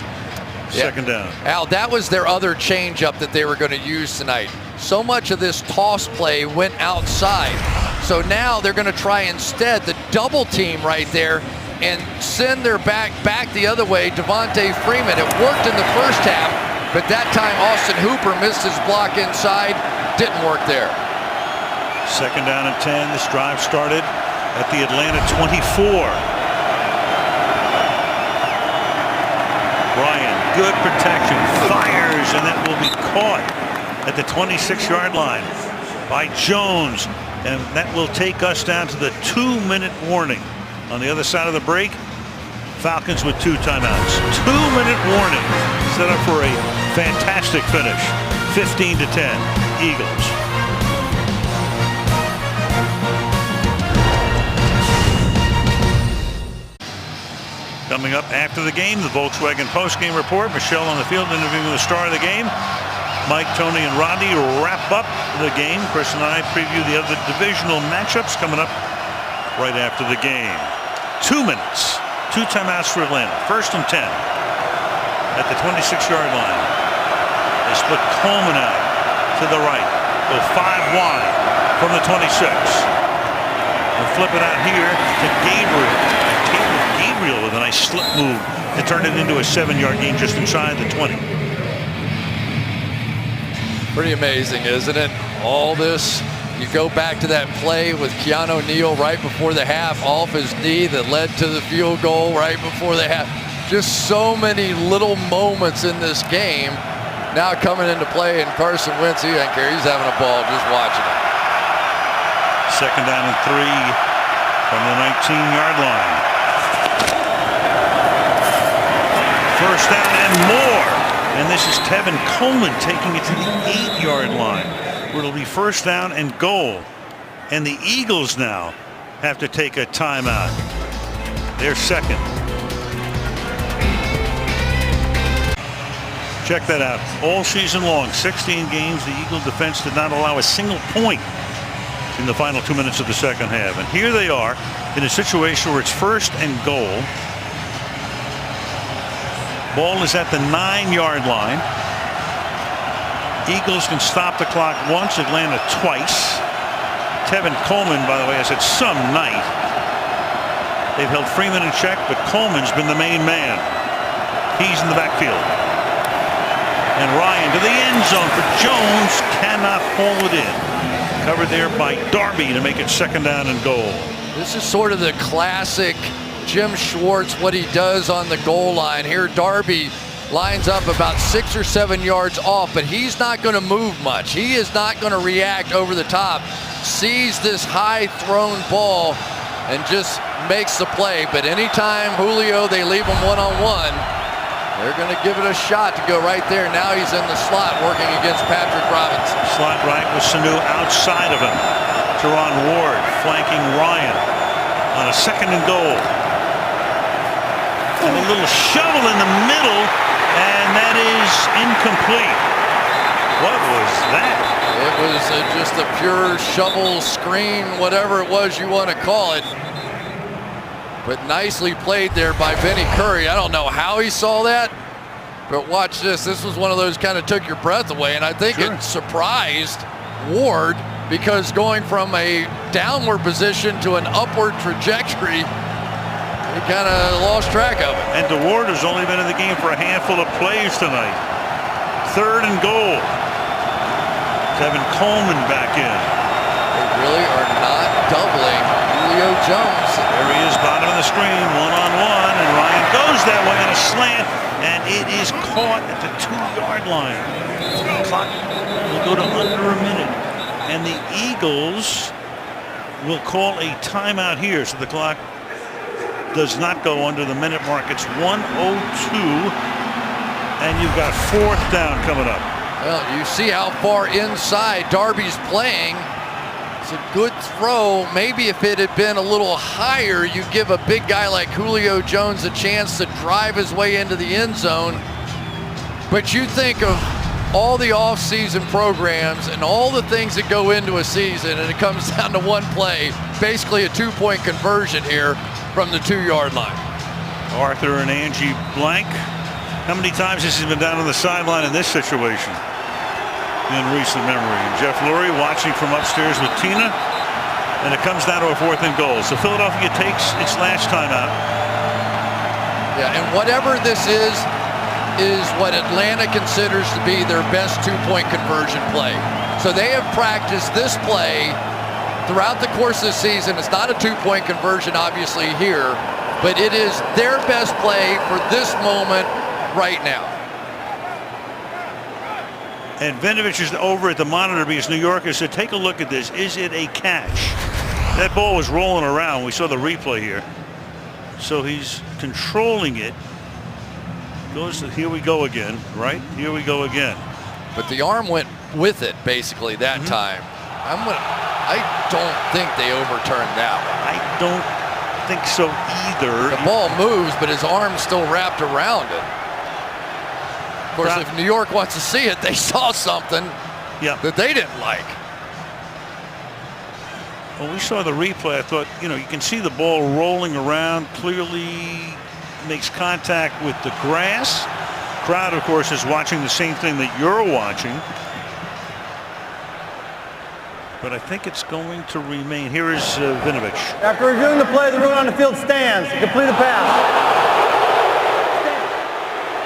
2nd down. Al, that was their other changeup that they were going to use tonight. So much of this toss play went outside. So now they're going to try instead the double team right there and send their back the other way, Devontae Freeman. It worked in the first half, but that time Austin Hooper missed his block inside. Didn't work there. 2nd down and 10. This drive started at the Atlanta 24. Ryan, good protection, fires, and that will be caught at the 26-yard line by Jones. And that will take us down to the 2-minute warning. On the other side of the break, Falcons with 2 timeouts. 2-minute warning set up for a fantastic finish. 15-10, Eagles. Coming up after the game, the Volkswagen postgame report. Michelle on the field interviewing the star of the game. Mike, Tony, and Rodney wrap up the game. Chris and I preview the other divisional matchups coming up right after the game. 2 minutes. 2 timeouts for Atlanta. 1st and 10 at the 26-yard line. They split Coleman out to the right. Go 5 wide from the 26. They'll flip it out here to Gabriel. Gabriel with a nice slip move to turn it into a 7-yard gain just inside the 20. Pretty amazing, isn't it? All this, you go back to that play with Keanu Neal right before the half off his knee that led to the field goal right before the half. Just so many little moments in this game now coming into play, and Carson Wentz, he doesn't care. He's having a ball just watching it. 2nd down and 3 from the 19-yard line. 1st down and more. And this is Tevin Coleman taking it to the 8-yard line, where it'll be 1st down and goal. And the Eagles now have to take a timeout. They're 2nd. Check that out. All season long, 16 games, the Eagle defense did not allow a single point in the final 2 minutes of the 2nd half. And here they are in a situation where it's 1st and goal. Ball is at the 9-yard line. Eagles can stop the clock once, Atlanta twice. Tevin Coleman, by the way, has had some night. They've held Freeman in check, but Coleman's been the main man. He's in the backfield. And Ryan to the end zone for Jones, cannot haul it in. Covered there by Darby to make it 2nd down and goal. This is sort of the classic Jim Schwartz, what he does on the goal line. Here Darby lines up about 6 or 7 yards off, but he's not going to move much. He is not going to react over the top. Sees this high thrown ball and just makes the play. But anytime Julio, they leave him one-on-one, they're going to give it a shot to go right there. Now he's in the slot working against Patrick Robinson. Slot right with Sanu outside of him. Teron Ward flanking Ryan on a 2nd and goal. And a little shovel in the middle, and that is incomplete. What was that? It was just a pure shovel screen, whatever it was you want to call it. But nicely played there by Vinny Curry. I don't know how he saw that, but watch this. This was one of those kind of took your breath away, and I think it surprised Ward, because going from a downward position to an upward trajectory, he kind of lost track of it. And DeWard has only been in the game for a handful of plays tonight. 3rd and goal. Tevin Coleman back in. They really are not doubling Julio Jones. There he is, bottom of the screen, one-on-one, and Ryan goes that way on a slant, and it is caught at the 2-yard line. The clock will go to under a minute, and the Eagles will call a timeout here, so the clock does not go under the minute mark. It's 1:02, and you've got 4th down coming up. Well, you see how far inside Darby's playing. It's a good throw. Maybe if it had been a little higher, you give a big guy like Julio Jones a chance to drive his way into the end zone. But you think of all the off-season programs and all the things that go into a season, and it comes down to one play, basically a 2-point conversion here from the 2-yard line. Arthur and Angie Blank. How many times has he been down on the sideline in this situation in recent memory? And Jeff Lurie watching from upstairs with Tina, and it comes down to a 4th and goal. So Philadelphia takes its last timeout. Yeah, and whatever this is what Atlanta considers to be their best 2-point conversion play. So they have practiced this play throughout the course of the season. It's not a 2-point conversion, obviously, here, but it is their best play for this moment right now. And Vinovich is over at the monitor because New Yorkers said, take a look at this. Is it a catch? That ball was rolling around. We saw the replay here. So he's controlling it. Goes to, here we go again, right? Here we go again. But the arm went with it basically that time. I don't think they overturned that one. I don't think so either. The ball moves, but his arm's still wrapped around it. Of course, if New York wants to see it, they saw something that they didn't like. When we saw the replay, I thought, you can see the ball rolling around, clearly makes contact with the grass. Crowd, of course, is watching the same thing that you're watching. But I think it's going to remain. Here is Vinovich. After reviewing the play, the ruler on the field stands to complete a pass.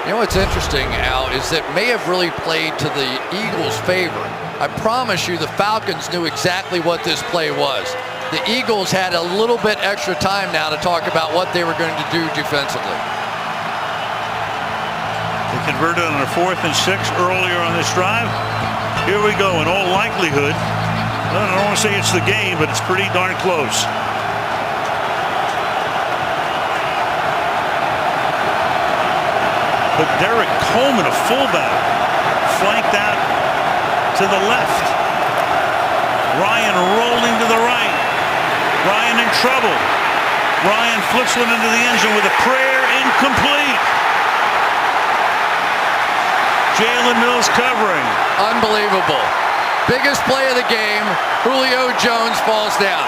You know what's interesting, Al, is that may have really played to the Eagles' favor. I promise you the Falcons knew exactly what this play was. The Eagles had a little bit extra time now to talk about what they were going to do defensively. They converted on a 4th and 6 earlier on this drive. Here we go. In all likelihood, I don't want to say it's the game, but it's pretty darn close. But Derek Coleman, a fullback, flanked out to the left. Ryan rolling to the right. Ryan in trouble. Ryan flips one into the end zone with a prayer, incomplete. Jalen Mills covering. Unbelievable. Biggest play of the game. Julio Jones falls down.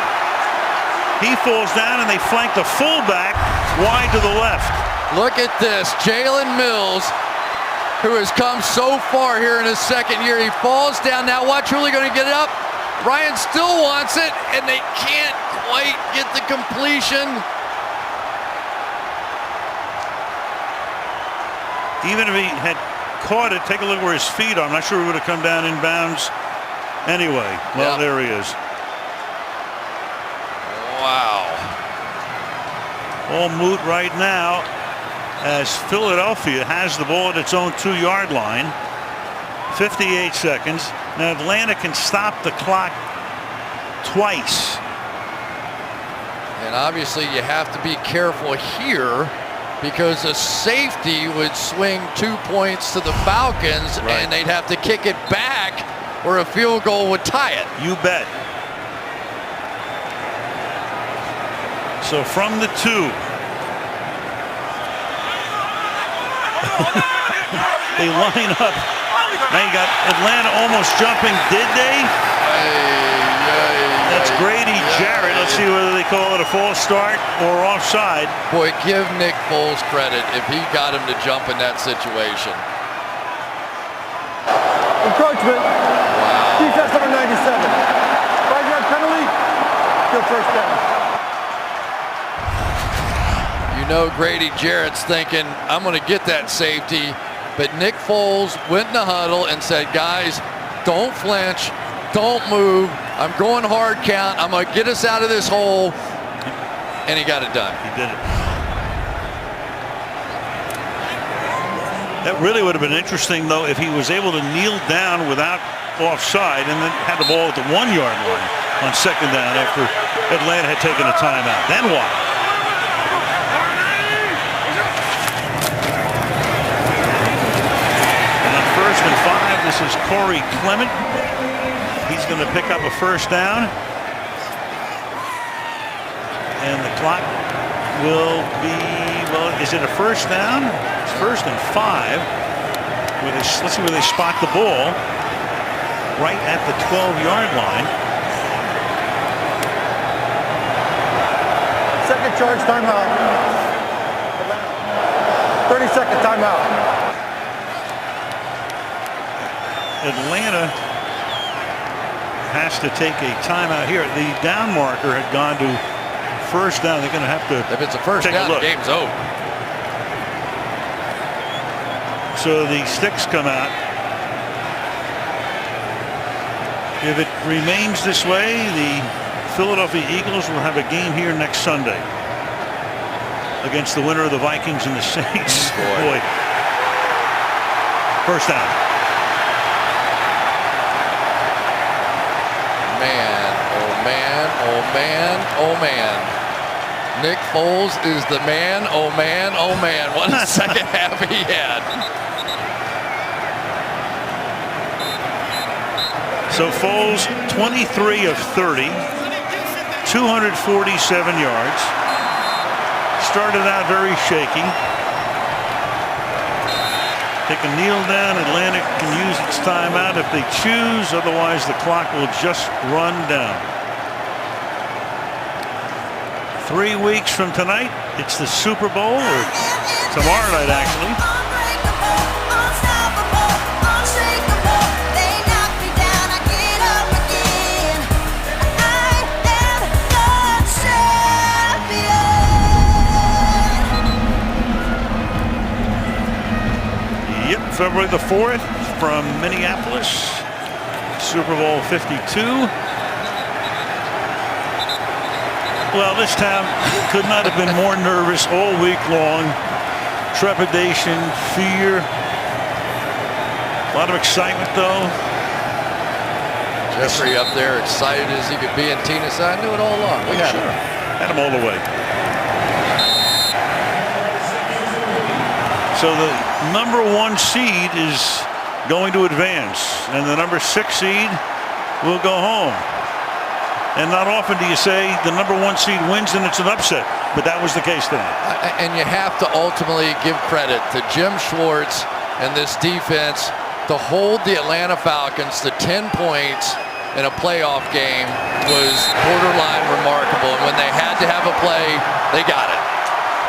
He falls down and they flank the fullback wide to the left. Look at this. Jalen Mills who has come so far here in his second year. He falls down. Now watch Hooley going to get it up. Ryan still wants it, and they can't quite get the completion. Even if he had caught it, take a look where his feet are. I'm not sure he would have come down in bounds anyway. Well, there he is. Wow. All moot right now as Philadelphia has the ball at its own 2-yard line. 58 seconds. Now Atlanta can stop the clock twice. And obviously you have to be careful here because a safety would swing 2 points to the Falcons, and they'd have to kick it back or a field goal would tie it. You bet. So from the 2. They line up. Now you got Atlanta almost jumping. Did they? That's Grady Jarrett. Let's see whether they call it a false start or offside. Boy, give Nick Foles credit if he got him to jump in that situation. Encroachment. Wow. Defense number 97. 5-yard penalty. Still first down. You know Grady Jarrett's thinking, I'm going to get that safety. But Nick Foles went in the huddle and said, guys, don't flinch. Don't move. I'm going hard count. I'm going to get us out of this hole. And he got it done. He did it. That really would have been interesting, though, if he was able to kneel down without offside and then had the ball at the 1-yard line on second down after Atlanta had taken a timeout. Then what? And on 1st and 5, this is Corey Clement. He's going to pick up a first down. And the clock will be, well, is it a first down? It's 1st and 5. Let's see where they spot the ball. Right at the 12-yard line. Second charge timeout. 30-second timeout. Atlanta has to take a timeout here. The down marker had gone to first down. They're going to have to. If it's a first down, the game's over. So the sticks come out. If it remains this way, the Philadelphia Eagles will have a game here next Sunday against the winner of the Vikings and the Saints. Boy. First down. Man, oh man, oh man, oh man. Nick Foles is the man, oh man, oh man. What a second half he had. So Foles, 23 of 30, 247 yards. Started out very shaky. Take a kneel down. Atlanta can use its timeout if they choose. Otherwise, the clock will just run down. 3 weeks from tonight, it's the Super Bowl, or tomorrow night, actually. February the 4th from Minneapolis, Super Bowl 52. Well, this town could not have been more nervous all week long. Trepidation, fear, a lot of excitement though. Jeffrey up there excited as he could be, and Tina said, I knew it all along. We had him. Had him all the way. So the number 1 seed is going to advance, and the number 6 seed will go home. And not often do you say the number 1 seed wins and it's an upset, but that was the case tonight. And you have to ultimately give credit to Jim Schwartz and this defense to hold the Atlanta Falcons to 10 points in a playoff game was borderline remarkable. And when they had to have a play, they got it.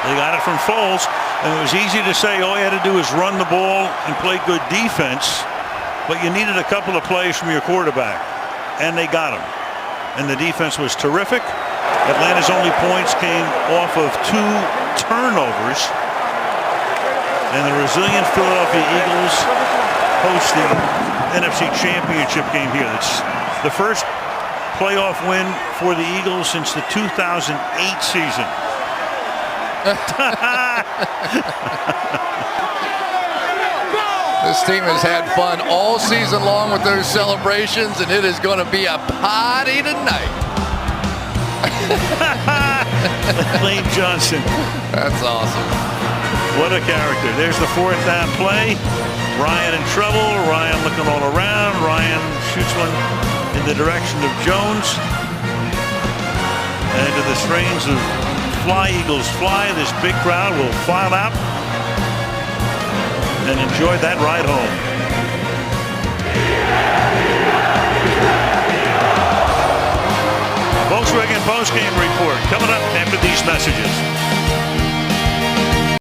They got it from Foles. And it was easy to say all you had to do was run the ball and play good defense, but you needed a couple of plays from your quarterback, and they got him. And the defense was terrific. Atlanta's only points came off of 2 turnovers. And the resilient Philadelphia Eagles host the NFC Championship game here. It's the first playoff win for the Eagles since the 2008 season. This team has had fun all season long with those celebrations, and it is going to be a party tonight. Lane Johnson. That's awesome. What a character. There's the 4th down play. Ryan in trouble. Ryan looking all around. Ryan shoots one in the direction of Jones. And to the strains of Fly Eagles Fly, this big crowd will file out and enjoy that ride home. Volkswagen postgame report coming up after these messages.